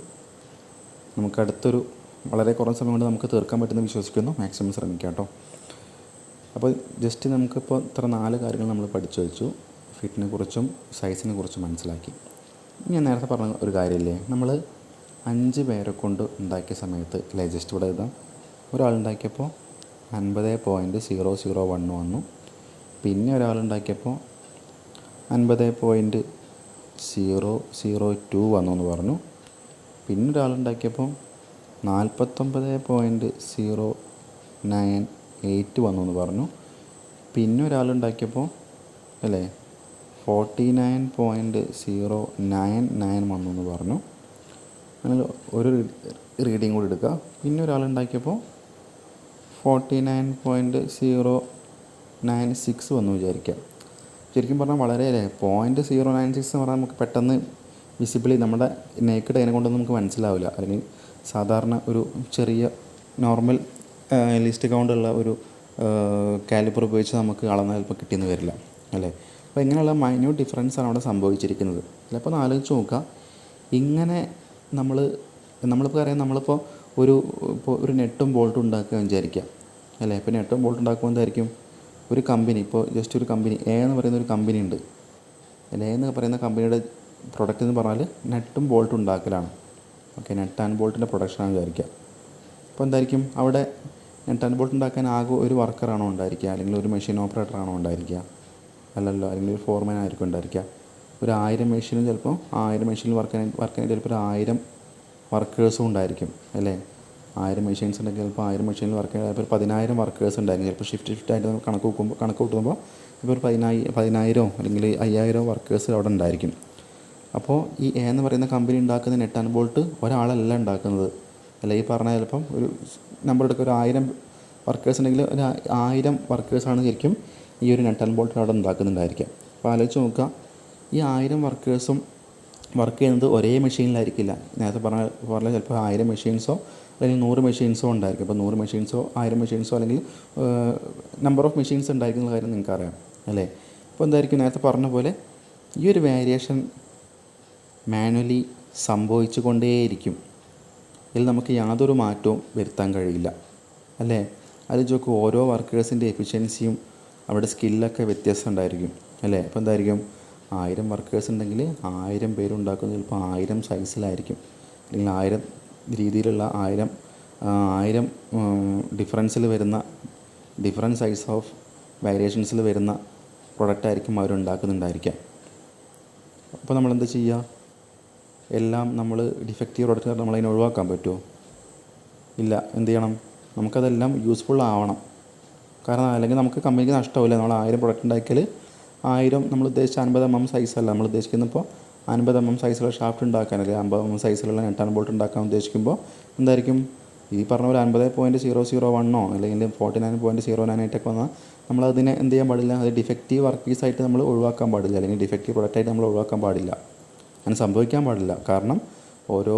നമുക്ക് അടുത്തൊരു വളരെ കുറഞ്ഞ സമയം കൊണ്ട് നമുക്ക് തീർക്കാൻ പറ്റുന്ന വിശ്വസിക്കുന്നു. മാക്സിമം ശ്രമിക്കാം കേട്ടോ. അപ്പോൾ ജസ്റ്റ് നമുക്കിപ്പോൾ ഇത്ര 4 കാര്യങ്ങൾ നമ്മൾ പഠിച്ചു വെച്ചു. ഫിറ്റിനെ കുറിച്ചും സൈസിനെ കുറിച്ചും മനസ്സിലാക്കി. ഞാൻ നേരത്തെ പറഞ്ഞ ഒരു കാര്യമില്ലേ, നമ്മൾ 5 പേരെ കൊണ്ട് ഉണ്ടാക്കിയ സമയത്ത് അല്ലേ, ജസ്റ്റ് ഇവിടെ എഴുതാം, ഒരാളുണ്ടാക്കിയപ്പോൾ 50.001 വന്നു. പിന്നെ ഒരാളുണ്ടാക്കിയപ്പോൾ 50.002 വന്നു എന്ന് പറഞ്ഞു. പിന്നെ ഒരാളുണ്ടാക്കിയപ്പോൾ 49.098 വന്നു എന്ന് പറഞ്ഞു. പിന്നെ ഒരാളുണ്ടാക്കിയപ്പോൾ അല്ലേ 49.099 വന്നു എന്ന് പറഞ്ഞു. അങ്ങനെ ഒരു റീഡിങ് കൂടി എടുക്കുക. പിന്നെ ഒരാളുണ്ടാക്കിയപ്പോൾ 49.096 വന്നു വിചാരിക്കാം. ശരിക്കും പറഞ്ഞാൽ വളരെ 0.096 എന്ന് പറഞ്ഞാൽ നമുക്ക് പെട്ടെന്ന് വിസിബിളി നമ്മുടെ നേക്കഡ് അതിനെ കൊണ്ടൊന്നും നമുക്ക് മനസ്സിലാവില്ല. അല്ലെങ്കിൽ സാധാരണ ഒരു ചെറിയ നോർമൽ ലിസ്റ്റ് കൗണ്ടുള്ള ഒരു കാലിപ്പർ ഉപയോഗിച്ച് നമുക്ക് അളന്നാൽ ചിലപ്പോൾ കിട്ടിയെന്ന് വരില്ല അല്ലേ. അപ്പോൾ ഇങ്ങനെയുള്ള മൈന്യൂട്ട് ഡിഫറൻസാണ് അവിടെ സംഭവിച്ചിരിക്കുന്നത്. ചിലപ്പോൾ ഒന്ന് ആലോചിച്ച് നോക്കുക. ഇങ്ങനെ നമ്മളിപ്പോൾ അറിയാം, നമ്മളിപ്പോൾ ഒരു നെട്ടും ബോൾട്ടും ഉണ്ടാക്കുക വിചാരിക്കുക അല്ലേ. ഇപ്പോൾ നെട്ടും ബോൾട്ടും ഉണ്ടാക്കുമ്പോൾ എന്തായിരിക്കും, ഒരു കമ്പനി, ഇപ്പോൾ ജസ്റ്റ് ഒരു കമ്പനി എ എന്ന് പറയുന്ന ഒരു കമ്പനി ഉണ്ട്. എ എന്ന് പറയുന്ന കമ്പനിയുടെ പ്രൊഡക്റ്റ് എന്ന് പറഞ്ഞാൽ നെട്ടും ബോൾട്ടും ഉണ്ടാക്കലാണ്. ഓക്കെ, നെറ്റ് ആൻഡ് ബോൾട്ടിൻ്റെ പ്രൊഡക്ഷനാണ് വിചാരിക്കുക. അപ്പോൾ എന്തായിരിക്കും അവിടെ നെറ്റ് ആൻഡ് ബോൾട്ട് ഉണ്ടാക്കാൻ ആകെ ഒരു വർക്കറാണോ ഉണ്ടായിരിക്കുക, അല്ലെങ്കിൽ ഒരു മെഷീൻ ഓപ്പറേറ്ററാണോ ഉണ്ടായിരിക്കുക? അല്ലല്ലോ, അല്ലെങ്കിൽ ഒരു ഫോർമാൻ ആയിരിക്കും ഉണ്ടായിരിക്കുക. ഒരു 1000 മെഷീനും ചിലപ്പോൾ 1000 മെഷീനിൽ വർക്കിനായിട്ട് ചിലപ്പോൾ ഒരു 1000 വർക്കേഴ്സും ഉണ്ടായിരിക്കും അല്ലേ. 1000 മെഷീൻസ് ഉണ്ടെങ്കിൽ ചിലപ്പോൾ 1000 മെഷീനിൽ വർക്ക് ചെയ്യാൻ ചിലപ്പോൾ 10,000 വർക്കേഴ്സ് ഉണ്ടായിരിക്കും. ചിലപ്പോൾ ഷിഫ്റ്റായിട്ട് നമ്മൾ കണക്ക് കൂട്ടുമ്പോൾ ഇപ്പോൾ ഒരു 10,000 അല്ലെങ്കിൽ 5,000 വർക്കേഴ്സ് അവിടെ ഉണ്ടായിരിക്കും. അപ്പോൾ ഈ എ എന്ന് പറയുന്ന കമ്പനി ഉണ്ടാക്കുന്ന നെറ്റ് ആൻഡ് ബോൾട്ട് ഒരാളല്ല ഉണ്ടാക്കുന്നത് അല്ല. ഈ പറഞ്ഞ ചിലപ്പം ഒരു നമ്പർ എടുക്കുക, ഒരു 1000 വർക്കേഴ്സ് ഉണ്ടെങ്കിൽ ഒരു 1000 വർക്കേഴ്സാണ് ശരിക്കും ഈ ഒരു നെറ്റ് ആൻഡ് ബോൾട്ട് അവിടെ ഉണ്ടാക്കുന്നുണ്ടായിരിക്കാം. അപ്പോൾ ആലോചിച്ച് നോക്കുക, ഈ 1000 വർക്കേഴ്സും വർക്ക് ചെയ്യുന്നത് ഒരേ മെഷീനിലായിരിക്കില്ല. നേരത്തെ പറഞ്ഞ ചിലപ്പോൾ 1000 മെഷീൻസോ അല്ലെങ്കിൽ 100 മെഷീൻസോ ഉണ്ടായിരിക്കും. അപ്പോൾ 100 മെഷീൻസോ 1000 മെഷീൻസോ അല്ലെങ്കിൽ നമ്പർ ഓഫ് മെഷീൻസ് ഉണ്ടായിരിക്കുന്ന കാര്യം നിങ്ങൾക്കറിയാം അല്ലേ. അപ്പോൾ എന്തായിരിക്കും, നേരത്തെ പറഞ്ഞ പോലെ ഈ ഒരു വേരിയേഷൻ മാനുവലി സംഭവിച്ചു കൊണ്ടേയിരിക്കും. ഇതിൽ നമുക്ക് യാതൊരു മാറ്റവും വരുത്താൻ കഴിയില്ല അല്ലേ. അത് ചോദിക്കും, ഓരോ വർക്കേഴ്സിൻ്റെ എഫിഷ്യൻസിയും അവരുടെ സ്കില്ലൊക്കെ വ്യത്യാസം ഉണ്ടായിരിക്കും അല്ലേ. അപ്പോൾ എന്തായിരിക്കും, 1000 വർക്കേഴ്സ് ഉണ്ടെങ്കിൽ 1000 പേരുണ്ടാക്കുന്നത് ചിലപ്പോൾ 1000 സൈസിലായിരിക്കും, അല്ലെങ്കിൽ 1000 രീതിയിലുള്ള 1000 ഡിഫറൻസിൽ വരുന്ന ഡിഫറൻറ്റ് സൈസ് ഓഫ് വേരിയേഷൻസിൽ വരുന്ന പ്രൊഡക്റ്റായിരിക്കും അവരുണ്ടാക്കുന്നുണ്ടായിരിക്കാം. അപ്പോൾ നമ്മളെന്താ ചെയ്യുക, എല്ലാം നമ്മൾ ഡിഫക്റ്റീവ് പ്രൊഡക്റ്റ് നമ്മളതിനെ ഒഴിവാക്കാൻ പറ്റുമോ? ഇല്ല. എന്ത് ചെയ്യണം, നമുക്കതെല്ലാം യൂസ്ഫുൾ ആവണം. കാരണം അല്ലെങ്കിൽ നമുക്ക് കമ്പനിക്ക് നഷ്ടമില്ല. നമ്മൾ 1000 പ്രൊഡക്റ്റ് ഉണ്ടാക്കിയാൽ 1000 നമ്മൾ ഉദ്ദേശിച്ച 50 mm സൈസല്ല നമ്മൾ ഉദ്ദേശിക്കുന്നപ്പോൾ 50 mm സൈസിലുള്ള ഷാഫ്റ്റ് ഉണ്ടാക്കാനല്ലേ, 50 mm സൈസിലുള്ള നെറ്റ് ആൻഡ് ബോൾട്ട് ഉണ്ടാക്കാൻ ഉദ്ദേശിക്കുമ്പോൾ എന്തായിരിക്കും, ഈ പറഞ്ഞ പോലെ 50.001 അല്ലെങ്കിൽ 49.098 വന്നാൽ നമ്മളതിനെ എന്ത് ചെയ്യാൻ പാടില്ല, അത് ഡിഫക്റ്റീവ് വർക്ക് പീസായിട്ട് നമ്മൾ ഒഴിവാക്കാൻ പാടില്ല, അല്ലെങ്കിൽ ഡിഫക്റ്റീവ് പ്രൊഡക്റ്റായിട്ട് നമ്മൾ ഒഴിവാക്കാൻ പാടില്ല. അങ്ങനെ സംഭവിക്കാൻ പാടില്ല. കാരണം ഓരോ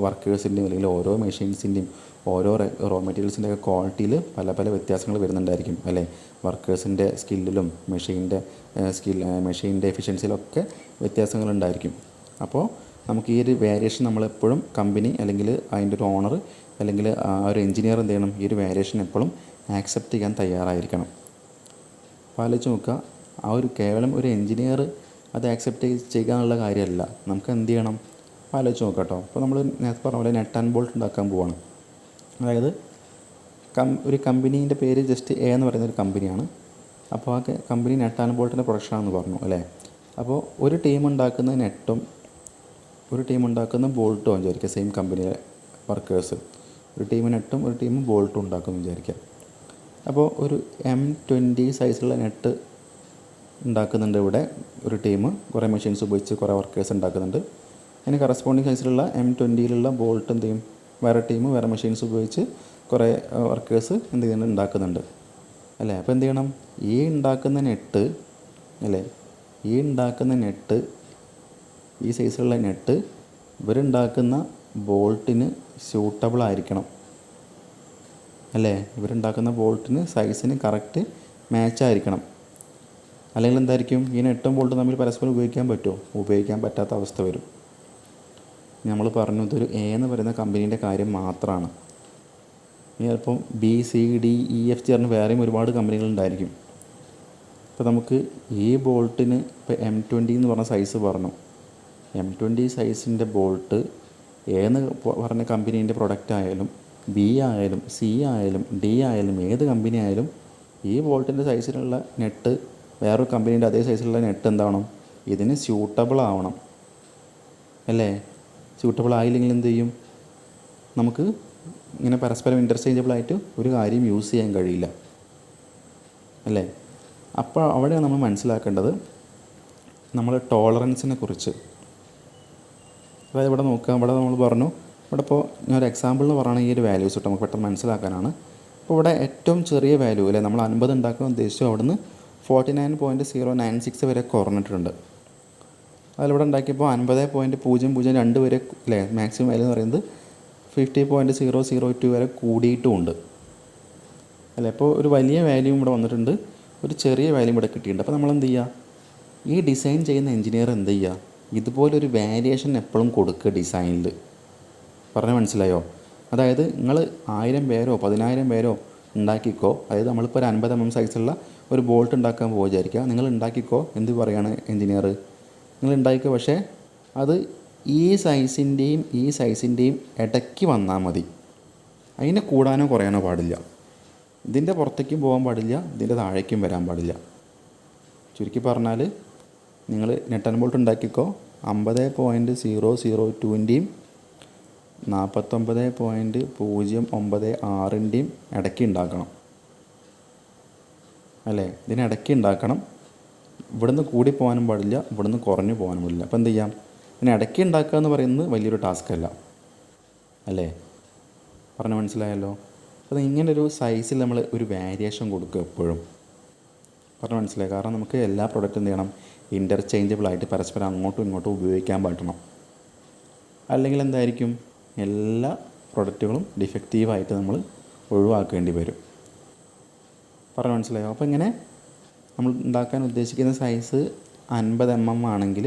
വർക്കേഴ്സിൻ്റെയും അല്ലെങ്കിൽ ഓരോ മെഷീൻസിൻ്റെയും ഓരോ റോ മെറ്റീരിയൽസിൻ്റെ ഒക്കെ ക്വാളിറ്റിയിൽ പല പല വ്യത്യാസങ്ങൾ വരുന്നുണ്ടായിരിക്കും അല്ലേ. വർക്കേഴ്സിൻ്റെ സ്കില്ലിലും മെഷീൻ്റെ എഫിഷ്യൻസിയിലൊക്കെ വ്യത്യാസങ്ങളുണ്ടായിരിക്കും. അപ്പോൾ നമുക്ക് ഈ ഒരു വേരിയേഷൻ നമ്മളെപ്പോഴും കമ്പനി അല്ലെങ്കിൽ അതിൻ്റെ ഒരു ഓണർ അല്ലെങ്കിൽ ആ ഒരു എഞ്ചിനീയർ എന്ത് ചെയ്യണം, ഈ ഒരു വേരിയേഷൻ എപ്പോഴും ആക്സെപ്റ്റ് ചെയ്യാൻ തയ്യാറായിരിക്കണം. അപ്പോൾ ആലോചിച്ച് നോക്കുക, ആ ഒരു കേവലം ഒരു എഞ്ചിനീയർ അത് ആക്സെപ്റ്റ് ചെയ്യാനുള്ള കാര്യമല്ല, നമുക്ക് എന്ത് ചെയ്യണം ആലോചിച്ച് നോക്കാം കേട്ടോ. അപ്പോൾ നമ്മൾ നേരത്തെ പറഞ്ഞ പോലെ നെറ്റ് ആൻഡ് ബോൾട്ട് ഉണ്ടാക്കാൻ പോവാണ്. അതായത് ഒരു കമ്പനീൻ്റെ പേര് ജസ്റ്റ് എ എന്ന് പറയുന്ന ഒരു കമ്പനിയാണ്. അപ്പോൾ ആ കമ്പനി നെറ്റ് ആൻഡ് ബോൾട്ടിൻ്റെ പ്രൊഡക്ഷനാണെന്ന് പറഞ്ഞു അല്ലേ. അപ്പോൾ ഒരു ടീം ഉണ്ടാക്കുന്ന നെറ്റും ഒരു ടീം ഉണ്ടാക്കുന്ന ബോൾട്ടും വിചാരിക്കുക, സെയിം കമ്പനിയിലെ വർക്കേഴ്സ്. ഒരു ടീം നെട്ടും ഒരു ടീം ബോൾട്ടും ഉണ്ടാക്കുമെന്ന് വിചാരിക്കുക. അപ്പോൾ ഒരു M20 സൈസുള്ള നെറ്റ് ഉണ്ടാക്കുന്നുണ്ട് ഇവിടെ ഒരു ടീം, കുറേ മെഷീൻസ് ഉപയോഗിച്ച് കുറേ വർക്കേഴ്സ് ഉണ്ടാക്കുന്നുണ്ട്. അതിന് കറസ്പോണ്ടിങ് സൈസിലുള്ള M20യിലുള്ള ബോൾട്ട് എന്ത് ചെയ്യും, വേറെ ടീം വേറെ മെഷീൻസ് ഉപയോഗിച്ച് കുറേ വർക്കേഴ്സ് എന്ത് ചെയ്യുന്നുണ്ട്, ഉണ്ടാക്കുന്നുണ്ട് അല്ലേ. അപ്പോൾ എന്ത് ചെയ്യണം, ഈ ഉണ്ടാക്കുന്ന നെട്ട് അല്ലേ, ഈ ഉണ്ടാക്കുന്ന നെട്ട്, ഈ സൈസിലുള്ള നെട്ട് ഇവരുണ്ടാക്കുന്ന ബോൾട്ടിന് സ്യൂട്ടബിൾ ആയിരിക്കണം അല്ലേ. ഇവരുണ്ടാക്കുന്ന ബോൾട്ടിന് സൈസിന് കറക്റ്റ് മാച്ചായിരിക്കണം. അല്ലെങ്കിൽ എന്തായിരിക്കും, ഈ നെട്ടും ബോൾട്ടും തമ്മിൽ പരസ്പരം ഉപയോഗിക്കാൻ പറ്റുമോ? ഉപയോഗിക്കാൻ പറ്റാത്ത അവസ്ഥ വരും. നമ്മൾ പറഞ്ഞു ഇതൊരു എ എന്ന് പറയുന്ന കമ്പനീൻ്റെ കാര്യം മാത്രമാണ്. ഇനി ചിലപ്പം BCDEFG പറഞ്ഞ് വേറെയും ഒരുപാട് കമ്പനികളുണ്ടായിരിക്കും. ഇപ്പോൾ നമുക്ക് ഈ ബോൾട്ടിന് ഇപ്പോൾ M20 എന്ന് പറഞ്ഞ സൈസ് പറഞ്ഞു, M20 സൈസിൻ്റെ ബോൾട്ട് എന്ന് പറഞ്ഞ കമ്പനീൻ്റെ പ്രൊഡക്റ്റ് ആയാലും ബി ആയാലും സി ആയാലും ഡി ആയാലും ഏത് കമ്പനി ആയാലും ഈ ബോൾട്ടിൻ്റെ സൈസിലുള്ള നെട്ട് വേറൊരു കമ്പനീൻ്റെ അതേ സൈസിലുള്ള നെട്ട് എന്താവണം, ഇതിന് സ്യൂട്ടബിൾ ആവണം അല്ലേ. സ്യൂട്ടബിൾ ആയില്ലെങ്കിൽ എന്ത് ചെയ്യും, നമുക്ക് ഇങ്ങനെ പരസ്പരം ഇൻ്റർചേഞ്ചബിളായിട്ട് ഒരു കാര്യം യൂസ് ചെയ്യാൻ കഴിയില്ല അല്ലേ. അപ്പോൾ അവിടെയാണ് നമ്മൾ മനസ്സിലാക്കേണ്ടത് നമ്മൾ ടോളറൻസിനെ കുറിച്ച്. അതായത് ഇവിടെ നോക്കുക, ഇവിടെ നമ്മൾ പറഞ്ഞു, ഇവിടെ ഇപ്പോൾ ഞാനൊരു എക്സാമ്പിളിന് പറയുകയാണെങ്കിൽ ഈ ഒരു വാല്യൂസ് കിട്ടും നമുക്ക് പെട്ടെന്ന് മനസ്സിലാക്കാനാണ്. അപ്പോൾ ഇവിടെ ഏറ്റവും ചെറിയ വാല്യൂ അല്ലേ, നമ്മൾ 50 ഉണ്ടാക്കാൻ ഉദ്ദേശിച്ചു, അവിടുന്ന് 49.096 വരെ കുറഞ്ഞിട്ടുണ്ട്. അതിലിവിടെ ഉണ്ടാക്കിയപ്പോൾ 50.002 വരെ അല്ലേ, മാക്സിമം വാല്യൂ എന്ന് പറയുന്നത് 50.002 വരെ കൂടിയിട്ടുമുണ്ട് അല്ലേ. അപ്പോൾ ഒരു വലിയ വാല്യൂ ഇവിടെ വന്നിട്ടുണ്ട്, ഒരു ചെറിയ വാല്യൂ ഇവിടെ കിട്ടിയിട്ടുണ്ട്. അപ്പോൾ നമ്മൾ എന്ത് ചെയ്യുക, ഈ ഡിസൈൻ ചെയ്യുന്ന എഞ്ചിനീയർ എന്ത് ചെയ്യുക, ഇതുപോലൊരു വേരിയേഷൻ എപ്പോഴും കൊടുക്കുക ഡിസൈനിൽ. പറഞ്ഞാൽ മനസ്സിലായോ? അതായത് നിങ്ങൾ 1000 പേരോ 10,000 പേരോ ഉണ്ടാക്കിക്കോ, അതായത് നമ്മളിപ്പോൾ ഒരു 50 mm സൈസുള്ള ഒരു ബോൾട്ട് ഉണ്ടാക്കാൻ പോകുക വിചാരിക്കുക, നിങ്ങൾ ഉണ്ടാക്കിക്കോ. എന്ത് പറയുകയാണ് എഞ്ചിനീയർ, നിങ്ങൾ ഉണ്ടാക്കിക്കോ, പക്ഷേ അത് ഈ സൈസിൻ്റെയും ഇടയ്ക്ക് വന്നാൽ മതി. അതിനെ കൂടാനോ കുറയാനോ പാടില്ല. ഇതിൻ്റെ പുറത്തേക്കും പോകാൻ പാടില്ല, ഇതിൻ്റെ താഴേക്കും വരാൻ പാടില്ല. ചുരുക്കി പറഞ്ഞാൽ നിങ്ങൾ നെട്ട് ആൻഡ് ബോൾട്ട് ഉണ്ടാക്കിക്കോ, 50.002ൻ്റെയും 49.096ൻ്റെയും ഇടയ്ക്ക് ഉണ്ടാക്കണം അല്ലേ. ഇതിനിടയ്ക്ക് ഉണ്ടാക്കണം. ഇവിടുന്ന് കൂടി പോകാനും പാടില്ല, ഇവിടുന്ന് കുറഞ്ഞു പോകാനും പാടില്ല. അപ്പോൾ എന്ത് ചെയ്യാം, ഇതിന് ഇടയ്ക്ക് ഉണ്ടാക്കുക എന്ന് പറയുന്നത് വലിയൊരു ടാസ്ക് അല്ല അല്ലേ. പറഞ്ഞ് മനസ്സിലായല്ലോ. അപ്പോൾ ഇങ്ങനൊരു സൈസിൽ നമ്മൾ ഒരു വേരിയേഷൻ കൊടുക്കുക എപ്പോഴും. പറഞ്ഞ് മനസ്സിലായി. കാരണം നമുക്ക് എല്ലാ പ്രൊഡക്റ്റും എന്ത് ചെയ്യണം, ഇൻ്റർചേഞ്ചബിളായിട്ട് പരസ്പരം അങ്ങോട്ടും ഇങ്ങോട്ടും ഉപയോഗിക്കാൻ പറ്റണം. അല്ലെങ്കിൽ എന്തായിരിക്കും, എല്ലാ പ്രൊഡക്റ്റുകളും ഡിഫക്റ്റീവായിട്ട് നമ്മൾ ഒഴിവാക്കേണ്ടി വരും. പറഞ്ഞ് മനസ്സിലായോ. അപ്പോൾ ഇങ്ങനെ നമ്മൾ ഉണ്ടാക്കാൻ ഉദ്ദേശിക്കുന്ന സൈസ് 50 mm ആണെങ്കിൽ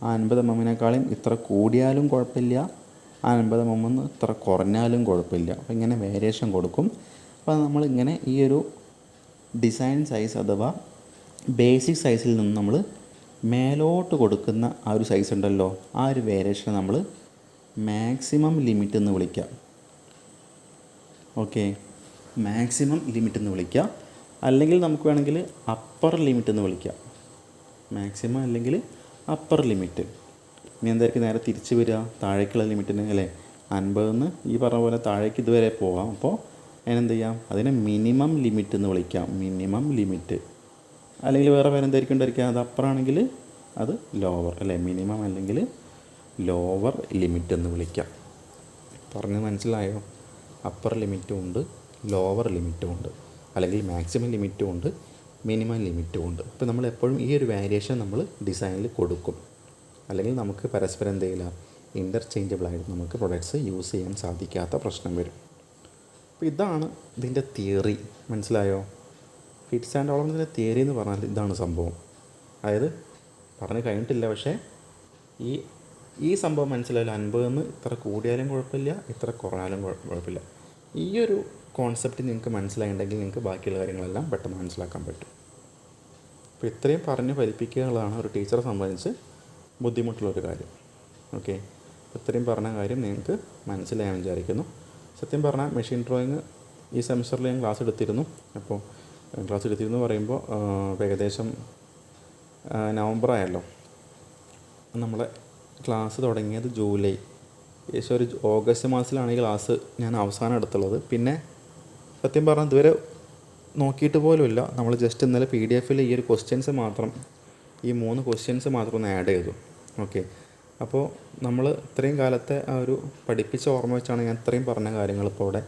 ആ 50 mm ഇത്ര കൂടിയാലും കുഴപ്പമില്ല, ആ 50 mm ഇത്ര കുറഞ്ഞാലും കുഴപ്പമില്ല. അപ്പോൾ ഇങ്ങനെ വേരിയേഷൻ കൊടുക്കും. അപ്പോൾ നമ്മളിങ്ങനെ ഈ ഒരു ഡിസൈൻ സൈസ് അഥവാ ബേസിക് സൈസിൽ നിന്ന് നമ്മൾ മേലോട്ട് കൊടുക്കുന്ന ആ ഒരു സൈസ് ഉണ്ടല്ലോ, ആ ഒരു വേരിയേഷൻ നമ്മൾ മാക്സിമം ലിമിറ്റ് എന്ന് വിളിക്കാം. ഓക്കെ, മാക്സിമം ലിമിറ്റ് എന്ന് വിളിക്കുക. അല്ലെങ്കിൽ നമുക്ക് വേണമെങ്കിൽ അപ്പർ ലിമിറ്റ് എന്ന് വിളിക്കാം. മാക്സിമം അല്ലെങ്കിൽ അപ്പർ ലിമിറ്റ്. ഇനി എന്തായിരിക്കും, നേരെ തിരിച്ച് വരിക താഴേക്കുള്ള ലിമിറ്റിന് അല്ലേ. 50 ഈ പറഞ്ഞ പോലെ താഴേക്ക് ഇതുവരെ പോകാം. അപ്പോൾ അതിനെന്ത് ചെയ്യാം, അതിനെ മിനിമം ലിമിറ്റ് എന്ന് വിളിക്കാം. Minimum limit. അല്ലെങ്കിൽ വേറെ പേരെന്തായിരിക്കും ഉണ്ടായിരിക്കുക, അത് അപ്പറാണെങ്കിൽ അത് ലോവർ അല്ലേ. മിനിമം അല്ലെങ്കിൽ ലോവർ ലിമിറ്റ് എന്ന് വിളിക്കാം. പറഞ്ഞ് മനസ്സിലായോ? അപ്പർ ലിമിറ്റും ഉണ്ട്, ലോവർ ലിമിറ്റും ഉണ്ട്, അല്ലെങ്കിൽ മാക്സിമം ലിമിറ്റും ഉണ്ട്, മിനിമം ലിമിറ്റും ഉണ്ട്. ഇപ്പോൾ നമ്മൾ എപ്പോഴും ഈ ഒരു വേരിയേഷൻ നമ്മൾ ഡിസൈനിൽ കൊടുക്കും. അല്ലെങ്കിൽ നമുക്ക് പരസ്പരം എന്തെയില്ല, ഇൻ്റർചേഞ്ചബിളായിട്ട് നമുക്ക് പ്രൊഡക്ട്സ് യൂസ് ചെയ്യാൻ സാധിക്കാത്ത പ്രശ്നം വരും. അപ്പോൾ ഇതാണ് ഇതിൻ്റെ തിയറി. മനസ്സിലായോ? ഫിറ്റ്സ് ആൻഡ് ടോളറൻസിൻ്റെ തിയറി എന്ന് പറഞ്ഞാൽ ഇതാണ് സംഭവം. അതായത് പറഞ്ഞ് കഴിഞ്ഞിട്ടില്ല, പക്ഷേ ഈ സംഭവം മനസ്സിലായാലും 50 ഇത്ര കൂടിയാലും കുഴപ്പമില്ല, ഇത്ര കുറഞ്ഞാലും കുഴപ്പമില്ല. ഈ ഒരു കോൺസെപ്റ്റ് നിങ്ങൾക്ക് മനസ്സിലായിട്ടുണ്ടെങ്കിൽ നിങ്ങൾക്ക് ബാക്കിയുള്ള കാര്യങ്ങളെല്ലാം പെട്ടെന്ന് മനസ്സിലാക്കാൻ പറ്റും. അപ്പോൾ ഇത്രയും പറഞ്ഞ് ഫലിപ്പിക്കുകയുള്ളതാണ് ഒരു ടീച്ചറെ സംബന്ധിച്ച് ബുദ്ധിമുട്ടുള്ളൊരു കാര്യം. ഓക്കെ, ഇത്രയും പറഞ്ഞ കാര്യം നിങ്ങൾക്ക് മനസ്സിലായെന്ന് വിചാരിക്കുന്നു. സത്യം പറഞ്ഞാൽ മെഷീൻ ഡ്രോയിങ് ഈ സെമിസ്റ്ററിൽ ഞാൻ ക്ലാസ് എടുത്തിരുന്നു. അപ്പോൾ ക്ലാസ് എടുത്തിരുന്നു പറയുമ്പോൾ ഏകദേശം നവംബർ ആയല്ലോ. നമ്മളെ ക്ലാസ് തുടങ്ങിയത് ജൂലൈ, ഏകദേശം ഒരു ഓഗസ്റ്റ് മാസത്തിലാണ് ഈ ക്ലാസ് ഞാൻ അവസാനം എടുത്തുള്ളത്. പിന്നെ സത്യം പറഞ്ഞാൽ ഇതുവരെ നോക്കിയിട്ട് പോലുമില്ല. നമ്മൾ ജസ്റ്റ് ഇന്നലെ PDF-ൽ ഈ ഒരു ക്വസ്റ്റ്യൻസ് മാത്രം, ഈ 3 ക്വസ്റ്റ്യൻസ് മാത്രം ഒന്ന് ആഡ് ചെയ്തു. ഓക്കെ, അപ്പോൾ നമ്മൾ ഇത്രയും കാലത്തെ ആ ഒരു പഠിപ്പിച്ച ഓർമ്മ വെച്ചാണ് ഞാൻ ഇത്രയും പറഞ്ഞ കാര്യങ്ങൾ ഇപ്പോൾ ഇവിടെ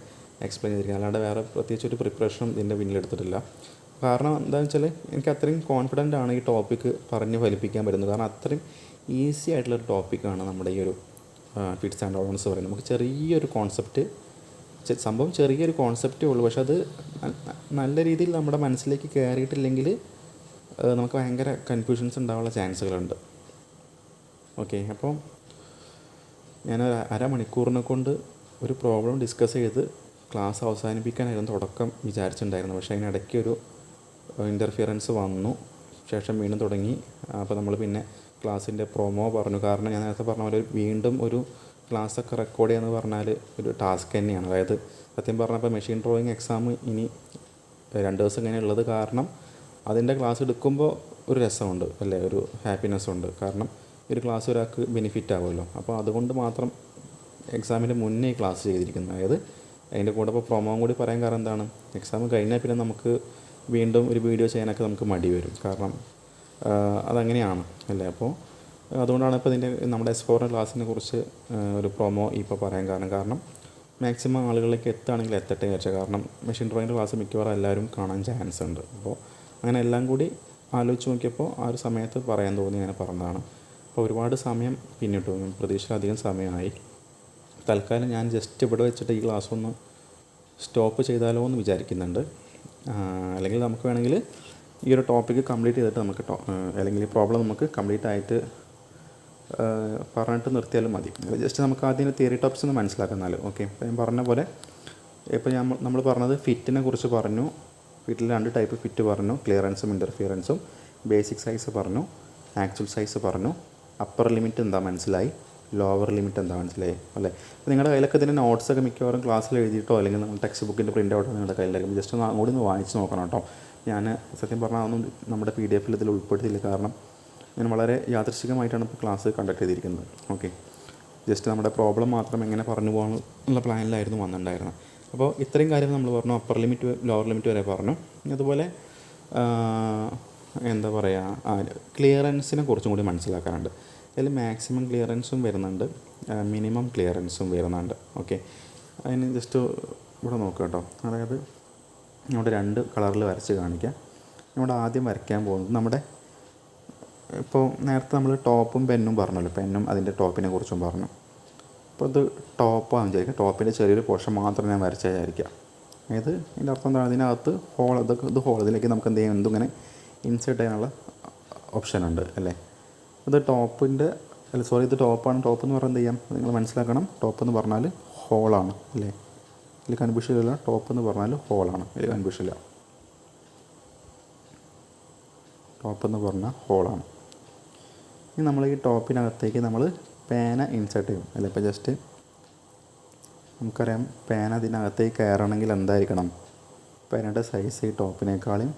എക്സ്പ്ലെയിൻ ചെയ്തിരിക്കുന്നത്. അല്ലാണ്ട് വേറെ പ്രത്യേകിച്ച് ഒരു പ്രിപ്പറേഷനും ഇതിൻ്റെ പിന്നിലെടുത്തിട്ടില്ല. കാരണം എന്താണെന്ന് വെച്ചാൽ എനിക്ക് അത്രയും കോൺഫിഡൻ്റ് ആണ് ഈ ടോപ്പിക്ക് പറഞ്ഞ് ഫലിപ്പിക്കാൻ പറ്റുന്നത്. കാരണം അത്രയും ഈസി ആയിട്ടുള്ളൊരു ടോപ്പിക്കാണ് നമ്മുടെ ഈ ഒരു ഫിറ്റ്സ് ആൻഡ് ടോളറൻസ് പറയുന്നത്. നമുക്ക് ചെറിയൊരു കോൺസെപ്റ്റ്, സംഭവം ചെറിയൊരു കോൺസെപ്റ്റേ ഉള്ളൂ, പക്ഷെ അത് നല്ല രീതിയിൽ നമ്മുടെ മനസ്സിലേക്ക് കയറിയിട്ടില്ലെങ്കിൽ നമുക്ക് ഭയങ്കര കൺഫ്യൂഷൻസ് ഉണ്ടാകാനുള്ള ചാൻസുകളുണ്ട്. ഓക്കെ, അപ്പോൾ ഞാനൊരു അരമണിക്കൂറിനെ കൊണ്ട് ഒരു പ്രോബ്ലം ഡിസ്കസ് ചെയ്ത് ക്ലാസ് അവസാനിപ്പിക്കാനായിരുന്നു തുടക്കം വിചാരിച്ചിട്ടുണ്ടായിരുന്നു. പക്ഷേ അതിനിടയ്ക്ക് ഒരു ഇൻ്റർഫിയറൻസ് വന്നു, ശേഷം വീണ്ടും തുടങ്ങി. അപ്പോൾ നമ്മൾ പിന്നെ ക്ലാസ്സിൻ്റെ പ്രൊമോ പറഞ്ഞു. കാരണം ഞാൻ നേരത്തെ പറഞ്ഞ പോലെ വീണ്ടും ഒരു ക്ലാസ്സൊക്കെ റെക്കോർഡ് ചെയ്യുക എന്ന് പറഞ്ഞാൽ ഒരു ടാസ്ക് തന്നെയാണ്. അതായത് സത്യം പറഞ്ഞപ്പോൾ മെഷീൻ ഡ്രോയിങ് എക്സാം ഇനി 2 ദിവസം ഇങ്ങനെ ഉള്ളത് കാരണം അതിൻ്റെ ക്ലാസ് എടുക്കുമ്പോൾ ഒരു രസമുണ്ട് അല്ലേ, ഒരു ഹാപ്പിനെസ് ഉണ്ട്. കാരണം ഒരു ക്ലാസ് ഒരാൾക്ക് ബെനിഫിറ്റ് ആവുമല്ലോ. അപ്പോൾ അതുകൊണ്ട് മാത്രം എക്സാമിൻ്റെ മുന്നേ ക്ലാസ് ചെയ്തിരിക്കുന്നത്. അതായത് അതിൻ്റെ കൂടെ ഇപ്പോൾ പ്രൊമോയും കൂടി പറയാൻ കാരണം എന്താണ്, എക്സാം കഴിഞ്ഞാൽ പിന്നെ നമുക്ക് വീണ്ടും ഒരു വീഡിയോ ചെയ്യാനൊക്കെ നമുക്ക് മടി വരും. കാരണം അതങ്ങനെയാണ് അല്ലേ. അപ്പോൾ അതുകൊണ്ടാണ് ഇപ്പോൾ ഇതിൻ്റെ നമ്മുടെ S4 ക്ലാസ്സിനെ കുറിച്ച് ഒരു പ്രൊമോ ഇപ്പോൾ പറയാൻ കാരണം മാക്സിമം ആളുകളിലേക്ക് എത്തുകയാണെങ്കിൽ എത്തട്ടെ വിചാരിച്ചാൽ. കാരണം മെഷീൻ ഡ്രോയിങ്ങിൻ്റെ ക്ലാസ് മിക്കവാറും എല്ലാവരും കാണാൻ ചാൻസ് ഉണ്ട്. അപ്പോൾ അങ്ങനെ എല്ലാം കൂടി ആലോചിച്ച് നോക്കിയപ്പോൾ ആ ഒരു സമയത്ത് പറയാൻ തോന്നി, അങ്ങനെ പറഞ്ഞതാണ്. അപ്പോൾ ഒരുപാട് സമയം പിന്നിട്ടു, പ്രതീക്ഷയിലധികം സമയമായി. തൽക്കാലം ഞാൻ ജസ്റ്റ് ഇവിടെ വെച്ചിട്ട് ഈ ക്ലാസ് ഒന്ന് സ്റ്റോപ്പ് ചെയ്താലോ എന്ന് വിചാരിക്കുന്നുണ്ട്. അല്ലെങ്കിൽ നമുക്ക് വേണമെങ്കിൽ ഈ ഒരു ടോപ്പിക്ക് കംപ്ലീറ്റ് ചെയ്തിട്ട് നമുക്ക് അല്ലെങ്കിൽ ഈ പ്രോബ്ലം നമുക്ക് കംപ്ലീറ്റ് ആയിട്ട് പറഞ്ഞിട്ട് നിർത്തിയാലും മതി. ജസ്റ്റ് നമുക്ക് ആദ്യം തിയറി ടോപ്പിക്സ് ഒന്ന് മനസ്സിലാക്കുന്നാല്. ഓക്കെ, ഇപ്പോൾ ഞാൻ പറഞ്ഞ പോലെ ഇപ്പോൾ നമ്മൾ പറഞ്ഞത് ഫിറ്റിനെ കുറിച്ച് പറഞ്ഞു. ഫിറ്റിൽ 2 ടൈപ്പ് ഫിറ്റ് പറഞ്ഞു, ക്ലിയറൻസും ഇൻ്റർഫിയറൻസും. ബേസിക് സൈസ് പറഞ്ഞു, ആക്ച്വൽ സൈസ് പറഞ്ഞു. അപ്പർ ലിമിറ്റ് എന്താ മനസ്സിലായി, ലോവർ ലിമിറ്റ് എന്താ മനസ്സിലായി അല്ലേ. അപ്പോൾ നിങ്ങളുടെ കയ്യിലൊക്കെ ഇതിൻ്റെ നോട്ട്സൊക്കെ മിക്കവാറും ക്ലാസ്സിൽ എഴുതിയിട്ടോ അല്ലെങ്കിൽ നമ്മൾ ടെക്സ്റ്റ് ബുക്കിൻ്റെ പ്രിൻ്റ് ഔട്ടോ നിങ്ങളുടെ കയ്യിലായിരിക്കും. ജസ്റ്റ് ഒന്ന് അങ്ങോട്ട് ഒന്ന് വായിച്ച് നോക്കണം കേട്ടോ. ഞാൻ സത്യം പറഞ്ഞാൽ അതൊന്നും നമ്മുടെ PDF ഇതിൽ ഉൾപ്പെടുത്തിയില്ല. കാരണം ഞാൻ വളരെ യാദൃശ്ചികമായിട്ടാണ് ഇപ്പോൾ ക്ലാസ് കണ്ടക്ട് ചെയ്തിരിക്കുന്നത്. ഓക്കെ, ജസ്റ്റ് നമ്മുടെ പ്രോബ്ലം മാത്രം എങ്ങനെ പറഞ്ഞു പോകാനുള്ള പ്ലാനിലായിരുന്നു വന്നിട്ടുണ്ടായിരുന്നത്. അപ്പോൾ ഇത്രയും കാര്യങ്ങൾ നമ്മൾ പറഞ്ഞു. അപ്പർ ലിമിറ്റ് ലോവർ ലിമിറ്റ് വരെ പറഞ്ഞു. അതുപോലെ എന്താ പറയുക, ക്ലിയറൻസിനെ കുറിച്ചും കൂടി മനസ്സിലാക്കാനുണ്ട്. അതിൽ മാക്സിമം ക്ലിയറൻസും വരുന്നുണ്ട്, മിനിമം ക്ലിയറൻസും വരുന്നുണ്ട്. ഓക്കെ, അതിന് ജസ്റ്റ് ഇവിടെ നോക്കുക കേട്ടോ. അതായത് ഇവിടെ 2 കളറിൽ വരച്ച് കാണിക്കാം. ഇവിടെ ആദ്യം വരയ്ക്കാൻ പോകുന്നത് നമ്മുടെ ഇപ്പോൾ നേരത്തെ നമ്മൾ ടോപ്പും പെന്നും പറഞ്ഞല്ലോ, പെന്നും അതിൻ്റെ ടോപ്പിനെ കുറിച്ചും പറഞ്ഞു. അപ്പോൾ ഇത് ടോപ്പാണെന്ന് വിചാരിക്കുക. ടോപ്പിൻ്റെ ചെറിയൊരു പോർഷൻ മാത്രം ഞാൻ വരച്ച് വിചാരിക്കാം. അതായത് ഇതിൻ്റെ അർത്ഥം എന്താണ്, ഇതിനകത്ത് ഹോൾ, ഇത് ഹോൾ, ഇതിലേക്ക് നമുക്ക് എന്ത് ചെയ്യാം, എന്തിങ്ങനെ ഇൻസേർട്ട് ചെയ്യാനുള്ള ഓപ്ഷൻ ഉണ്ട് അല്ലേ. ഇത് ടോപ്പിൻ്റെ ഇത് ടോപ്പാണ്. ടോപ്പ് എന്ന് പറഞ്ഞാൽ എന്ത് ചെയ്യാം, നിങ്ങൾ മനസ്സിലാക്കണം. ടോപ്പ് എന്ന് പറഞ്ഞാൽ ഹോളാണ് അല്ലേ. ഇതിൽ കൺഫ്യൂഷനില്ല. ടോപ്പ് എന്ന് പറഞ്ഞാൽ ഹോളാണ്, ഇതിൽ കൺഫ്യൂഷനില്ല. ടോപ്പ് എന്ന് പറഞ്ഞാൽ ഹോളാണ്. ഇനി നമ്മൾ ഈ ടോപ്പിനകത്തേക്ക് നമ്മൾ പേന ഇൻസേർട്ട് ചെയ്യും അല്ലേ. ഇപ്പോൾ ജസ്റ്റ് നമുക്കറിയാം, പേന അതിനകത്തേക്ക് കയറണമെങ്കിൽ എന്തായിരിക്കണം, പേനയുടെ സൈസ് ഈ ടോപ്പിനേക്കാളും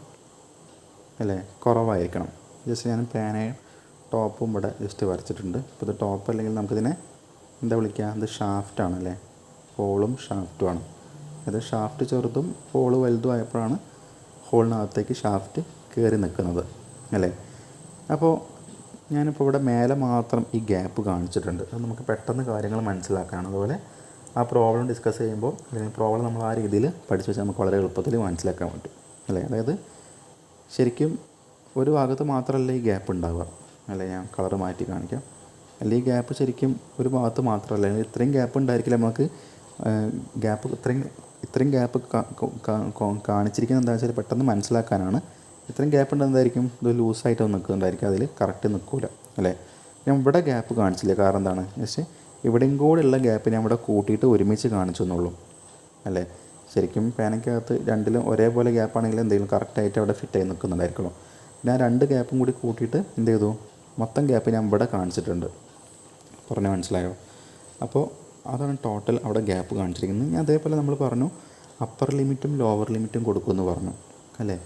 അല്ലേ കുറവായിരിക്കണം. ജസ്റ്റ് ഞാൻ പേനയും ടോപ്പും ഇവിടെ ജസ്റ്റ് വരച്ചിട്ടുണ്ട്. ഇപ്പോൾ ഇത് ടോപ്പ് അല്ലെങ്കിൽ നമുക്കിതിനെ എന്താ വിളിക്കുക, ഇത് ഷാഫ്റ്റാണ് അല്ലേ. ഹോളും ഷാഫ്റ്റുമാണ്. അത് ഷാഫ്റ്റ് ചെറുതും ഹോള് വലുതും ആയപ്പോഴാണ് ഹോളിനകത്തേക്ക് ഷാഫ്റ്റ് കയറി നിൽക്കുന്നത് അല്ലേ. അപ്പോൾ ഞാനിപ്പോൾ ഇവിടെ മേലെ മാത്രം ഈ ഗ്യാപ്പ് കാണിച്ചിട്ടുണ്ട്. അത് നമുക്ക് പെട്ടെന്ന് കാര്യങ്ങൾ മനസ്സിലാക്കാനാണ്. അതുപോലെ ആ പ്രോബ്ലം ഡിസ്കസ് ചെയ്യുമ്പോൾ അല്ലെങ്കിൽ പ്രോബ്ലം നമ്മൾ ആ രീതിയിൽ പഠിച്ചു വെച്ചാൽ നമുക്ക് വളരെ എളുപ്പത്തിൽ മനസ്സിലാക്കാൻ പറ്റും അല്ലേ. അതായത് ശരിക്കും ഒരു ഭാഗത്ത് മാത്രമല്ല ഈ ഗ്യാപ്പ് ഉണ്ടാവുക അല്ലേ. ഞാൻ കളർ മാറ്റി കാണിക്കാം. അല്ലെങ്കിൽ ഈ ഗ്യാപ്പ് ശരിക്കും ഒരു ഭാഗത്ത് മാത്രമല്ല, ഇത്രയും ഗ്യാപ്പ് ഉണ്ടായിരിക്കില്ല. നമുക്ക് ഗ്യാപ്പ് ഇത്രയും ഗ്യാപ്പ് കാണിച്ചിരിക്കുന്നത് എന്താ വെച്ചാൽ പെട്ടെന്ന് മനസ്സിലാക്കാനാണ്. ഇത്രയും ഗ്യാപ്പ് ഉണ്ട് എന്തായിരിക്കും, ഇത് ലൂസായിട്ട് നിൽക്കുന്നുണ്ടായിരിക്കും, അതിൽ കറക്റ്റ് നിൽക്കില്ല അല്ലേ. ഞാൻ ഇവിടെ ഗ്യാപ്പ് കാണിച്ചില്ല. കാരണം എന്താണ്, ജസ്റ്റ് ഇവിടെയും കൂടെ ഉള്ള ഗ്യാപ്പ് ഞാൻ ഇവിടെ കൂട്ടിയിട്ട് ഒരുമിച്ച് കാണിച്ചു എന്നുള്ളൂ അല്ലേ. ശരിക്കും പേനയ്ക്കകത്ത് രണ്ടിലും ഒരേപോലെ ഗ്യാപ്പാണെങ്കിൽ എന്തെങ്കിലും കറക്റ്റായിട്ട് അവിടെ ഫിറ്റായി നിൽക്കുന്നുണ്ടായിരിക്കുമല്ലോ. ഞാൻ 2 ഗ്യാപ്പും കൂടി കൂട്ടിയിട്ട് എന്ത് ചെയ്തു, മൊത്തം ഗ്യാപ്പ് ഞാൻ ഇവിടെ കാണിച്ചിട്ടുണ്ട്. പറഞ്ഞ് മനസ്സിലായോ. അപ്പോൾ അതാണ് ടോട്ടൽ അവിടെ ഗ്യാപ്പ് കാണിച്ചിരിക്കുന്നത്. ഇനി അതേപോലെ നമ്മൾ പറഞ്ഞു അപ്പർ ലിമിറ്റും ലോവർ ലിമിറ്റും കൊടുക്കുമെന്ന് പറഞ്ഞു അല്ലേ.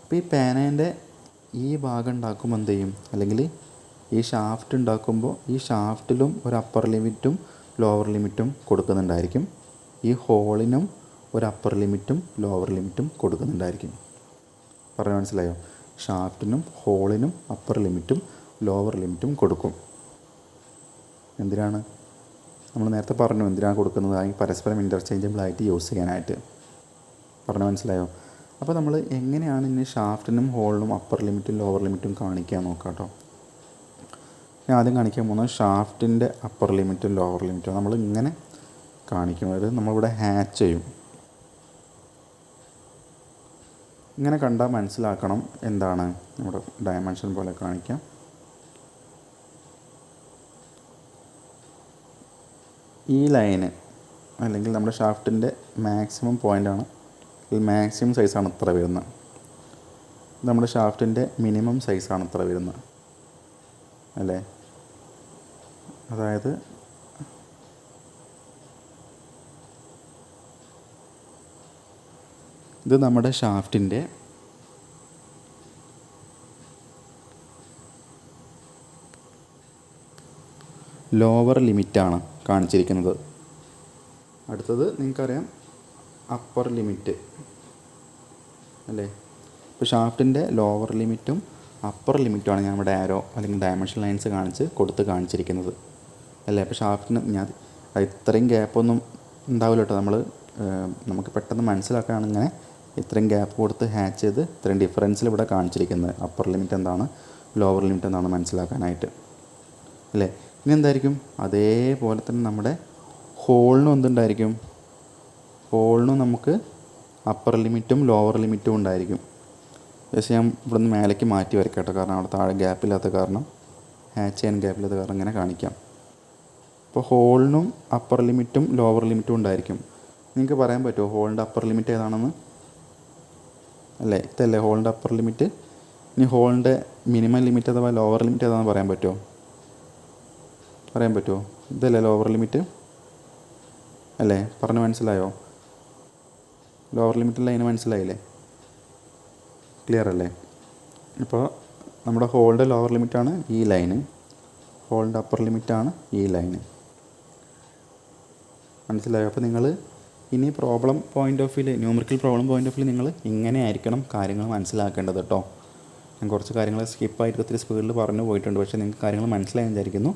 അപ്പോൾ ഈ പേനേൻ്റെ ഈ ഭാഗം ഉണ്ടാക്കുമ്പോൾ എന്ത് ചെയ്യും, അല്ലെങ്കിൽ ഈ ഷാഫ്റ്റ് ഉണ്ടാക്കുമ്പോൾ ഈ ഷാഫ്റ്റിലും ഒരു അപ്പർ ലിമിറ്റും ലോവർ ലിമിറ്റും കൊടുക്കുന്നുണ്ടായിരിക്കും. ഈ ഹോളിനും ഒരു അപ്പർ ലിമിറ്റും ലോവർ ലിമിറ്റും കൊടുക്കുന്നുണ്ടായിരിക്കും. പറഞ്ഞ് മനസ്സിലായോ. ഷാഫ്റ്റിനും ഹോളിനും അപ്പർ ലിമിറ്റും ലോവർ ലിമിറ്റും കൊടുക്കും. എന്തിനാണ്, നമ്മൾ നേരത്തെ പറഞ്ഞു എന്തിനാണ് കൊടുക്കുന്നത്, ഈ പരസ്പരം ഇൻ്റർചേഞ്ചബിളായിട്ട് യൂസ് ചെയ്യാനായിട്ട്. പറഞ്ഞ് മനസ്സിലായോ. അപ്പോൾ നമ്മൾ എങ്ങനെയാണ് ഇനി ഷാഫ്റ്റിനും ഹോളിനും അപ്പർ ലിമിറ്റും ലോവർ ലിമിറ്റും കാണിക്കാൻ നോക്കാം കേട്ടോ. ഞാൻ ആദ്യം കാണിക്കാൻ പോകുന്നത് ഷാഫ്റ്റിൻ്റെ അപ്പർ ലിമിറ്റും ലോവർ ലിമിറ്റും നമ്മൾ ഇങ്ങനെ കാണിക്കും. അതായത് നമ്മളിവിടെ ഹാച്ച് ചെയ്യും. ഇങ്ങനെ കണ്ടാൽ മനസ്സിലാക്കണം എന്താണ്, നമ്മുടെ ഡയമെൻഷൻ പോലെ കാണിക്കാം. ഈ ലൈന് അല്ലെങ്കിൽ നമ്മുടെ ഷാഫ്റ്റിൻ്റെ മാക്സിമം പോയിൻ്റാണ്, ഈ മാക്സിമം സൈസാണ് ഇത്ര വരുന്നത്. നമ്മുടെ ഷാഫ്റ്റിൻ്റെ മിനിമം സൈസാണ് ഇത്ര വരുന്നത് അല്ലേ. അതായത് ഇത് നമ്മുടെ ഷാഫ്റ്റിൻ്റെ ലോവർ ലിമിറ്റാണ് കാണിച്ചിരിക്കുന്നത്. അടുത്തത് നിങ്ങൾക്കറിയാം അപ്പർ ലിമിറ്റ് അല്ലേ. ഇപ്പോൾ ഷാഫ്റ്റിൻ്റെ ലോവർ ലിമിറ്റും അപ്പർ ലിമിറ്റുമാണ് ഞാൻ ഇവിടെ ആരോ അല്ലെങ്കിൽ ഡയമെൻഷൻ ലൈൻസ് കാണിച്ചിരിക്കുന്നത് അല്ലേ. അപ്പോൾ ഷാഫ്റ്റിന് ഞാൻ ഇത്രയും ഗ്യാപ്പൊന്നും ഉണ്ടാവില്ല കേട്ടോ. നമുക്ക് പെട്ടെന്ന് മനസ്സിലാക്കാനാണ് ഇങ്ങനെ ഇത്രയും ഗ്യാപ്പ് കൊടുത്ത് ഹാച്ച് ചെയ്ത് ഇത്രയും ഡിഫറൻസിൽ ഇവിടെ കാണിച്ചിരിക്കുന്നത്. അപ്പർ ലിമിറ്റ് എന്താണ്, ലോവർ ലിമിറ്റ് എന്താണ് മനസ്സിലാക്കാനായിട്ട് അല്ലേ. ഇനി എന്തായിരിക്കും, അതേപോലെ തന്നെ നമ്മുടെ ഹോളിനും എന്തുണ്ടായിരിക്കും, ഹോളിനും നമുക്ക് അപ്പർ ലിമിറ്റും ലോവർ ലിമിറ്റും ഉണ്ടായിരിക്കും. പക്ഷേ ഞാൻ ഇവിടെ നിന്ന് മേലേക്ക് മാറ്റി വരയ്ക്കാം കേട്ടോ, കാരണം അവിടെ താഴെ ഗ്യാപ്പില്ലാത്ത കാരണം, ഹാച്ച് ചെയ്യാൻ ഗ്യാപ്പില്ലാത്ത കാരണം ഇങ്ങനെ കാണിക്കാം. അപ്പോൾ ഹോളിനും അപ്പർ ലിമിറ്റും ലോവർ ലിമിറ്റും ഉണ്ടായിരിക്കും. നിങ്ങൾക്ക് പറയാൻ പറ്റുമോ ഹോളിൻ്റെ അപ്പർ ലിമിറ്റ് ഏതാണെന്ന് അല്ലേ? ഇതല്ലേ ഹോളിൻ്റെ അപ്പർ ലിമിറ്റ്. ഇനി ഹോളിൻ്റെ മിനിമം ലിമിറ്റ് അഥവാ ലോവർ ലിമിറ്റ് ഏതാണെന്ന് പറയാൻ പറ്റുമോ? ഇതല്ലേ ലോവർ ലിമിറ്റ് അല്ലേ? പറഞ്ഞ് മനസ്സിലായോ? ലോവർ ലിമിറ്റ് ലൈന് മനസ്സിലായില്ലേ? ക്ലിയർ അല്ലേ? ഇപ്പോൾ നമ്മുടെ ഹോളിൻ്റെ ലോവർ ലിമിറ്റാണ് ഈ ലൈന്, ഹോളിൻ്റെ അപ്പർ ലിമിറ്റാണ് ഈ ലൈന്. മനസ്സിലായോ? അപ്പോൾ നിങ്ങൾ ഇനി problem point of view, numerical problem point of view നിങ്ങൾ ഇങ്ങനെ ആയിരിക്കണം കാര്യങ്ങൾ മനസ്സിലാക്കേണ്ടത് കേട്ടോ. ഞാൻ കുറച്ച് കാര്യങ്ങൾ സ്കിപ്പായിട്ട് ഒത്തിരി സ്പീഡിൽ പറഞ്ഞു പോയിട്ടുണ്ട്, പക്ഷേ നിങ്ങൾക്ക് കാര്യങ്ങൾ മനസ്സിലായി വിചാരിക്കുന്നു.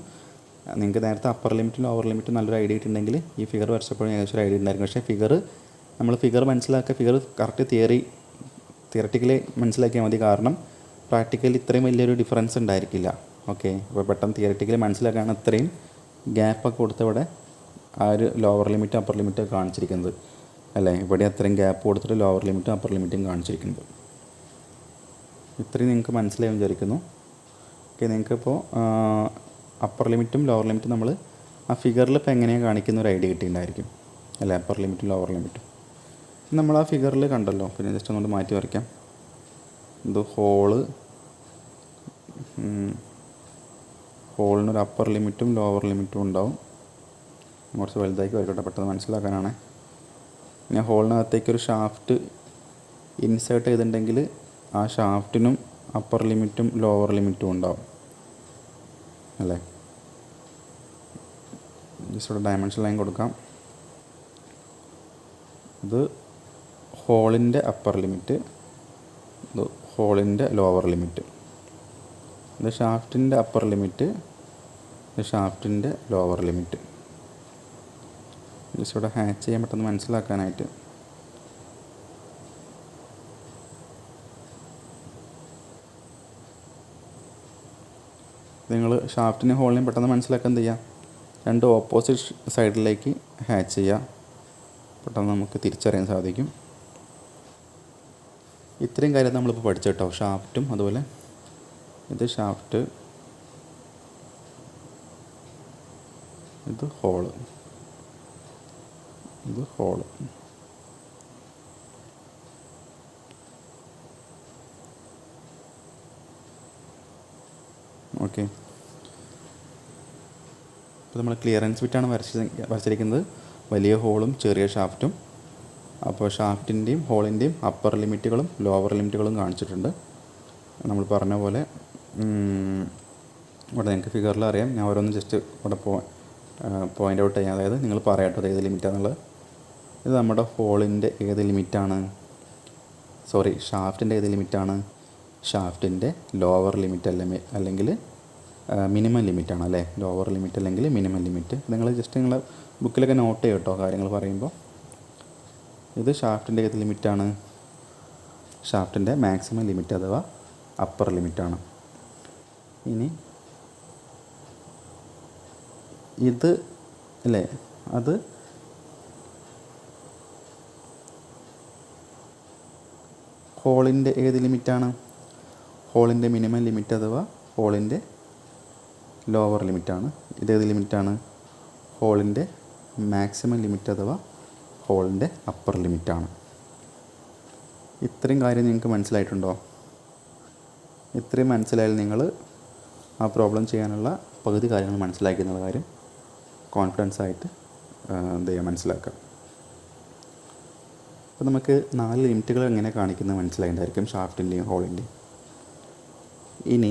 നിങ്ങൾക്ക് നേരത്തെ അപ്പർ ലിമിറ്റും ലോവർ ലിമിറ്റും നല്ലൊരു ഐഡിയ ഇട്ടുണ്ടെങ്കിൽ ഈ ഫിഗർ വരച്ചപ്പോഴും ഏകദേശം ഒരു ഐഡിയ ഉണ്ടായിരിക്കും. പക്ഷേ ഫിഗർ മനസ്സിലാക്കുക, ഫിഗർ കറക്റ്റ് തിയററ്റിക്കലി മനസ്സിലാക്കിയാൽ മതി. കാരണം പ്രാക്ടിക്കലി ഇത്രയും വലിയൊരു ഡിഫറൻസ് ഉണ്ടായിരിക്കില്ല. ഓക്കെ, അപ്പോൾ പെട്ടെന്ന് തിയററ്റിക്കലി മനസ്സിലാക്കാനാണ് ഇത്രയും ഗ്യാപ്പൊക്കെ കൊടുത്ത് ഇവിടെ ആ ഒരു ലോവർ ലിമിറ്റും അപ്പർ ലിമിറ്റും കാണിച്ചിരിക്കുന്നത് അല്ലേ. ഇവിടെ അത്രയും ഗ്യാപ്പ് കൊടുത്തിട്ട് ലോവർ ലിമിറ്റും അപ്പർ ലിമിറ്റും കാണിച്ചിരിക്കുന്നത്. ഇത്രയും നിങ്ങൾക്ക് മനസ്സിലായി വിചാരിക്കുന്നു. ഓക്കെ, നിങ്ങൾക്കിപ്പോൾ അപ്പർ ലിമിറ്റും ലോവർ ലിമിറ്റും നമ്മൾ ആ ഫിഗറിൽ ഇപ്പോൾ എങ്ങനെയാണ് കാണിക്കുന്ന ഒരു ഐഡിയ കിട്ടിയിട്ടുണ്ടായിരിക്കും അല്ലേ. അപ്പർ ലിമിറ്റും ലോവർ ലിമിറ്റും നമ്മൾ ആ ഫിഗറിൽ കണ്ടല്ലോ. പിന്നെ ജസ്റ്റ് ഒന്നുകൊണ്ട് മാറ്റി വരയ്ക്കാം. ഇത് ഹോളിനൊരു അപ്പർ ലിമിറ്റും ലോവർ ലിമിറ്റും ഉണ്ടാവും. കുറച്ച് വലുതാക്കി വരയ്ക്കട്ടെ പെട്ടെന്ന് മനസ്സിലാക്കാനാണ്. ഞാൻ ഹോളിനകത്തേക്കൊരു ഷാഫ്റ്റ് ഇൻസേർട്ട് ചെയ്തിട്ടുണ്ടെങ്കിൽ ആ ഷാഫ്റ്റിനും അപ്പർ ലിമിറ്റും ലോവർ ലിമിറ്റും ഉണ്ടാവും അല്ലേ. ജസ്റ്റ് ഇവിടെ ഡയമെൻഷൻ ലൈൻ കൊടുക്കാം. ഇത് ഹോളിൻ്റെ അപ്പർ ലിമിറ്റ്, ഇത് ഹോളിൻ്റെ ലോവർ ലിമിറ്റ്. ഇത് ഷാഫ്റ്റിൻ്റെ അപ്പർ ലിമിറ്റ്, ഇത് ഷാഫ്റ്റിൻ്റെ ലോവർ ലിമിറ്റ്. ജസ്റ്റ് ഇവിടെ ഹാച്ച് ചെയ്യാൻ പെട്ടെന്ന് മനസ്സിലാക്കാനായിട്ട്. നിങ്ങൾ ഷാഫ്റ്റിനെ ഹോളിനെയും പെട്ടെന്ന് മനസ്സിലാക്കാൻ എന്ത് ചെയ്യുക, രണ്ട് ഓപ്പോസിറ്റ് സൈഡിലേക്ക് ഹാച്ച് ചെയ്യുക. പെട്ടെന്ന് നമുക്ക് തിരിച്ചറിയാൻ സാധിക്കും. ഇത്രയും കാര്യം നമ്മളിപ്പോൾ പഠിച്ചു കേട്ടോ. ഷാഫ്റ്റും അതുപോലെ ഇത് ഷാഫ്റ്റ്, ഇത് ഹോള്, ഇത് ഹോള്. ഓക്കെ, ഇപ്പോൾ നമ്മൾ ക്ലിയറൻസ് ബിറ്റാണ് വരച്ചിരിക്കുന്നത്. വലിയ ഹോളും ചെറിയ ഷാഫ്റ്റും. അപ്പോൾ ഷാഫ്റ്റിൻ്റെയും ഹോളിൻ്റെയും അപ്പർ ലിമിറ്റുകളും ലോവർ ലിമിറ്റുകളും കാണിച്ചിട്ടുണ്ട്. നമ്മൾ പറഞ്ഞ പോലെ ഇവിടെ നിങ്ങൾക്ക് ഫിഗറിൽ അറിയാം. ഞാൻ ഓരോന്നും ജസ്റ്റ് ഇവിടെ പോയിൻ്റ് ഔട്ട് ചെയ്യാം. അതായത് നിങ്ങൾ പറയാട്ടോ ഏത് ലിമിറ്റാണെന്നുള്ളത്. ഇത് നമ്മുടെ ഹോളിൻ്റെ ഏത് ലിമിറ്റാണ്, ഷാഫ്റ്റിൻ്റെ ഏത് ലിമിറ്റാണ്, ഷാഫ്റ്റിൻ്റെ ലോവർ ലിമിറ്റ് അല്ലെങ്കിൽ മിനിമം ലിമിറ്റാണ് അല്ലേ. ലോവർ ലിമിറ്റ് അല്ലെങ്കിൽ മിനിമം ലിമിറ്റ് നിങ്ങൾ ജസ്റ്റ് നിങ്ങളെ ബുക്കിലൊക്കെ നോട്ട് ചെയ്യും കേട്ടോ കാര്യങ്ങൾ പറയുമ്പോൾ. ഇത് ഷാഫ്റ്റിൻ്റെ ഏത് ലിമിറ്റാണ്, ഷാഫ്റ്റിൻ്റെ മാക്സിമം ലിമിറ്റ് അഥവാ അപ്പർ ലിമിറ്റാണ്. ഇനി ഇത് അല്ലേ, അത് ഹോളിൻ്റെ ഏത് ലിമിറ്റാണ്, ഹോളിൻ്റെ മിനിമം ലിമിറ്റ് അഥവാ ഹോളിൻ്റെ ലോവർ ലിമിറ്റാണ്. ഇതേത് ലിമിറ്റാണ്, ഹോളിൻ്റെ മാക്സിമം ലിമിറ്റ് അഥവാ ഹോളിൻ്റെ അപ്പർ ലിമിറ്റാണ്. ഇത്രയും കാര്യം നിങ്ങൾക്ക് മനസ്സിലായിട്ടുണ്ടോ? ഇത്രയും മനസ്സിലായാൽ നിങ്ങൾ ആ പ്രോബ്ലം ചെയ്യാനുള്ള പകുതി കാര്യങ്ങൾ മനസ്സിലാക്കി എന്നുള്ള കാര്യം കോൺഫിഡൻസ് ആയിട്ട് എന്ത് ചെയ്യുക, മനസ്സിലാക്കുക. അപ്പോൾ നമുക്ക് 4 ലിമിറ്റുകൾ എങ്ങനെ കാണിക്കുന്നത് മനസ്സിലായിട്ടുണ്ടായിരിക്കും, ഷാഫ്റ്റിൻ്റെയും ഹോളിൻ്റെയും. ഇനി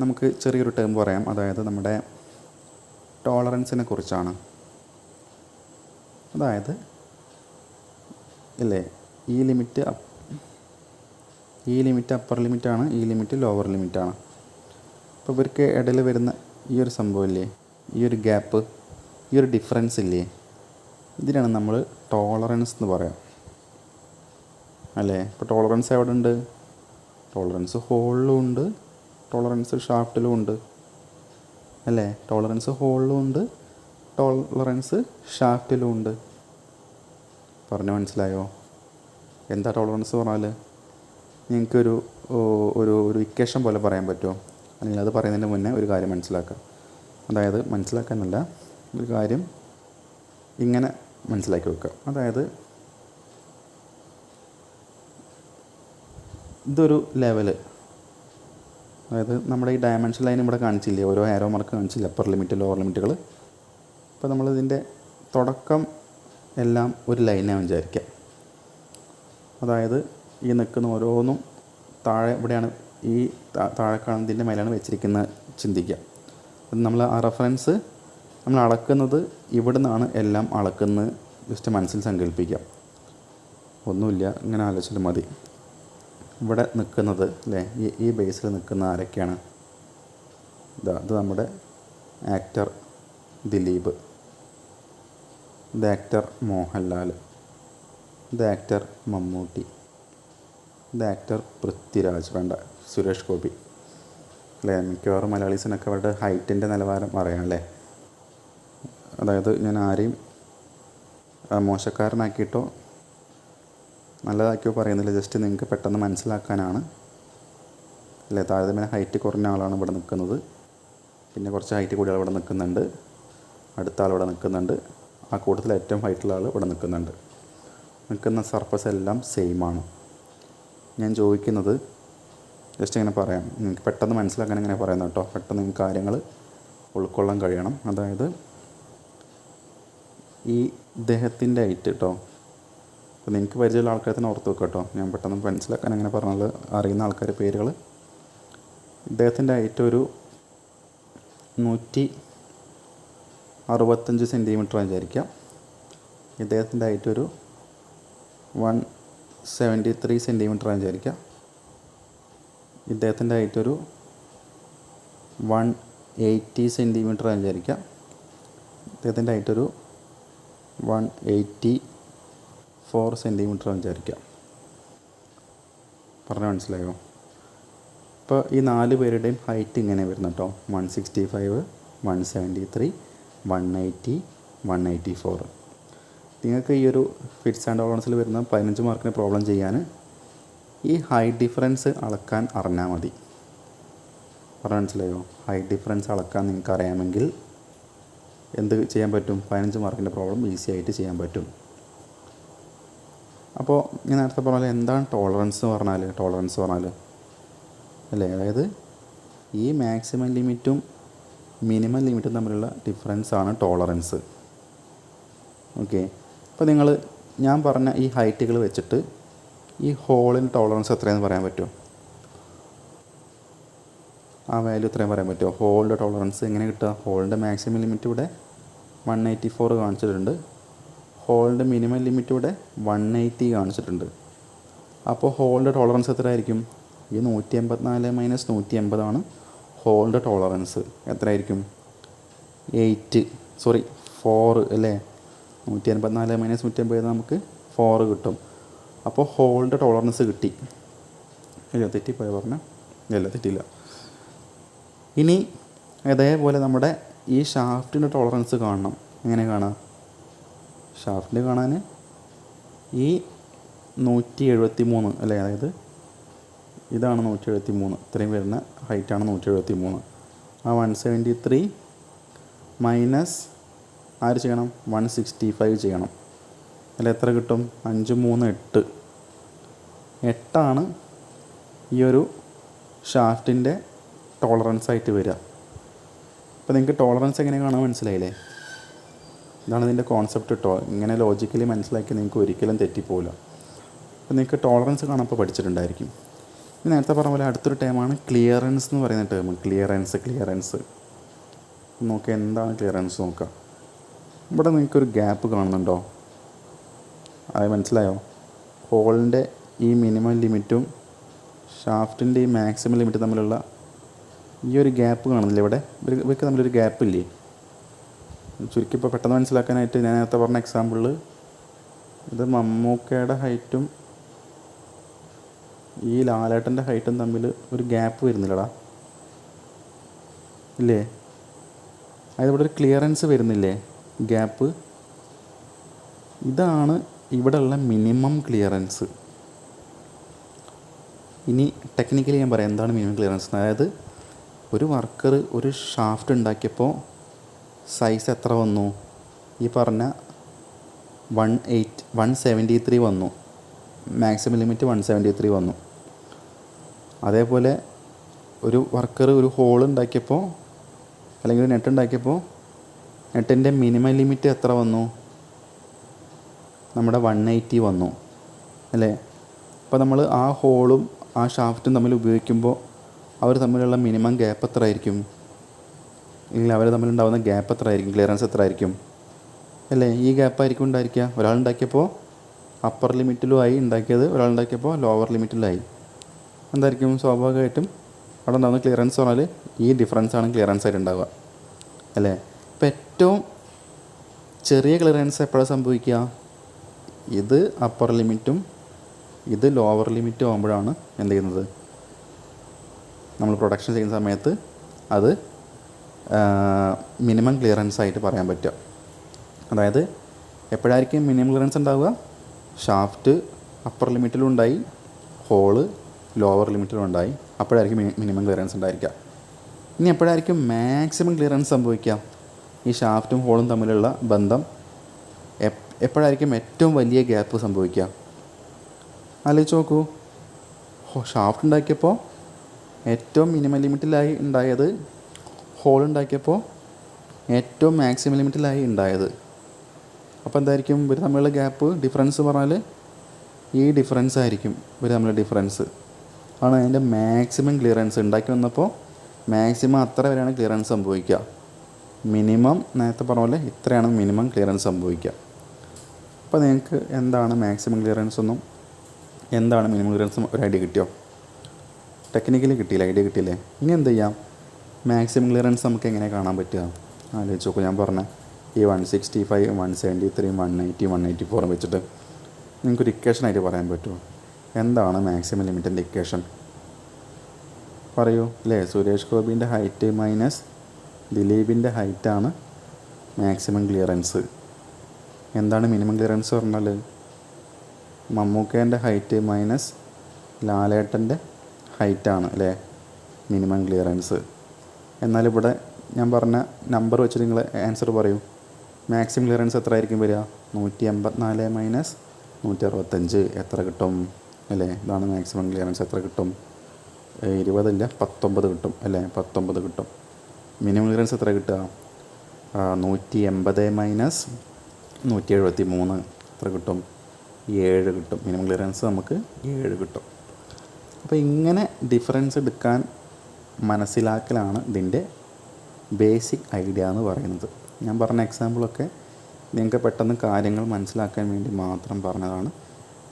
നമുക്ക് ചെറിയൊരു ടേം പറയാം, അതായത് നമ്മുടെ ടോളറൻസിനെ കുറിച്ചാണ്. അതായത് ഇല്ലേ, ഈ ലിമിറ്റ് അപ്പർ ലിമിറ്റാണ്, ഈ ലിമിറ്റ് ലോവർ ലിമിറ്റാണ്. അപ്പോൾ ഇവർക്ക് ഇടയിൽ വരുന്ന ഈ ഒരു സംഭവമില്ലേ, ഈ ഒരു ഗ്യാപ്പ്, ഈ ഒരു ഡിഫറൻസ് ഇല്ലേ, ഇതിനാണ് നമ്മൾ ടോളറൻസ് എന്ന് പറയാം അല്ലേ. ഇപ്പോൾ ടോളറൻസ് എവിടെ ഉണ്ട്? ടോളറൻസ് ഹോളിലും ഉണ്ട്, ടോളറൻസ് ഷാഫ്റ്റിലും ഉണ്ട് അല്ലേ. ടോളറൻസ് ഹോളിലും ഉണ്ട്, ടോളറൻസ് ഷാഫ്റ്റിലും ഉണ്ട്. പറഞ്ഞ് മനസ്സിലായോ? എന്താ ടോളറൻസ് പറഞ്ഞാൽ? നിങ്ങൾക്കൊരു ഒരു ഇക്വേഷൻ പോലെ പറയാൻ പറ്റുമോ? അല്ലെങ്കിൽ അത് പറയുന്നതിന് മുന്നേ ഒരു കാര്യം മനസ്സിലാക്കാം. അതായത് മനസ്സിലാക്കാനല്ല, ഒരു കാര്യം ഇങ്ങനെ മനസ്സിലാക്കി വെക്കുക. അതായത് ഇതൊരു ലെവല്, അതായത് നമ്മുടെ ഈ ഡയമെൻഷൻ ലൈൻ ഇവിടെ കാണിച്ചില്ലേ, ഓരോ ആരോ മാർക്ക് കാണിച്ചില്ല, അപ്പർ ലിമിറ്റ് ലോവർ ലിമിറ്റുകൾ. അപ്പോൾ നമ്മളിതിൻ്റെ തുടക്കം എല്ലാം ഒരു ലൈനാണ് വിചാരിക്കുക. അതായത് ഈ നിൽക്കുന്ന ഓരോന്നും താഴെ ഇവിടെയാണ്, ഈ താഴെ കാണുന്നതിൻ്റെ മേലാണ് വെച്ചിരിക്കുന്നത് ചിന്തിക്കുക. അത് നമ്മൾ ആ റെഫറൻസ് നമ്മൾ അളക്കുന്നത് ഇവിടെ നിന്നാണ് എല്ലാം അളക്കുന്നത്, ജസ്റ്റ് മനസ്സിൽ സങ്കല്പിക്കുക. ഒന്നുമില്ല, ഇങ്ങനെ ആലോചിച്ചാൽ മതി. ഇവിടെ നിൽക്കുന്നത് അല്ലേ, ഈ ബേസിൽ നിൽക്കുന്ന ആരൊക്കെയാണ്? ഇത് നമ്മുടെ ആക്ടർ ദിലീപ്, ഇത് ആക്ടർ മോഹൻലാൽ, ഇത് ആക്ടർ മമ്മൂട്ടി, ഇത് ആക്ടർ പൃഥ്വിരാജ്, വേണ്ട സുരേഷ് ഗോപി അല്ലേ. മിക്കവാറും മലയാളീസിനൊക്കെ അവരുടെ ഹൈറ്റിൻ്റെ നിലവാരം അറിയാം അല്ലേ. അതായത് ഞാൻ ആരെയും മോശക്കാരനാക്കിയിട്ടോ നല്ലതാക്കിയോ പറയുന്നില്ല, ജസ്റ്റ് നിങ്ങൾക്ക് പെട്ടെന്ന് മനസ്സിലാക്കാനാണ് അല്ലേ. താരതമ്യേന ഹൈറ്റ് കുറഞ്ഞ ആളാണ് ഇവിടെ നിൽക്കുന്നത്, പിന്നെ കുറച്ച് ഹൈറ്റ് കൂടിയ ആൾ ഇവിടെ നിൽക്കുന്നുണ്ട്, അടുത്ത ആൾ ഇവിടെ നിൽക്കുന്നുണ്ട്, ആ കൂട്ടത്തിൽ ഏറ്റവും ഹൈറ്റുള്ള ആൾ ഇവിടെ നിൽക്കുന്നുണ്ട്. നിൽക്കുന്ന സർഫസ് എല്ലാം സെയിമാണ്. ഞാൻ ചോദിക്കുന്നത് ജസ്റ്റ് ഇങ്ങനെ പറയാം, നിങ്ങൾക്ക് പെട്ടെന്ന് മനസ്സിലാക്കാൻ ഇങ്ങനെ പറയുന്നത് കേട്ടോ, പെട്ടെന്ന് നിങ്ങൾക്ക് കാര്യങ്ങൾ ഉൾക്കൊള്ളാൻ കഴിയണം. അതായത് ഈ ഇദ്ദേഹത്തിൻ്റെ ഹൈറ്റ് കേട്ടോ, അപ്പോൾ നിങ്ങൾക്ക് പരിചയമുള്ള ആൾക്കാരെ തന്നെ ഓർത്ത് വെക്കുക കേട്ടോ, ഞാൻ പെട്ടെന്ന് മനസ്സിലാക്കാൻ അങ്ങനെ പറഞ്ഞാൽ അറിയുന്ന ആൾക്കാർ പേരുകൾ. ഇദ്ദേഹത്തിൻ്റെ ഹൈറ്റ് ഒരു 165 സെൻറ്റിമീറ്റർ വിചാരിക്കാം. ഇദ്ദേഹത്തിൻ്റെ ഹൈറ്റ് ഒരു 173 സെൻറ്റിമീറ്റർ വിചാരിക്കാം. ഇദ്ദേഹത്തിൻ്റെ ഹൈറ്റ് ഒരു 180 സെൻറ്റിമീറ്റർ വിചാരിക്കാം. ഇദ്ദേഹത്തിൻ്റെ ഹൈറ്റ് ഒരു 184 സെൻറ്റിമീറ്റർ വിചാരിക്കാം. പറഞ്ഞാൽ മനസ്സിലായോ? ഇപ്പോൾ ഈ 4 പേരുടെയും ഹൈറ്റ് ഇങ്ങനെ വരുന്നു കേട്ടോ, 165, 173, 180, 184. നിങ്ങൾക്ക് ഈ ഒരു ഫിറ്റ്സ് ആൻഡ് ടോളറൻസിൽ വരുന്ന 15 മാർക്കിന് പ്രോബ്ലം ചെയ്യാൻ ഈ ഹൈറ്റ് ഡിഫറൻസ് അളക്കാൻ അറിഞ്ഞാൽ മതി. പറഞ്ഞാൽ മനസ്സിലായോ? ഹൈറ്റ് ഡിഫറൻസ് അളക്കാൻ നിങ്ങൾക്ക് അറിയാമെങ്കിൽ എന്ത് ചെയ്യാൻ പറ്റും? 15 മാർക്കിൻ്റെ പ്രോബ്ലം ഈസി ആയിട്ട് ചെയ്യാൻ പറ്റും. അപ്പോൾ ഞാൻ നേരത്തെ പറഞ്ഞാൽ എന്താണ് ടോളറൻസ് പറഞ്ഞാൽ അല്ലേ, അതായത് ഈ മാക്സിമം ലിമിറ്റും മിനിമം ലിമിറ്റും തമ്മിലുള്ള ഡിഫറൻസാണ് ടോളറൻസ്. ഓക്കെ, അപ്പോൾ ഞാൻ പറഞ്ഞ ഈ ഹൈറ്റുകൾ വെച്ചിട്ട് ഈ ഹോളിന് ടോളറൻസ് എത്രയാണെന്ന് പറയാൻ പറ്റുമോ? ആ വാല്യൂ എത്രയും പറയാൻ പറ്റുമോ? ഹോളിൻ്റെ ടോളറൻസ് എങ്ങനെ കിട്ടുക? ഹോളിൻ്റെ മാക്സിമം ലിമിറ്റ് ഇവിടെ 184 കാണിച്ചിട്ടുണ്ട്, ഹോളിൻ്റെ മിനിമം ലിമിറ്റ് ഇവിടെ 180 കാണിച്ചിട്ടുണ്ട്. അപ്പോൾ ഹോളിൻ്റെ ടോളറൻസ് എത്ര ആയിരിക്കും? ഈ 184 - 180 ഹോളിൻ്റെ ടോളറൻസ്. എത്രയായിരിക്കും? 4 അല്ലേ. 184 - 180 നമുക്ക് 4 കിട്ടും. അപ്പോൾ ഹോളിൻ്റെ ടോളറൻസ് കിട്ടി. അയ്യോ തെറ്റിപ്പോയ പറഞ്ഞ ഇല്ല, തെറ്റില്ല. ഇനി അതേപോലെ നമ്മുടെ ഈ ഷാഫ്റ്റിൻ്റെ ടോളറൻസ് കാണണം. എങ്ങനെ കാണാം? ഷാഫ്റ്റിൻ്റെ കാണാൻ ഈ 173 അല്ലേ, അതായത് ഇതാണ് 173, ഇത്രയും വരുന്ന ഹൈറ്റാണ് 173. ആ 173 മൈനസ് ആര് ചെയ്യണം? 165 ചെയ്യണം. അല്ല എത്ര കിട്ടും? 5, 3, 8. 8 ഈ ഒരു ഷാഫ്റ്റിൻ്റെ ടോളറൻസ് ആയിട്ട് വരിക. അപ്പോൾ നിങ്ങൾക്ക് ടോളറൻസ് എങ്ങനെ കാണാൻ മനസ്സിലായില്ലേ? ഇതാണ് ഇതിൻ്റെ കോൺസെപ്റ്റ് കേട്ടോ. ഇങ്ങനെ ലോജിക്കലി മനസ്സിലാക്കി നിങ്ങൾക്ക് ഒരിക്കലും തെറ്റിപ്പോവില്ല. അപ്പോൾ നിങ്ങൾക്ക് ടോളറൻസ് കാണാൻ പഠിച്ചിട്ടുണ്ടായിരിക്കും. നേരത്തെ പറഞ്ഞ പോലെ അടുത്തൊരു ടേമാണ് ക്ലിയറൻസ് എന്ന് പറയുന്ന ടേം. ക്ലിയറൻസ് നോക്കുക, എന്താണ് ക്ലിയറൻസ് നോക്കുക. ഇവിടെ നിങ്ങൾക്കൊരു ഗ്യാപ്പ് കാണുന്നുണ്ടോ? അത് മനസ്സിലായോ? ഹോളിൻ്റെ ഈ മിനിമം ലിമിറ്റും ഷാഫ്റ്റിൻ്റെ ഈ മാക്സിമം ലിമിറ്റും തമ്മിലുള്ള ഈ ഒരു ഗ്യാപ്പ് കാണുന്നില്ല ഇവിടെ? ഇവർക്ക് തമ്മിലൊരു ഗ്യാപ്പില്ലേ? ചുരുക്കി ഇപ്പോൾ പെട്ടെന്ന് മനസ്സിലാക്കാനായിട്ട് ഞാൻ നേരത്തെ പറഞ്ഞ എക്സാമ്പിളിൽ ഇത് മമ്മൂക്കയുടെ ഹൈറ്റും ഈ ലാലേട്ടൻ്റെ ഹൈറ്റും തമ്മിൽ ഒരു ഗ്യാപ്പ് വരുന്നില്ലടാ, ഇല്ലേ? അതായത് ഇവിടെ ഒരു ക്ലിയറൻസ് വരുന്നില്ലേ, ഗ്യാപ്പ്. ഇതാണ് ഇവിടെയുള്ള മിനിമം ക്ലിയറൻസ്. ഇനി ടെക്നിക്കലി ഞാൻ പറയാം എന്താണ് മിനിമം ക്ലിയറൻസ്. അതായത് ഒരു വർക്കർ ഒരു ഷാഫ്റ്റ് ഉണ്ടാക്കിയപ്പോൾ സൈസ് എത്ര വന്നു? ഈ പറഞ്ഞ 173 വന്നു. മാക്സിമം ലിമിറ്റ് 173 വന്നു. അതേപോലെ ഒരു വർക്കർ ഒരു ഹോൾ ഉണ്ടാക്കിയപ്പോൾ അല്ലെങ്കിൽ നെറ്റ് ഉണ്ടാക്കിയപ്പോൾ നെറ്റിൻ്റെ മിനിമം ലിമിറ്റ് എത്ര വന്നു? നമ്മുടെ 180 വന്നു, അല്ലേ? അപ്പോൾ നമ്മൾ ആ ഹോളും ആ ഷാഫ്റ്റും തമ്മിൽ ഉപയോഗിക്കുമ്പോൾ അവർ തമ്മിലുള്ള മിനിമം ഗ്യാപ്പ് എത്ര ആയിരിക്കും? ഇല്ല, അവർ തമ്മിലുണ്ടാകുന്ന ഗ്യാപ്പ് എത്ര ആയിരിക്കും? ക്ലിയറൻസ് എത്ര ആയിരിക്കും, അല്ലേ? ഈ ഗ്യാപ്പായിരിക്കും ഉണ്ടായിരിക്കുക. ഒരാളുണ്ടാക്കിയപ്പോൾ അപ്പർ ലിമിറ്റിലും ആയി ഉണ്ടാക്കിയത്, ഒരാളുണ്ടാക്കിയപ്പോൾ ലോവർ ലിമിറ്റിലായി. എന്തായിരിക്കും സ്വാഭാവികമായിട്ടും അവിടെ ഉണ്ടാകുന്ന ക്ലിയറൻസ് പറഞ്ഞാൽ ഈ ഡിഫറൻസാണ് ക്ലിയറൻസ് ആയിട്ട് ഉണ്ടാവുക, അല്ലേ? ഇപ്പോൾ ഏറ്റവും ചെറിയ ക്ലിയറൻസ് എപ്പോഴാണ് സംഭവിക്കുക? ഇത് അപ്പർ ലിമിറ്റും ഇത് ലോവർ ലിമിറ്റും ആകുമ്പോഴാണ് എന്ത് ചെയ്യുന്നത്, നമ്മൾ പ്രൊഡക്ഷൻ ചെയ്യുന്ന സമയത്ത് അത് മിനിമം ക്ലിയറൻസ് ആയിട്ട് പറയാൻ പറ്റുക. അതായത് എപ്പോഴായിരിക്കും മിനിമം ക്ലിയറൻസ് ഉണ്ടാവുക? ഷാഫ്റ്റ് അപ്പർ ലിമിറ്റിലും ഉണ്ടായി, ഹോള് ലോവർ ലിമിറ്റിലും ഉണ്ടായി, അപ്പോഴായിരിക്കും മിനിമം ക്ലിയറൻസ് ഉണ്ടായിരിക്കുക. ഇനി എപ്പോഴായിരിക്കും മാക്സിമം ക്ലിയറൻസ് സംഭവിക്കുക? ഈ ഷാഫ്റ്റും ഹോളും തമ്മിലുള്ള ബന്ധം എപ്പോഴായിരിക്കും ഏറ്റവും വലിയ ഗ്യാപ്പ് സംഭവിക്കുക? ആലോചിച്ച് നോക്കൂ. ഷാഫ്റ്റ് ഉണ്ടാക്കിയപ്പോൾ ഏറ്റവും മിനിമം ലിമിറ്റിലായി ഉണ്ടായത്, ഹോൾ ഉണ്ടാക്കിയപ്പോൾ ഏറ്റവും മാക്സിമം ലിമിറ്റിലായി ഉണ്ടായത്. അപ്പോൾ എന്തായിരിക്കും ഇവർ തമ്മിലുള്ള ഗ്യാപ്പ്? ഡിഫറൻസ് പറഞ്ഞാൽ ഈ ഡിഫറൻസ് ആയിരിക്കും ഇവർ തമ്മിലുള്ള ഡിഫറൻസ് ആണ് അതിൻ്റെ മാക്സിമം ക്ലിയറൻസ്. ഉണ്ടാക്കി വന്നപ്പോൾ മാക്സിമം അത്ര വരെയാണ് ക്ലിയറൻസ് സംഭവിക്കുക. മിനിമം നേരത്തെ പറഞ്ഞ പോലെ ഇത്രയാണ് മിനിമം ക്ലിയറൻസ് സംഭവിക്കുക. അപ്പോൾ നിങ്ങൾക്ക് എന്താണ് മാക്സിമം ക്ലിയറൻസ് എന്നും എന്താണ് മിനിമം ക്ലിയറൻസും ഒരു ഐഡിയ കിട്ടിയോ? ടെക്നിക്കലി കിട്ടിയില്ല, ഐഡിയ കിട്ടിയില്ലേ? ഇനി എന്ത് ചെയ്യാം? മാക്സിമം ക്ലിയറൻസ് നമുക്ക് എങ്ങനെ കാണാൻ പറ്റുക? ആലോചിച്ച് നോക്കൂ. ഞാൻ പറഞ്ഞ ഈ 165, 173, 180, 184 വെച്ചിട്ട് നിങ്ങൾക്കൊരു ഇക്വേഷനായിട്ട് പറയാൻ പറ്റുമോ? എന്താണ് മാക്സിമം ലിമിറ്റിൻ്റെ ഇക്വേഷൻ? പറയൂ, അല്ലേ? സുരേഷ് ഗോപിൻ്റെ ഹൈറ്റ് മൈനസ് ദിലീപിൻ്റെ ഹൈറ്റാണ് മാക്സിമം ക്ലിയറൻസ്. എന്താണ് മിനിമം ക്ലിയറൻസ് പറഞ്ഞാൽ? മമ്മൂക്കേൻ്റെ ഹൈറ്റ് മൈനസ് ലാലേട്ടൻ്റെ ഹൈറ്റാണ്, അല്ലേ, മിനിമം ക്ലിയറൻസ്. എന്നാലിവിടെ ഞാൻ പറഞ്ഞ നമ്പർ വെച്ച് നിങ്ങൾ ആൻസർ പറയൂ. മാക്സിമം ക്ലിയറൻസ് എത്ര ആയിരിക്കും വരിക? 184 മൈനസ് 165 എത്ര കിട്ടും, അല്ലേ? ഇതാണ് മാക്സിമം ക്ലിയറൻസ്. എത്ര കിട്ടും? 20 ഇല്ല, 19 കിട്ടും, അല്ലേ? 19 കിട്ടും. മിനിമം ക്ലിയറൻസ് എത്ര കിട്ടുക? 180 മൈനസ് 173 എത്ര കിട്ടും? 7 കിട്ടും. മിനിമം ക്ലിയറൻസ് നമുക്ക് 7 കിട്ടും. അപ്പോൾ ഇങ്ങനെ ഡിഫറൻസ് എടുക്കാൻ മനസ്സിലാക്കലാണ് ഇതിൻ്റെ ബേസിക് ഐഡിയ എന്ന് പറയുന്നത്. ഞാൻ പറഞ്ഞ എക്സാമ്പിളൊക്കെ നിങ്ങൾക്ക് പെട്ടെന്ന് കാര്യങ്ങൾ മനസ്സിലാക്കാൻ വേണ്ടി മാത്രം പറഞ്ഞതാണ്.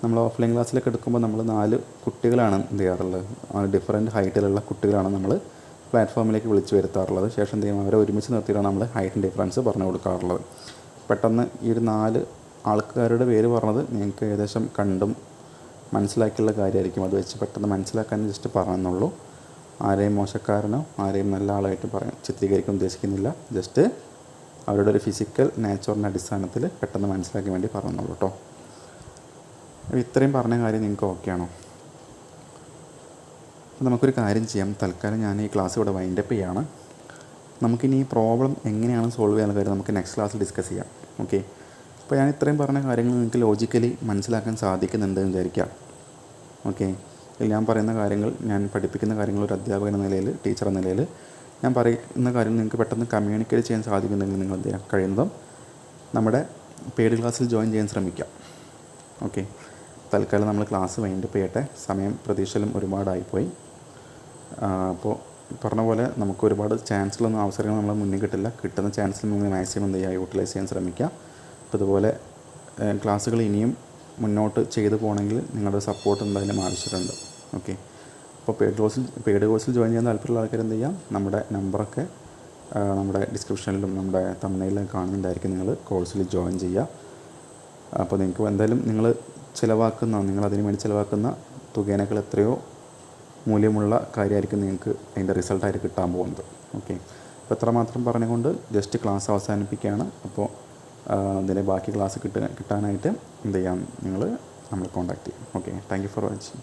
നമ്മൾ ഓഫ്ലൈൻ ക്ലാസ്സിലൊക്കെ എടുക്കുമ്പോൾ നമ്മൾ 4 കുട്ടികളാണ് എന്ത് ചെയ്യാറുള്ളത്, ഡിഫറൻറ്റ് ഹൈറ്റിലുള്ള കുട്ടികളാണ് നമ്മൾ പ്ലാറ്റ്ഫോമിലേക്ക് വിളിച്ച് വരുത്താറുള്ളത്. ശേഷം എന്ത് ചെയ്യും, അവരെ ഒരുമിച്ച് നിർത്തിയിട്ടാണ് നമ്മൾ ഹൈറ്റ് ഡിഫറൻസ് പറഞ്ഞു കൊടുക്കാറുള്ളത്. പെട്ടെന്ന് ഈ ഒരു 4 ആൾക്കാരുടെ പേര് പറഞ്ഞത് നിങ്ങൾക്ക് ഏകദേശം കണ്ടും മനസ്സിലാക്കിയുള്ള കാര്യമായിരിക്കും. അത് വെച്ച് പെട്ടെന്ന് മനസ്സിലാക്കാൻ ജസ്റ്റ് പറഞ്ഞെന്നുള്ളൂ. ആരെയും മോശക്കാരനോ ആരെയും നല്ല ആളായിട്ട് ചിത്രീകരിക്കാൻ ഉദ്ദേശിക്കുന്നില്ല. ജസ്റ്റ് അവരുടെ ഒരു ഫിസിക്കൽ നേച്ചറിൻ്റെ അടിസ്ഥാനത്തിൽ പെട്ടെന്ന് മനസ്സിലാക്കാൻ വേണ്ടി പറഞ്ഞെന്നുള്ളൂ കേട്ടോ. ഇത്രയും പറഞ്ഞ കാര്യം നിങ്ങൾക്ക് ഓക്കെയാണോ? അപ്പോൾ നമുക്കൊരു കാര്യം ചെയ്യാം. തൽക്കാലം ഞാൻ ഈ ക്ലാസ് ഇവിടെ വൈൻഡപ്പ് ചെയ്യാണ്. നമുക്കിനി ഈ പ്രോബ്ലം എങ്ങനെയാണ് സോൾവ് ചെയ്യാനുള്ള കാര്യം നമുക്ക് നെക്സ്റ്റ് ക്ലാസ്സിൽ ഡിസ്കസ് ചെയ്യാം. ഓക്കെ. അപ്പോൾ ഞാൻ ഇത്രയും പറഞ്ഞ കാര്യങ്ങൾ നിങ്ങൾക്ക് ലോജിക്കലി മനസ്സിലാക്കാൻ സാധിക്കുന്നുണ്ടെന്ന് വിചാരിക്കാം. ഓക്കെ. ഞാൻ പറയുന്ന കാര്യങ്ങൾ, ഞാൻ പഠിപ്പിക്കുന്ന കാര്യങ്ങൾ ഒരു അധ്യാപകൻ എന്ന നിലയിൽ, ടീച്ചർ എന്ന നിലയിൽ ഞാൻ പറയുന്ന കാര്യങ്ങൾ നിങ്ങൾക്ക് പെട്ടെന്ന് കമ്മ്യൂണിക്കേറ്റ് ചെയ്യാൻ സാധിക്കുന്നുണ്ടെങ്കിൽ നിങ്ങൾ എന്ത് ചെയ്യുക, കഴിയുന്നതും നമ്മുടെ പെയ്ഡ് ക്ലാസ്സിൽ ജോയിൻ ചെയ്യാൻ ശ്രമിക്കാം. ഓക്കെ, തൽക്കാലം നമ്മൾ ക്ലാസ് വൈൻഡപ്പ് ചെയ്യട്ടെ. സമയം പ്രതീക്ഷയിലും ഒരുപാടായിപ്പോയി. അപ്പോൾ പറഞ്ഞ പോലെ നമുക്ക് ഒരുപാട് ചാൻസുകളൊന്നും അവസരങ്ങൾ നമ്മൾ മുന്നിൽ കിട്ടില്ല. കിട്ടുന്ന ചാൻസിൽ നിങ്ങൾ മാക്സിമം എന്ത് ചെയ്യുക, യൂട്ടിലൈസ് ചെയ്യാൻ ശ്രമിക്കുക. അപ്പോൾ ഇതുപോലെ ക്ലാസ്സുകൾ ഇനിയും മുന്നോട്ട് ചെയ്തു പോകണമെങ്കിൽ നിങ്ങളുടെ സപ്പോർട്ട് എന്തായാലും ആവശ്യമുണ്ട്. ഓക്കെ, അപ്പോൾ പെയ്ഡ് കോഴ്സിൽ ജോയിൻ ചെയ്യാൻ താല്പര്യമുള്ള ആൾക്കാർ എന്ത് ചെയ്യാം, നമ്മുടെ നമ്പറൊക്കെ നമ്മുടെ ഡിസ്ക്രിപ്ഷനിലും നമ്മുടെ തംബ്നെയിലും കാണുന്നുണ്ടായിരിക്കും. നിങ്ങൾ കോഴ്സിൽ ജോയിൻ ചെയ്യുക. അപ്പോൾ നിങ്ങൾക്ക് എന്തായാലും നിങ്ങൾ അതിന് വേണ്ടി ചിലവാക്കുന്ന തുകേനേക്കാൾ എത്രയോ മൂല്യമുള്ള കാര്യമായിരിക്കും നിങ്ങൾക്ക് അതിൻ്റെ റിസൾട്ടായിട്ട് കിട്ടാൻ പോകുന്നത്. ഓക്കെ, അപ്പോൾ എത്രമാത്രം പറഞ്ഞുകൊണ്ട് ജസ്റ്റ് ക്ലാസ് അവസാനിപ്പിക്കുകയാണ്. അപ്പോൾ അതിൻ്റെ ബാക്കി ക്ലാസ് കിട്ടാനായിട്ട് എന്ത് ചെയ്യാം, നമ്മൾ കോൺടാക്റ്റ് ചെയ്യും. Okay, thank you for watching.